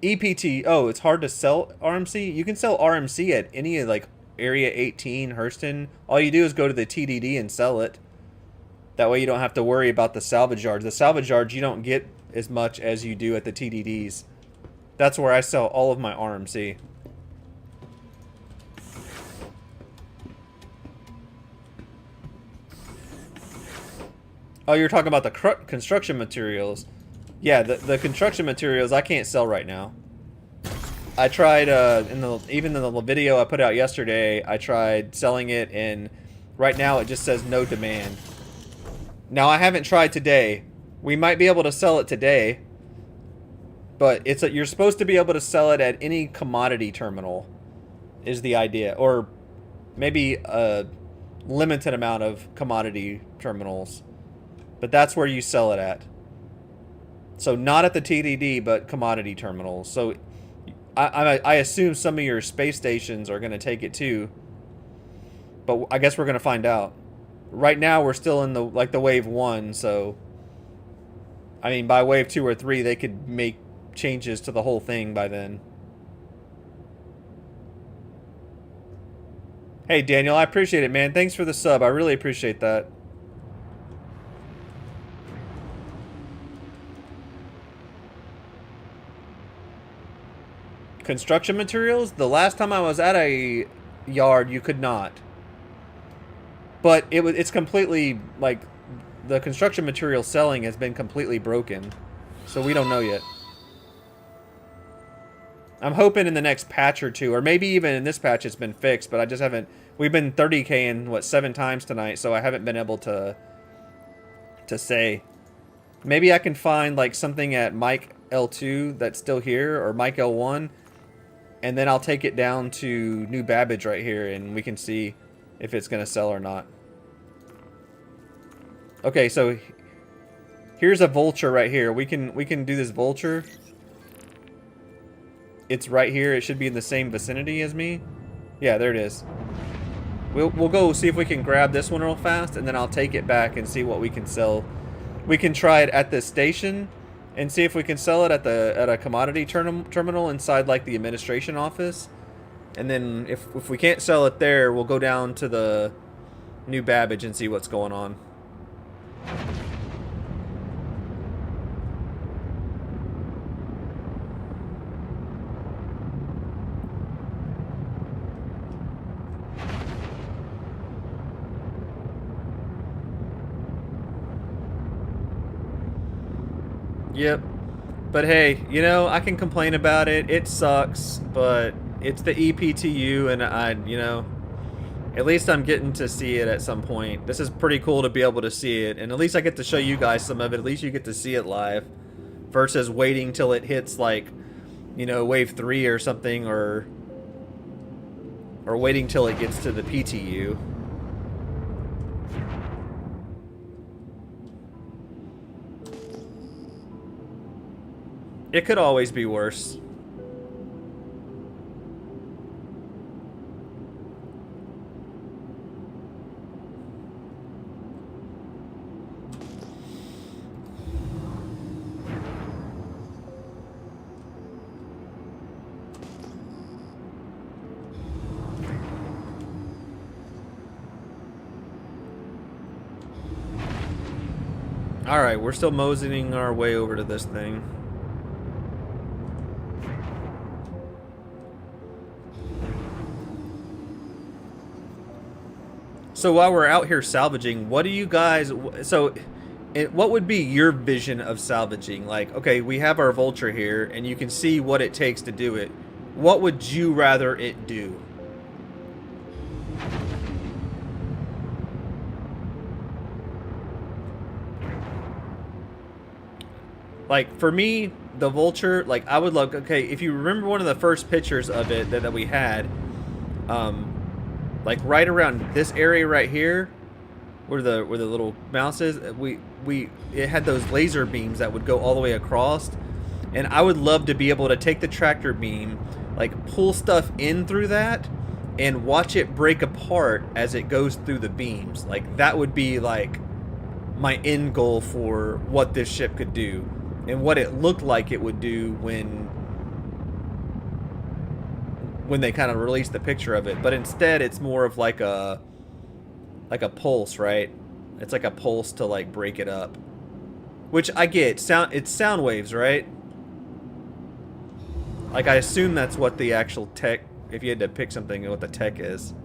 EPT, it's hard to sell RMC. You can sell RMC at any like Area 18, Hurston. All you do is go to the TDD and sell it. That way you don't have to worry about the salvage yards. The salvage yards you don't get as much as you do at the TDDs. That's where I sell all of my RMC. Oh, you're talking about the construction materials. Yeah, the construction materials I can't sell right now. I tried even in the video I put out yesterday, I tried selling it, and right now it just says no demand. Now I haven't tried today. We might be able to sell it today, but you're supposed to be able to sell it at any commodity terminal, is the idea, or maybe a limited amount of commodity terminals. But that's where you sell it at. So not at the TDD, but commodity terminals. So I assume some of your space stations are going to take it too. But I guess we're going to find out. Right now we're still in the wave 1, so I mean by wave 2 or 3 they could make changes to the whole thing by then. Hey Daniel, I appreciate it, man. Thanks for the sub. I really appreciate that. Construction materials? The last time I was at a yard, you could not. But it's completely, like, the construction material selling has been completely broken. So we don't know yet. I'm hoping in the next patch or two, or maybe even in this patch it's been fixed, but I just haven't... We've been 30K in, 7 times tonight, so I haven't been able to say. Maybe I can find, like, something at Mike L2 that's still here, or Mike L1, and then I'll take it down to New Babbage right here, and we can see if it's going to sell or not. Okay, so here's a vulture right here. We can do this vulture. It's right here. It should be in the same vicinity as me. Yeah, there it is. We'll go see if we can grab this one real fast, and then I'll take it back and see what we can sell. We can try it at the station and see if we can sell it at a commodity terminal inside like the administration office. And then if we can't sell it there, we'll go down to the New Babbage and see what's going on. Yep. But hey, you know, I can complain about it. It sucks, but it's the EPTU, and you know, at least I'm getting to see it at some point. This is pretty cool to be able to see it, and at least I get to show you guys some of it. At least you get to see it live, versus waiting till it hits, like, you know, wave 3 or something, or waiting till it gets to the PTU. It could always be worse. All right, we're still moseying our way over to this thing. So while we're out here salvaging, what do you guys... So, what would be your vision of salvaging? Like, okay, we have our vulture here, and you can see what it takes to do it. What would you rather it do? Like, for me, the vulture, like, I would love... Okay, if you remember one of the first pictures of it that we had, like, right around this area right here, where the little mouse is, it had those laser beams that would go all the way across, and I would love to be able to take the tractor beam, like, pull stuff in through that, and watch it break apart as it goes through the beams. Like, that would be, like, my end goal for what this ship could do, and what it looked like it would do when they kind of released the picture of it. But instead, it's more of like a pulse, right? It's like a pulse to like break it up, which I get. It's sound waves, right? Like, I assume that's what the actual tech, if you had to pick something, what the tech is.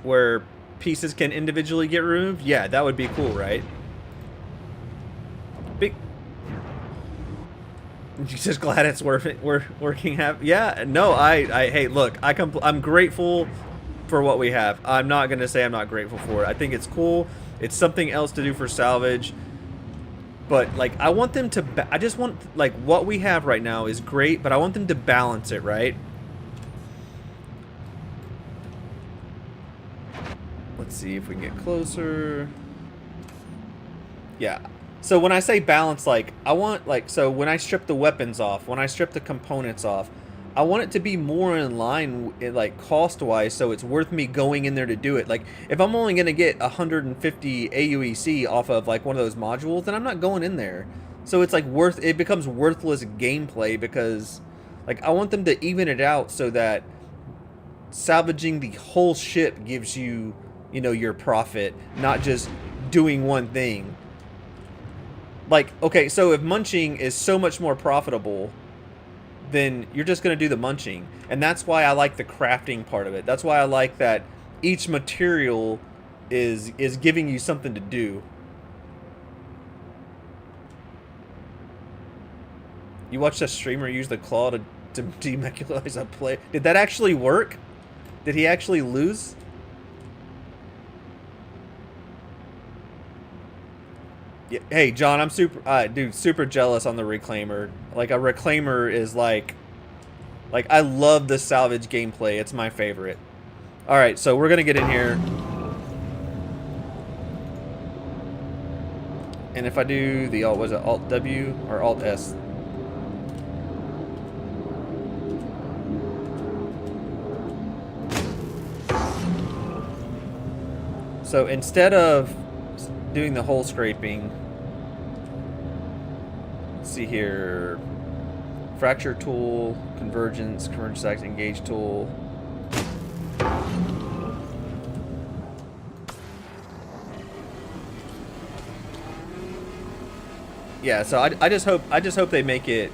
Where pieces can individually get removed? Yeah, that would be cool, right? Big. You're just glad it's working. Yeah, no, hey, look, I'm grateful for what we have. I'm not gonna say I'm not grateful for it. I think it's cool. It's something else to do for salvage. But like, I want them to. I just want, like, what we have right now is great, but I want them to balance it, right? Let's see if we can get closer. Yeah. So when I say balance, like, I want, like, so when I strip the weapons off, when I strip the components off, I want it to be more in line, like, cost-wise, so it's worth me going in there to do it. Like, if I'm only going to get 150 AUEC off of, like, one of those modules, then I'm not going in there. So it's, like, it becomes worthless gameplay because, like, I want them to even it out so that salvaging the whole ship gives you, you know, your profit, not just doing one thing. Like, okay, so if munching is so much more profitable, then you're just going to do the munching. And that's why I like the crafting part of it. That's why I like that each material is giving you something to do. You watched a streamer use the claw to demacularize a play. Did that actually work? Did he actually lose? Yeah, hey, John, I'm super jealous on the Reclaimer. Like, a Reclaimer is like I love the salvage gameplay. It's my favorite. All right, so we're gonna get in here, and if I do the was it Alt W or Alt S? So instead of doing the hole scraping, let's see here, fracture tool, convergence act, engage tool. Yeah, so I just hope they make it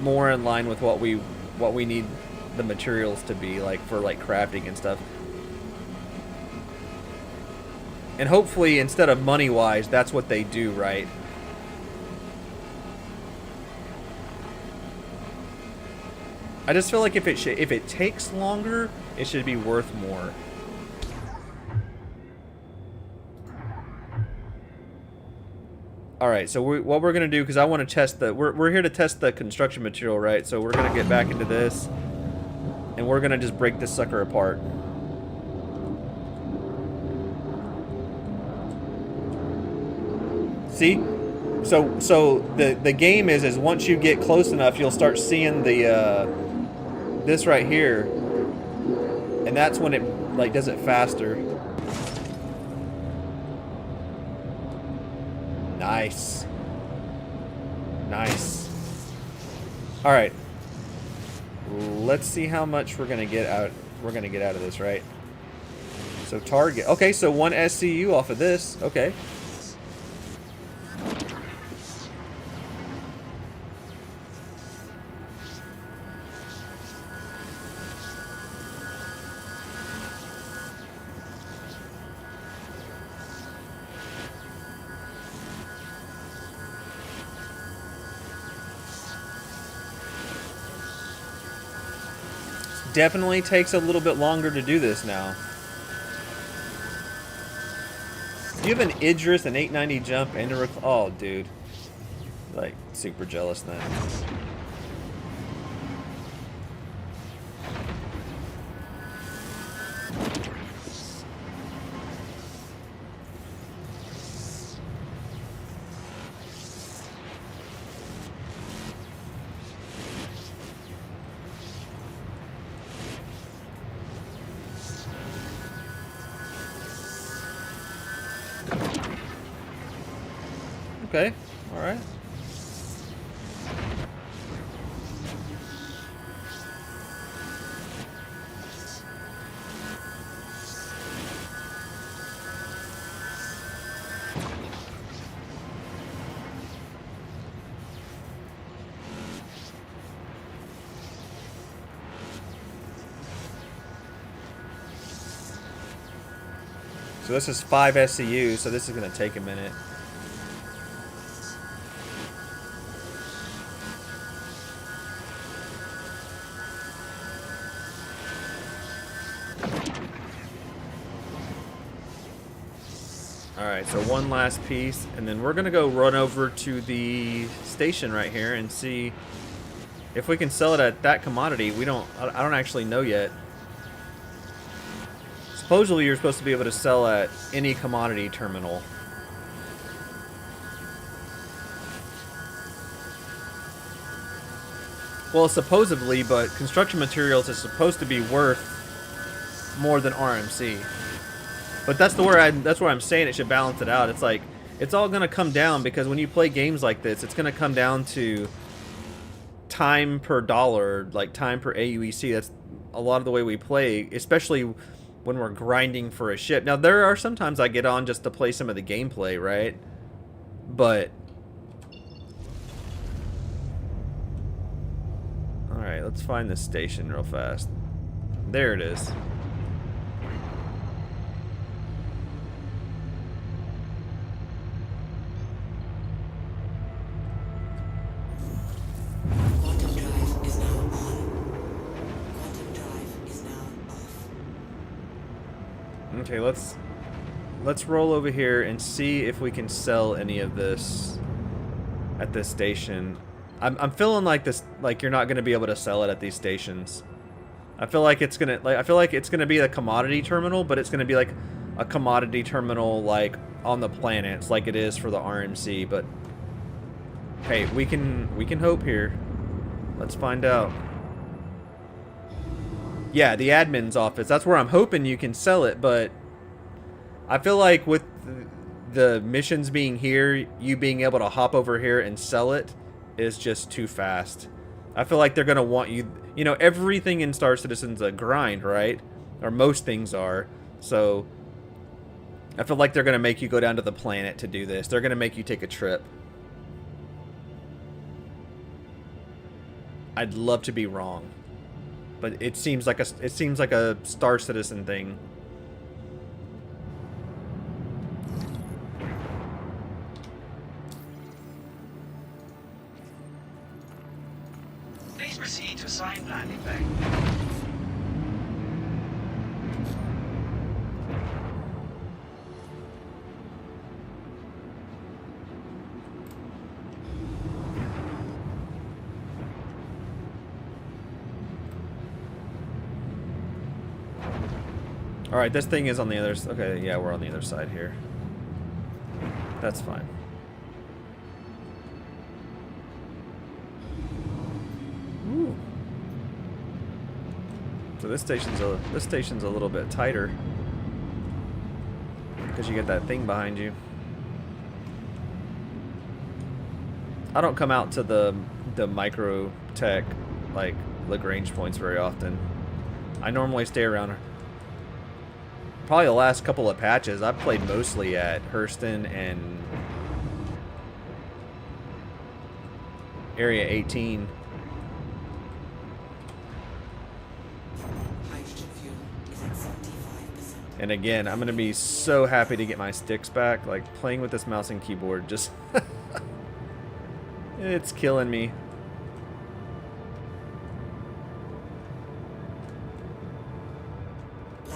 more in line with what we need the materials to be, like, for, like, crafting and stuff. And hopefully, instead of money-wise, that's what they do, right? I just feel like if it takes longer, it should be worth more. All right, so what we're gonna do, because I want to test we're here to test the construction material, right? So we're gonna get back into this, and we're gonna just break this sucker apart. See? So the game is once you get close enough, you'll start seeing the this right here, and that's when it like does it faster. Nice. Nice. All right. Let's see how much we're gonna get out. We're gonna get out of this, right? So target. Okay, so 1 SCU off of this. Okay. Definitely takes a little bit longer to do this now. Do you have an Idris, an 890 jump, and a oh, dude. Like, super jealous then. Okay, alright. So this is 5 SCU, so this is going to take a minute. Alright, so one last piece, and then we're going to go run over to the station right here and see if we can sell it at that commodity. I don't actually know yet. Supposedly you're supposed to be able to sell at any commodity terminal. Well, supposedly, but construction materials is supposed to be worth more than RMC. But that's where I'm saying it should balance it out. It's like, it's all going to come down, because when you play games like this, it's going to come down to time per dollar, like time per AUEC. That's a lot of the way we play, especially when we're grinding for a ship. Now, there are sometimes I get on just to play some of the gameplay, right? But alright, let's find this station real fast. There it is. Quantum drive is now on. Quantum drive is now off. Okay, let's roll over here and see if we can sell any of this at this station. I'm feeling like this, like you're not gonna be able to sell it at these stations. I feel like it's gonna be a commodity terminal, but it's gonna be like a commodity terminal like on the planets, like it is for the RMC. But hey, we can hope here. Let's find out. Yeah, the admin's office. That's where I'm hoping you can sell it, but I feel like with the missions being here, you being able to hop over here and sell it is just too fast. I feel like they're going to want you... You know, everything in Star Citizen's a grind, right? Or most things are. So, I feel like they're going to make you go down to the planet to do this. They're going to make you take a trip. I'd love to be wrong. But it seems like a Star Citizen thing. Please proceed to assigned landing bay. Alright, this thing is on the other... Okay, yeah, we're on the other side here. That's fine. Ooh. So this station's a little bit tighter because you get that thing behind you. I don't come out to the micro tech like Lagrange points very often. I normally stay around. Probably the last couple of patches I've played mostly at Hurston and Area 18. Hydrogen fuel is at 75%. And again, I'm gonna be so happy to get my sticks back. Like playing with this mouse and keyboard just it's killing me.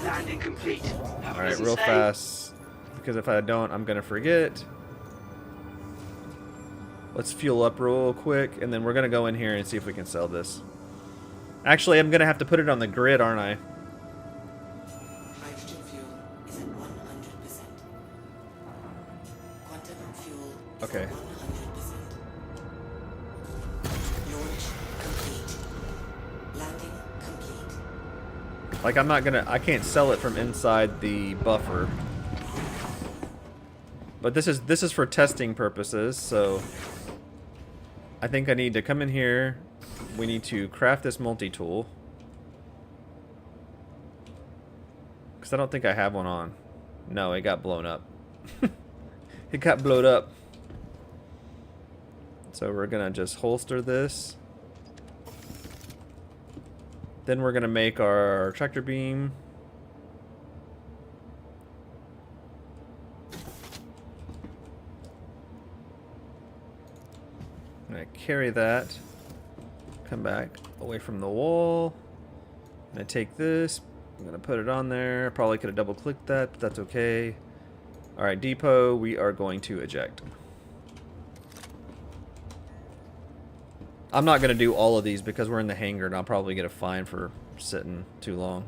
Landing complete. Have a Alright, pleasant real stay. fast. Because if I don't, I'm gonna forget. Let's fuel up real quick, and then we're gonna go in here and see if we can sell this. Actually, I'm gonna have to put it on the grid, aren't I? Hydrogen fuel is at 100%. Quantum fuel is Okay. at 100%. Launch complete. Landing complete. Like I can't sell it from inside the buffer. But this is for testing purposes, so I think I need to come in here. We need to craft this multi-tool. Because I don't think I have one on. No, it got blown up. It got blown up. So we're gonna just holster this. Then we're gonna make our tractor beam. I'm gonna carry that. Come back away from the wall. I'm gonna take this. I'm gonna put it on there. Probably could have double clicked that, but that's okay. Alright, depot, we are going to eject. I'm not gonna do all of these because we're in the hangar and I'll probably get a fine for sitting too long.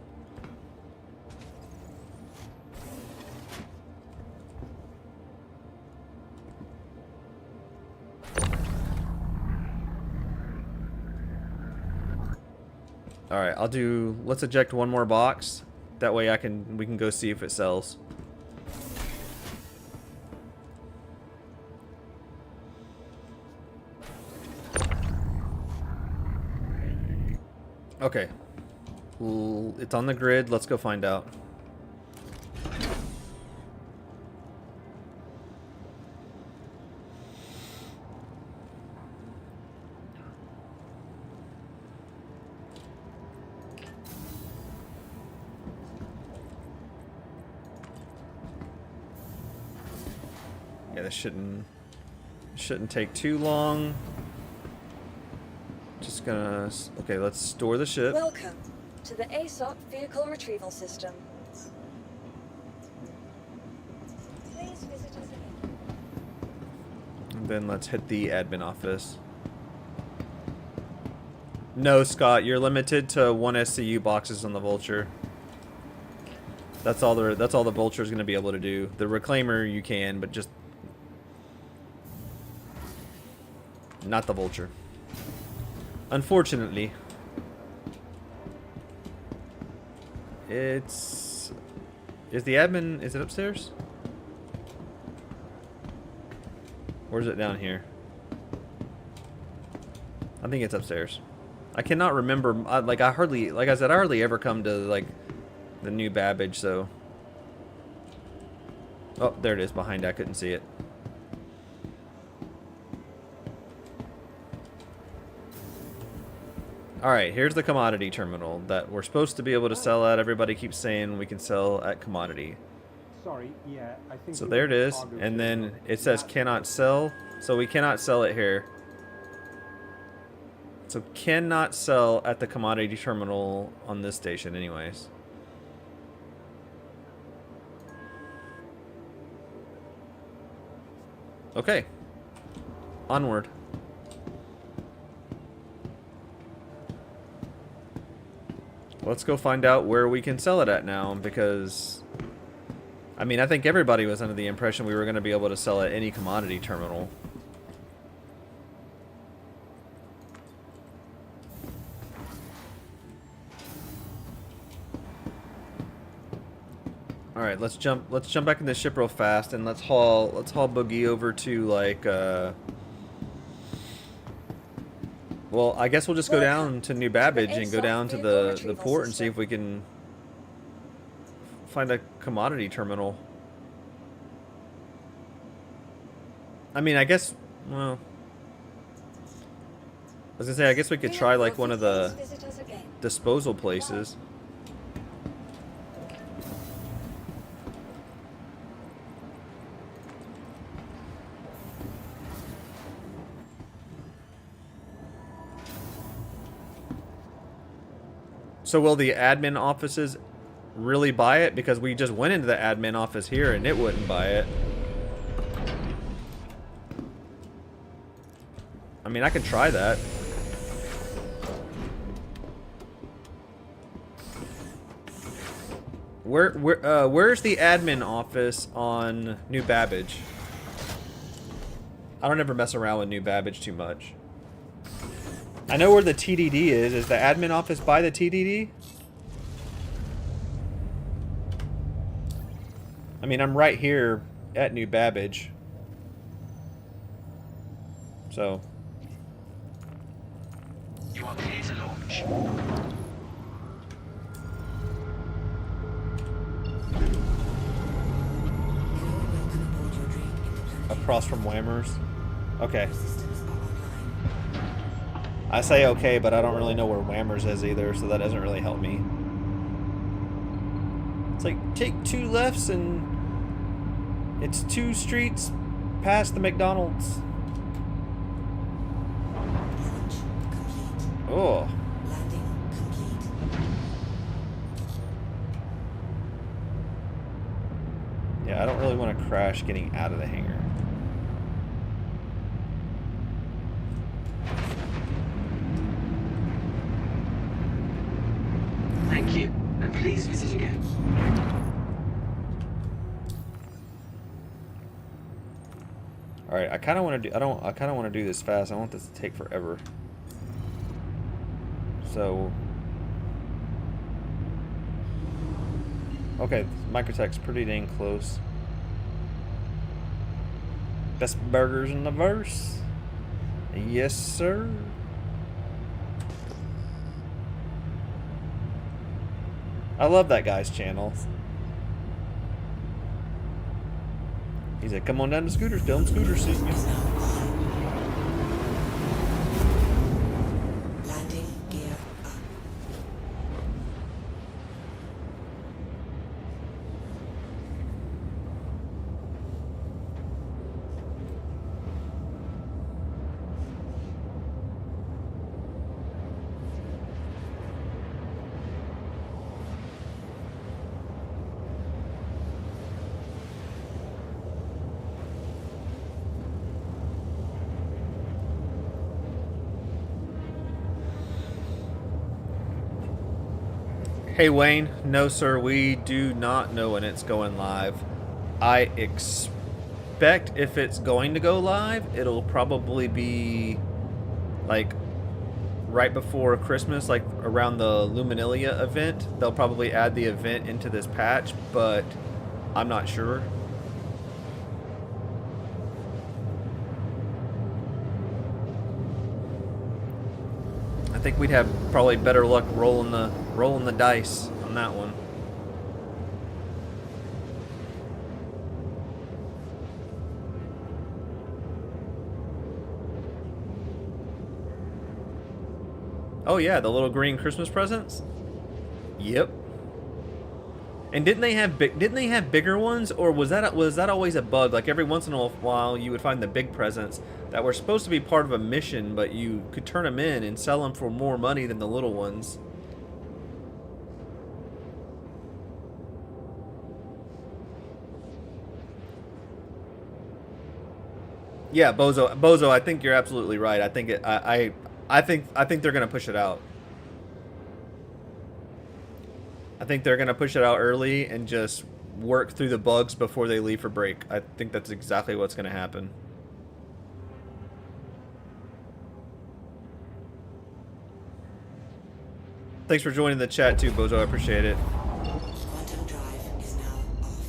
Alright, let's eject one more box. That way we can go see if it sells. Okay. It's on the grid. Let's go find out. Yeah, this shouldn't take too long. Just gonna... Okay, let's store the ship. Welcome to the ASOP Vehicle Retrieval System. Please visit us again. And then let's hit the admin office. No, Scott, you're limited to 1 SCU boxes on the Vulture. That's all the Vulture's gonna be able to do. The Reclaimer you can, but just not the Vulture. Unfortunately. Is the admin, is it upstairs? Or is it down here? I think it's upstairs. I cannot remember, like I said, I hardly ever come to like the new Babbage, so. Oh, there it is behind, I couldn't see it. Alright, here's the commodity terminal that we're supposed to be able to sell at. Everybody keeps saying we can sell at commodity. Sorry, yeah, I think So there it is, and then it says cannot sell, so we cannot sell it here. So cannot sell at the commodity terminal on this station anyways. Okay. Onward. Let's go find out where we can sell it at now, because I mean, I think everybody was under the impression we were going to be able to sell at any commodity terminal. right, let's jump back in the ship real fast and let's haul Boogie over to like well, I guess we'll just go down to New Babbage and go down to the port and see if we can find a commodity terminal. I mean, I guess, well, I was gonna say, I guess we could try like one of the disposal places. So will the admin offices really buy it? Because we just went into the admin office here and it wouldn't buy it. I mean, I can try that. Where's the admin office on New Babbage? I don't ever mess around with New Babbage too much. I know where the TDD is. Is the admin office by the TDD? I mean, I'm right here at New Babbage. So. You are clear to launch. Across from Whammers. Okay. I say okay, but I don't really know where Whammers is either, so that doesn't really help me. It's like, take 2 lefts and it's 2 streets past the McDonald's. Oh. Yeah, I don't really want to crash getting out of the hangar. Thank you, and please visit again. All right, I kind of want to do. I kind of want to do this fast. I want this to take forever. So. Okay, Microtech's pretty dang close. Best burgers in the verse. Yes, sir. I love that guy's channel. He said, come on down to Scooters. Tell him Scooters sent you. Landing gear up. Hey Wayne, no sir, we do not know when it's going live. I expect if it's going to go live, it'll probably be like right before Christmas, like around the Luminalia event. They'll probably add the event into this patch, but I'm not sure. I think we'd have probably better luck rolling the dice on that one. Oh yeah, the little green Christmas presents? Yep. And didn't they have bigger ones, or was that always a bug? Like every once in a while you would find the big presents that were supposed to be part of a mission, but you could turn them in and sell them for more money than the little ones. Yeah, Bozo, I think you're absolutely right. I think I think they're gonna push it out. I think they're gonna push it out early and just work through the bugs before they leave for break. I think that's exactly what's gonna happen. Thanks for joining the chat too, Bozo. I appreciate it. Quantum drive is now off.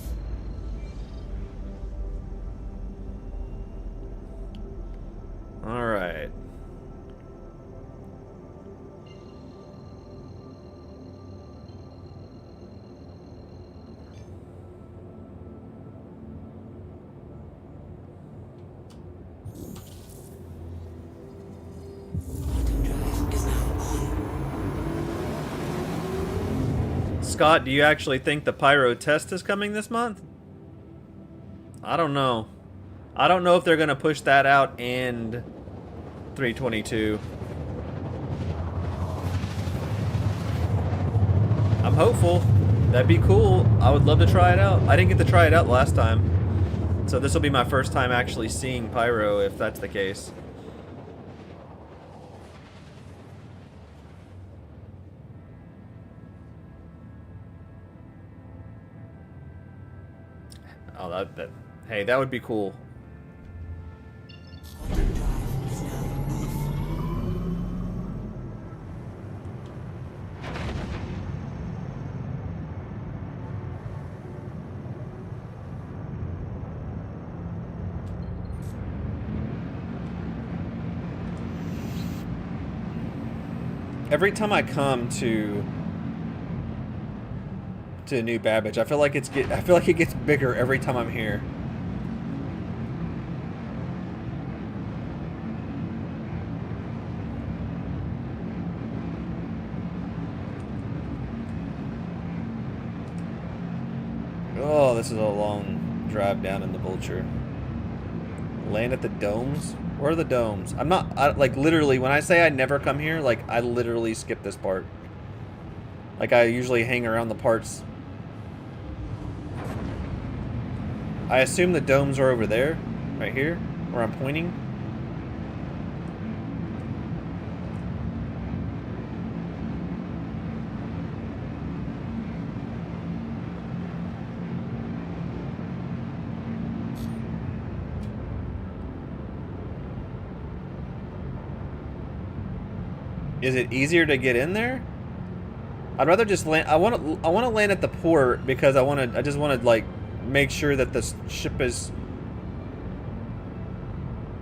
Scott, do you actually think the pyro test is coming this month? I don't know. I don't know if they're going to push that out and 322. I'm hopeful. That'd be cool. I would love to try it out. I didn't get to try it out last time. So this will be my first time actually seeing pyro if that's the case. Oh, hey, that would be cool. Quantum drive is now off. Every time I come to New Babbage, I feel like it gets bigger every time I'm here. Oh, this is a long drive down in the Vulture. Land at the domes? Where are the domes? Like, literally, when I say I never come here, like, I literally skip this part. Like, I usually hang around the parts. I assume the domes are over there, right here, where I'm pointing. Is it easier to get in there? I'd rather just land. I want to land at the port because I just want to like make sure that the ship is.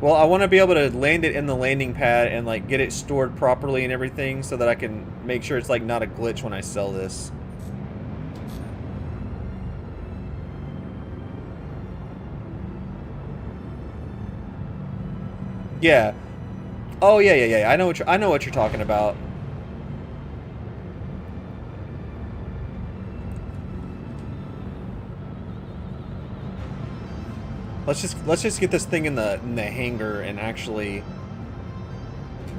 Well, I want to be able to land it in the landing pad and like get it stored properly and everything so that I can make sure it's like not a glitch when I sell this. Yeah. Oh yeah. I know what you're talking about. Let's just get this thing in the hangar and actually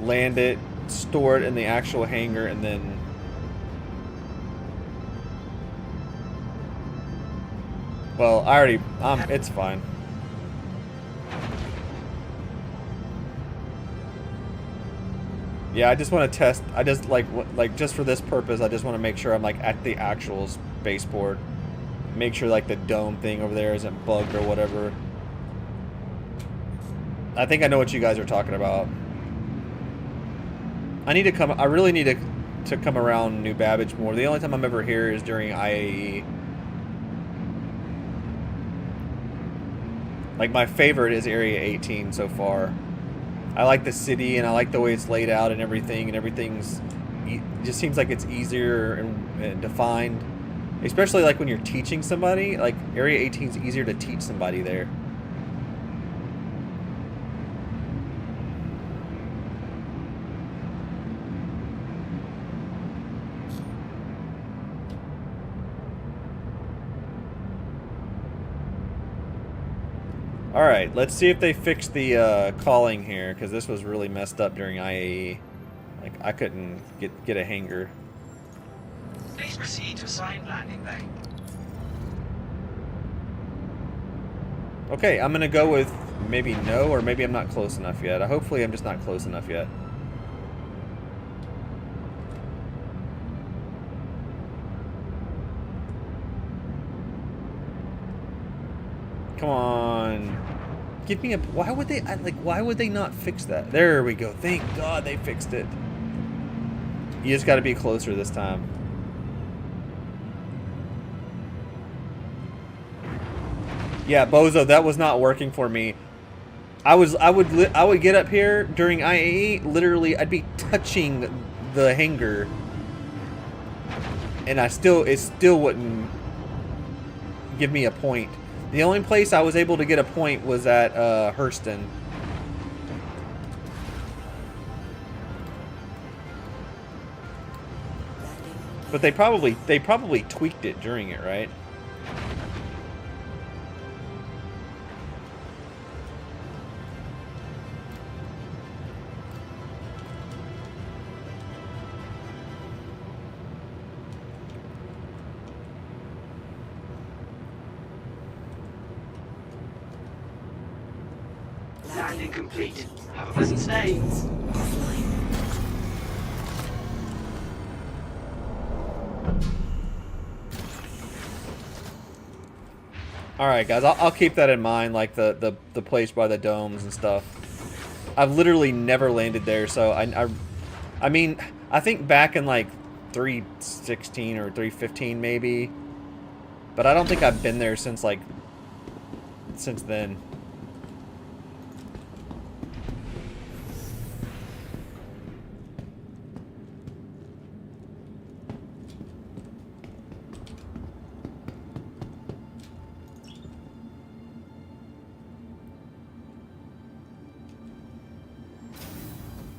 land it, store it in the actual hangar, and then well, it's fine. Yeah, I just want to test. I just like just for this purpose, I just want to make sure I'm like at the actual spaceport. Make sure like the dome thing over there isn't bugged or whatever. I think I know what you guys are talking about. I really need to come around New Babbage more. The only time I'm ever here is during IAE. Like my favorite is Area 18 so far. I like the city and I like the way it's laid out and everything's it just seems like it's easier and defined. Especially like when you're teaching somebody, like Area 18 is easier to teach somebody there. Alright, let's see if they fixed the calling here, because this was really messed up during IAE. Like, I couldn't get a hangar. Please proceed to assigned landing bay. Okay, I'm gonna go with maybe no, or maybe I'm not close enough yet. Hopefully I'm just not close enough yet. Come on. Give me a... Why would they not fix that? There we go. Thank God they fixed it. You just got to be closer this time. Yeah, Bozo, that was not working for me. I would get up here during IAE, literally I'd be touching the hangar. And it still wouldn't give me a point. The only place I was able to get a point was at Hurston. Landing But they probably tweaked it during it, right? Landing complete. Have a pleasant stay. Offline. All right, guys, I'll keep that in mind, like the place by the domes and stuff. I've literally never landed there, so I mean, I think back in like 316 or 315 maybe, but I don't think I've been there since then.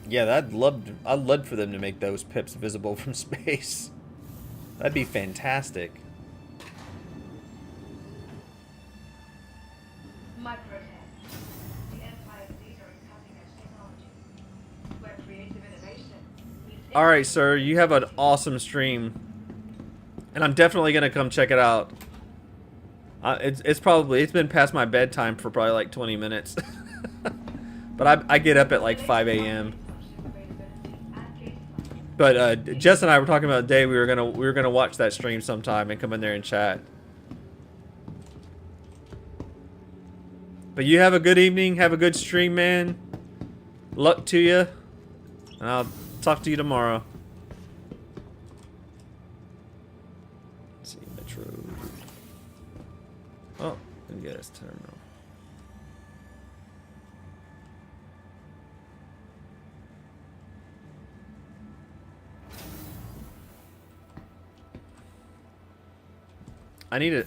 Yeah, I'd love for them to make those pips visible from space. That'd be fantastic. All right, sir, you have an awesome stream, and I'm definitely gonna come check it out. It's been past my bedtime for probably like 20 minutes, but I get up at like 5 a.m. But Jess and I were talking about the day we were gonna watch that stream sometime and come in there and chat. But you have a good evening, have a good stream, man. Luck to you, and I'll talk to you tomorrow. Let's see, Metro. Oh, yes, terminal. I need to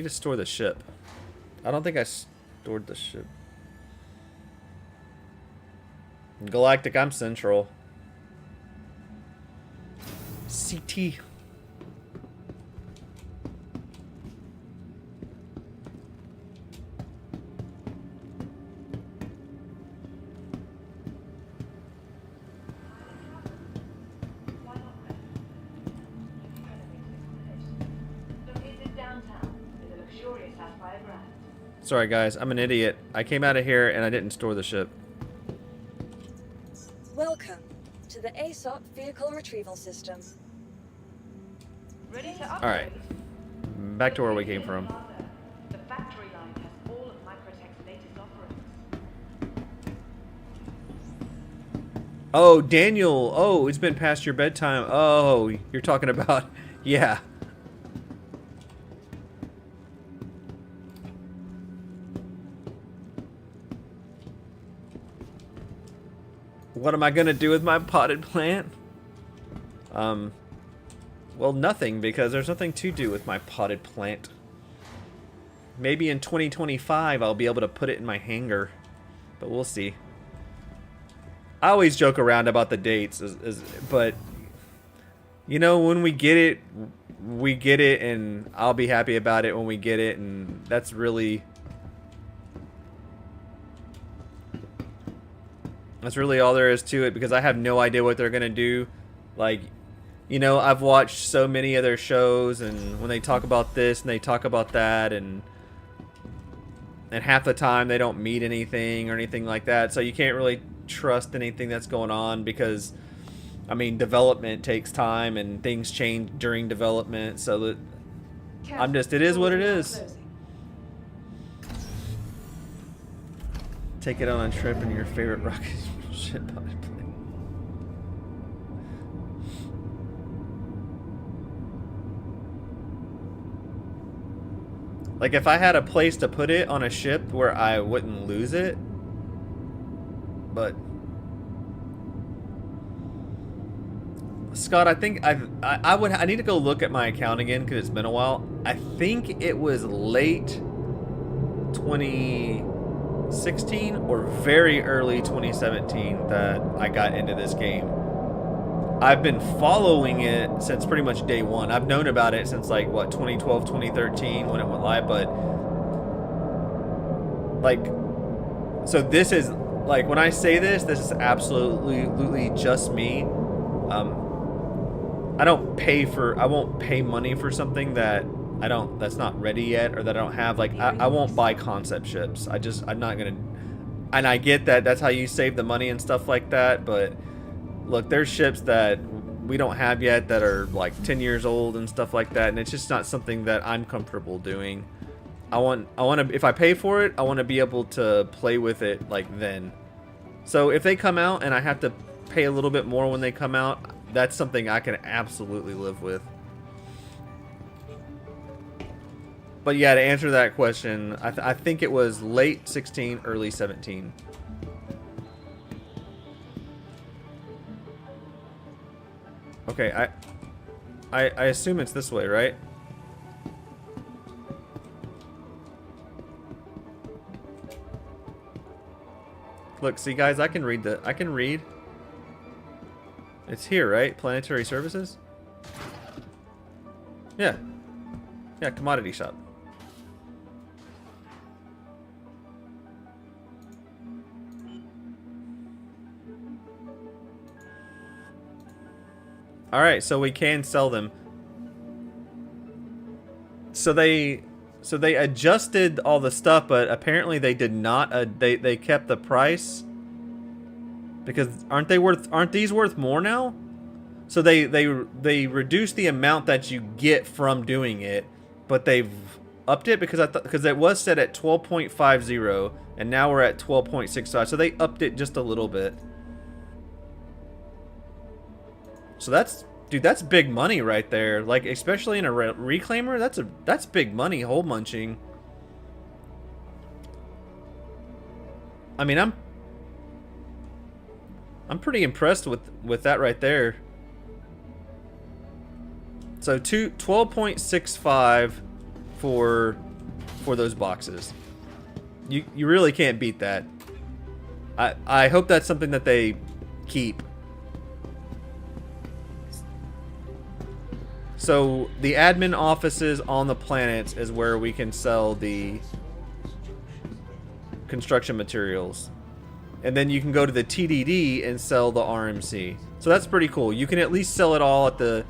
store the ship. I don't think I stored the ship. Galactic, I'm central. CT. Sorry guys, I'm an idiot. I came out of here and I didn't store the ship. Welcome to the ASOP Vehicle Retrieval System. Alright. Back to where we came from. The factory line has all of Microtech's latest offerings. Oh, Daniel. Oh, it's been past your bedtime. Oh, you're talking about... Yeah. What am I gonna do with my potted plant? Well, nothing, because there's nothing to do with my potted plant. Maybe in 2025 I'll be able to put it in my hangar, but we'll see. I always joke around about the dates, but you know, when we get it, and I'll be happy about it when we get it, and that's really all there is to it, because I have no idea what they're gonna do. Like, you know, I've watched so many of their shows, and when they talk about this and they talk about that, and half the time they don't meet anything or anything like that, so you can't really trust anything that's going on, because I mean, development takes time and things change during development, so that it is what it is. Take it on a trip in your favorite rocket ship potted plant. Like, if I had a place to put it on a ship where I wouldn't lose it, but Scott, I think I need to go look at my account again, because it's been a while. I think it was late 2016 or very early 2017 that I got into this game. I've been following it since pretty much day one. I've known about it since like what 2012, 2013 when it went live, but like, so this is like, when I say this is absolutely just me. I won't pay money for something that's not ready yet, or that I don't have. Like, I won't buy concept ships. I'm not gonna, and I get that that's how you save the money and stuff like that, but look, there's ships that we don't have yet that are like 10 years old and stuff like that, and it's just not something that I'm comfortable doing. I want to, if I pay for it, I want to be able to play with it like then. So if they come out and I have to pay a little bit more when they come out, that's something I can absolutely live with. But yeah, to answer that question, I think it was late 16, early 17. Okay, I assume it's this way, right? Look, see guys, I can read. It's here, right? Planetary services? Yeah. Yeah, commodity shop. Alright, so we can sell them. So they adjusted all the stuff, but apparently they did not. They kept the price, because aren't these worth more now? So they reduced the amount that you get from doing it, but they've upped it because it was set at 12.50 and now we're at 12.65. So they upped it just a little bit. So that's big money right there. Like, especially in a reclaimer, that's big money hole munching. I mean, I'm pretty impressed with that right there. So 12.65 for those boxes. You really can't beat that. I hope that's something that they keep. So the admin offices on the planets is where we can sell the construction materials. And then you can go to the TDD and sell the RMC. So that's pretty cool. You can at least sell it all at the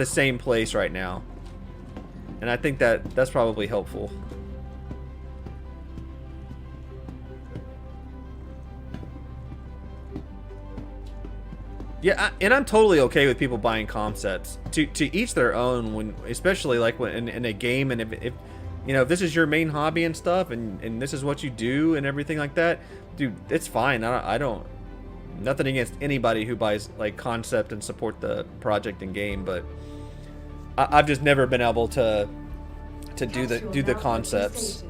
same place right now. And I think that's probably helpful. Yeah, and I'm totally okay with people buying concepts. To each their own, when, especially like when in a game, and if you know, if this is your main hobby and stuff, and this is what you do and everything like that, dude, it's fine. I don't nothing against anybody who buys like concept and support the project and game, but I've just never been able to do the concepts.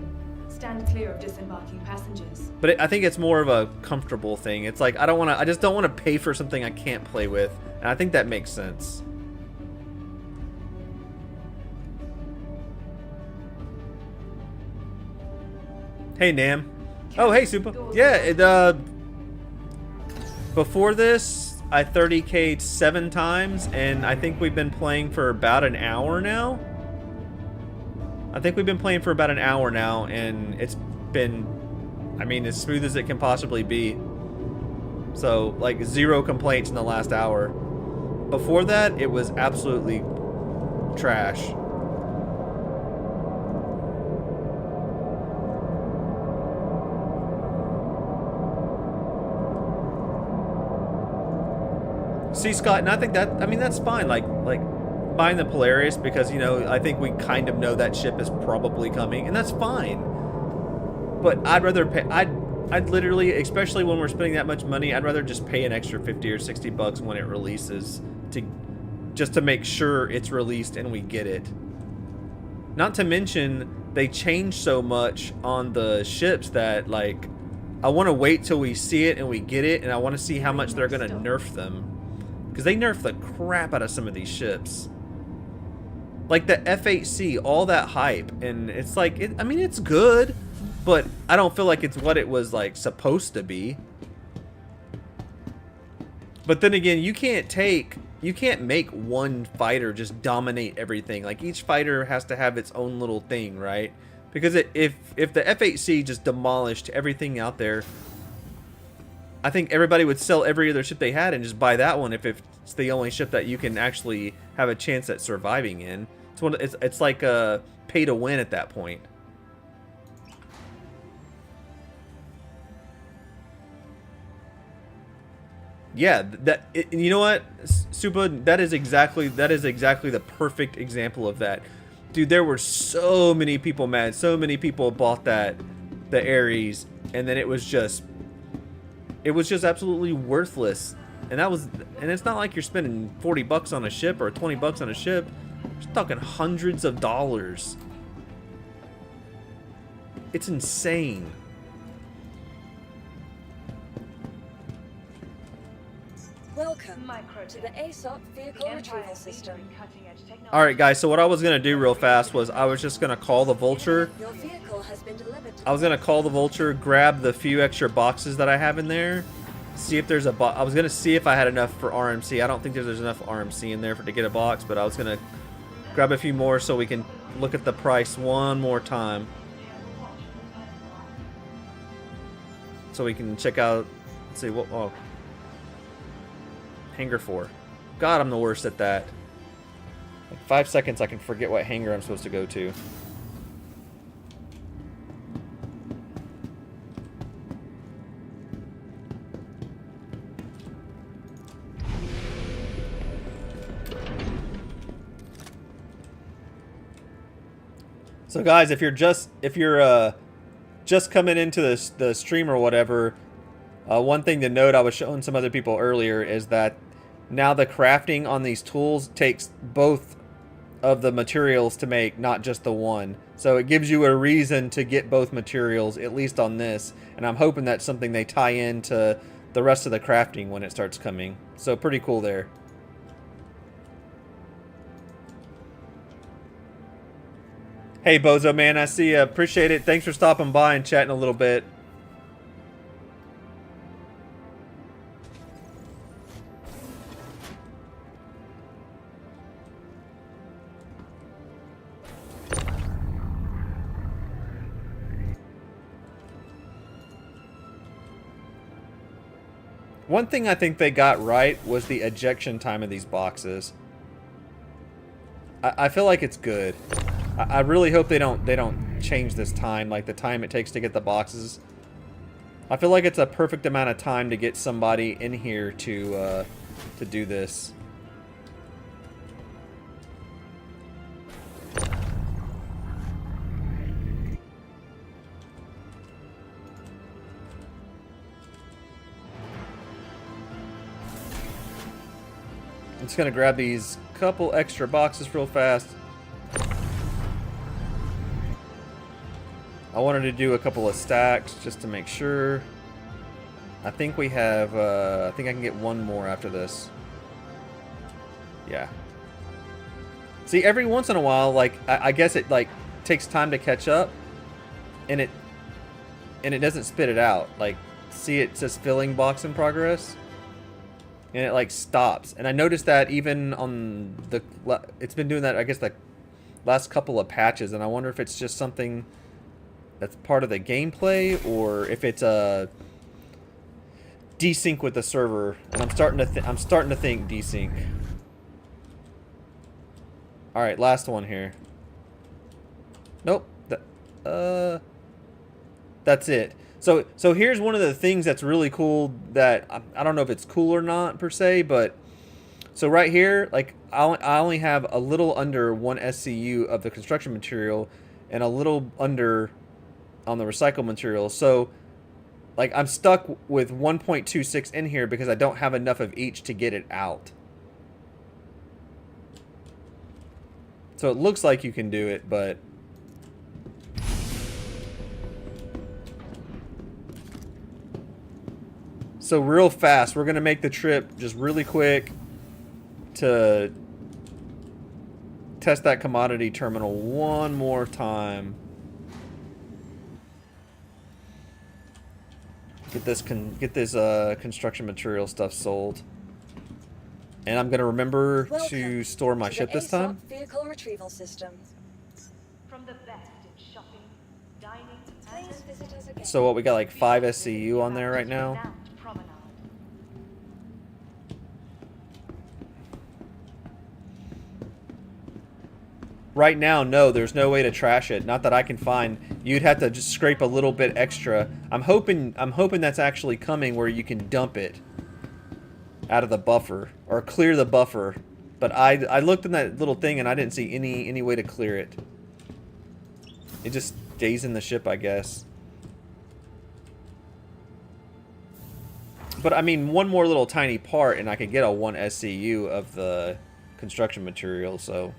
Stand clear of disembarking passengers. But I think it's more of a comfortable thing. It's like I just don't want to pay for something I can't play with, and I think that makes sense. Hey Nam. Oh hey Super. Yeah, before this I 30k'd 7 times, and I think we've been playing for about an hour now. And it's been, I mean, as smooth as it can possibly be. So, like, 0 complaints in the last hour. Before that, it was absolutely trash. See, Scott, and I think that's fine. Like buying the Polaris, because, you know, I think we kind of know that ship is probably coming, and that's fine. But I'd rather pay. I'd literally, especially when we're spending that much money, I'd rather just pay an extra 50 or 60 bucks when it releases, just to make sure it's released and we get it. Not to mention, they change so much on the ships that, like, I want to wait till we see it and we get it, and I want to see how much they're gonna nerf them, because they nerf the crap out of some of these ships. Like the F8C, all that hype, and it's like, I mean, it's good, but I don't feel like it's what it was like supposed to be. But then again, you can't take you can't make one fighter just dominate everything. Like, each fighter has to have its own little thing, right? Because if the F-8C just demolished everything out there, I think everybody would sell every other ship they had and just buy that one if it's the only ship that you can actually have a chance at surviving in. It's like a pay to win at that point. Yeah, you know what, Supa, that is exactly the perfect example of that. Dude, there were so many people mad. So many people bought the Ares, and then it was just absolutely worthless. And it's not like you're spending 40 bucks on a ship or 20 bucks on a ship. You're talking hundreds of dollars. It's insane. Welcome to the ASOP vehicle retrieval system. Alright guys, so what I was going to do real fast was I was just going to call the Vulture. Your vehicle has been delivered. I was going to call the Vulture, grab the few extra boxes that I have in there, see if there's I was going to see if I had enough for RMC. I don't think there's enough RMC in there to get a box, but I was going to grab a few more so we can look at the price one more time. So we can check out, let's see, what, oh. Hangar 4. God, I'm the worst at that. Like 5 seconds I can forget what hangar I'm supposed to go to. So guys, if you're just coming into the stream or whatever, one thing to note, I was showing some other people earlier, is that now the crafting on these tools takes both of the materials to make, not just the one. So it gives you a reason to get both materials, at least on this. And I'm hoping that's something they tie into the rest of the crafting when it starts coming. So pretty cool there. Hey Bozo man, I see you. Appreciate it. Thanks for stopping by and chatting a little bit. One thing I think they got right was the ejection time of these boxes. I feel like it's good. I really hope they don't change this time, like the time it takes to get the boxes. I feel like it's a perfect amount of time to get somebody in here to do this. I'm just gonna grab these couple extra boxes real fast. I wanted to do a couple of stacks just to make sure. I think we have, I think I can get one more after this. Yeah. See, every once in a while, like, I guess it, like, takes time to catch up. And it doesn't spit it out. Like, see, it says filling box in progress. And it, like, stops. And I noticed that even on the, it's been doing that, I guess, the last couple of patches. And I wonder if it's just something that's part of the gameplay, or if it's a desync with the server. And I'm starting to think desync. All right, last one here. Nope. That's it. So here's one of the things that's really cool that I don't know if it's cool or not per se, but so right here, like I only have a little under 1 SCU of the construction material and a little under on the recycled material. So like I'm stuck with 1.26 in here because I don't have enough of each to get it out. So it looks like you can do it, but so real fast, we're gonna make the trip just really quick to test that commodity terminal one more time. Get this construction material stuff sold. And I'm gonna remember Welcome to store my to ship the this time. ASOP vehicle retrieval system. From the best in shopping, dining, and Please visit us again. So what, we got like 5 SCU on there right now. renowned promenade. Right now, no, there's no way to trash it. Not that I can find. You'd have to just scrape a little bit extra. I'm hoping that's actually coming where you can dump it out of the buffer or clear the buffer. But I looked in that little thing and I didn't see any way to clear it. It just stays in the ship, I guess. But I mean, one more little tiny part and I could get a 1 SCU of the construction material, so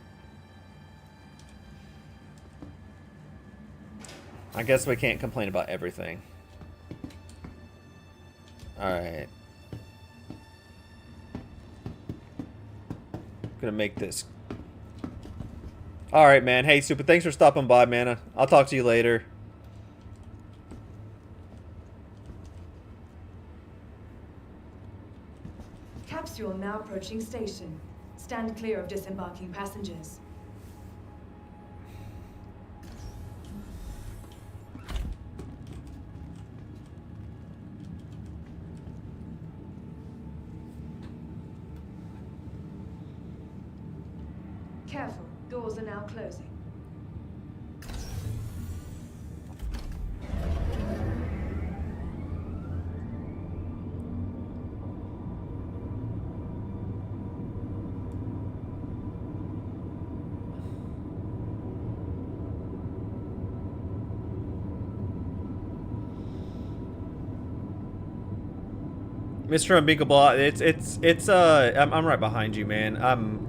I guess we can't complain about everything. Alright. Gonna make this. Alright, man. Hey, Super, thanks for stopping by, man. I'll talk to you later. Capsule now approaching station. Stand clear of disembarking passengers. Careful, doors are now closing. Mr. Unbeatable, I'm right behind you, man. I'm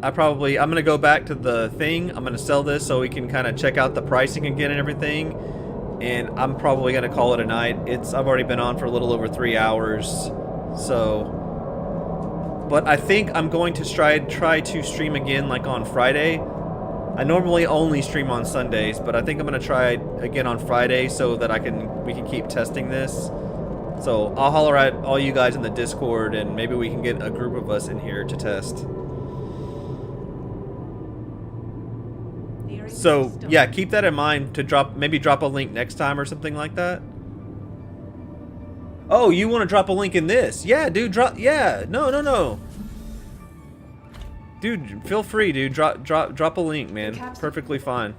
gonna go back to the thing. I'm gonna sell this so we can kind of check out the pricing again and everything. And I'm probably gonna call it a night. I've already been on for a little over 3 hours, so. But I think I'm going to try to stream again like on Friday. I normally only stream on Sundays, but I think I'm gonna try again on Friday so that we can keep testing this. So I'll holler at all you guys in the Discord and maybe we can get a group of us in here to test. So yeah, keep that in mind to maybe drop a link next time or something like that. Oh, you want to drop a link in this? Yeah, dude, no. Dude, feel free, dude. Drop a link, man. Perfectly fine.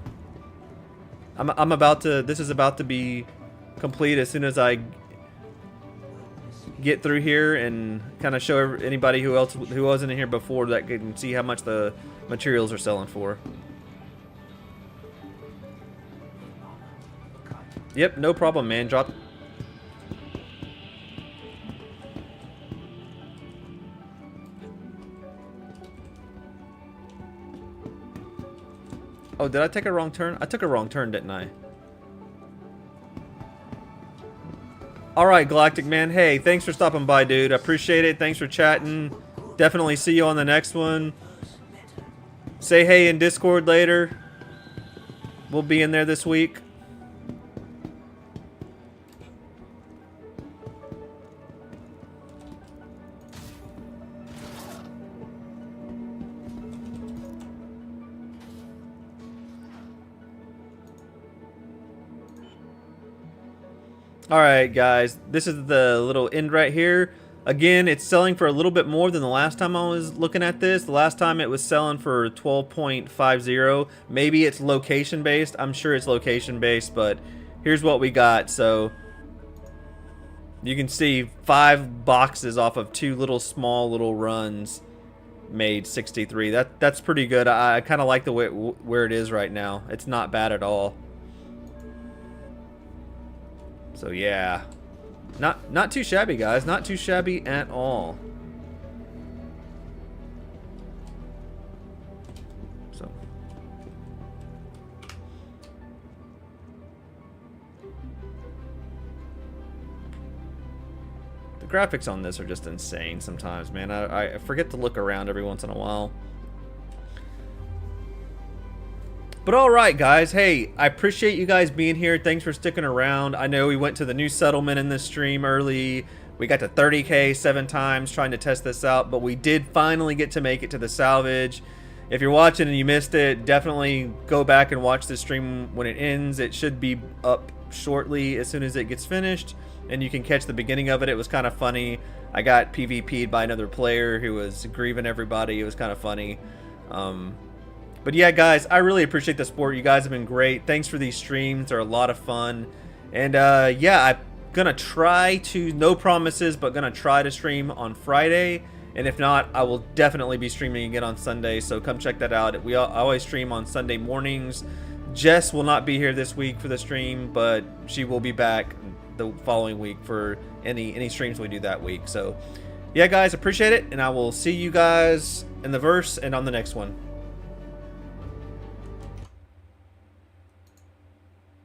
This is about to be complete as soon as I get through here and kind of show anybody who wasn't in here before that can see how much the materials are selling for. Yep, no problem, man. Drop. Oh, did I take a wrong turn? I took a wrong turn, didn't I? Alright, Galactic Man. Hey, thanks for stopping by, dude. I appreciate it. Thanks for chatting. Definitely see you on the next one. Say hey in Discord later. We'll be in there this week. Alright guys, this is the little end right here. Again, it's selling for a little bit more than the last time I was looking at this. The last time it was selling for 12.50. Maybe it's location based. I'm sure it's location based, but here's what we got. So you can see 5 boxes off of 2 small little runs made 63. That's pretty good. I kind of like the way where it is right now. It's not bad at all. So yeah, not too shabby, guys. Not too shabby at all. So the graphics on this are just insane sometimes, man. I forget to look around every once in a while. But alright guys, hey, I appreciate you guys being here. Thanks for sticking around. I know we went to the new settlement in this stream early, We got to 30K 7 times trying to test this out, but we did finally get to make it to the salvage. If you're watching and you missed it, definitely go back and watch the stream when it ends. It should be up shortly as soon as it gets finished, and you can catch the beginning of it. It was kind of funny. I got PvP'd by another player who was grieving everybody. It was kind of funny. But yeah, guys, I really appreciate the support. You guys have been great. Thanks for these streams. They're a lot of fun. And yeah, I'm gonna try to, no promises, but gonna try to stream on Friday. And if not, I will definitely be streaming again on Sunday. So come check that out. I always stream on Sunday mornings. Jess will not be here this week for the stream, but she will be back the following week for any streams we do that week. So yeah, guys, appreciate it. And I will see you guys in the verse and on the next one.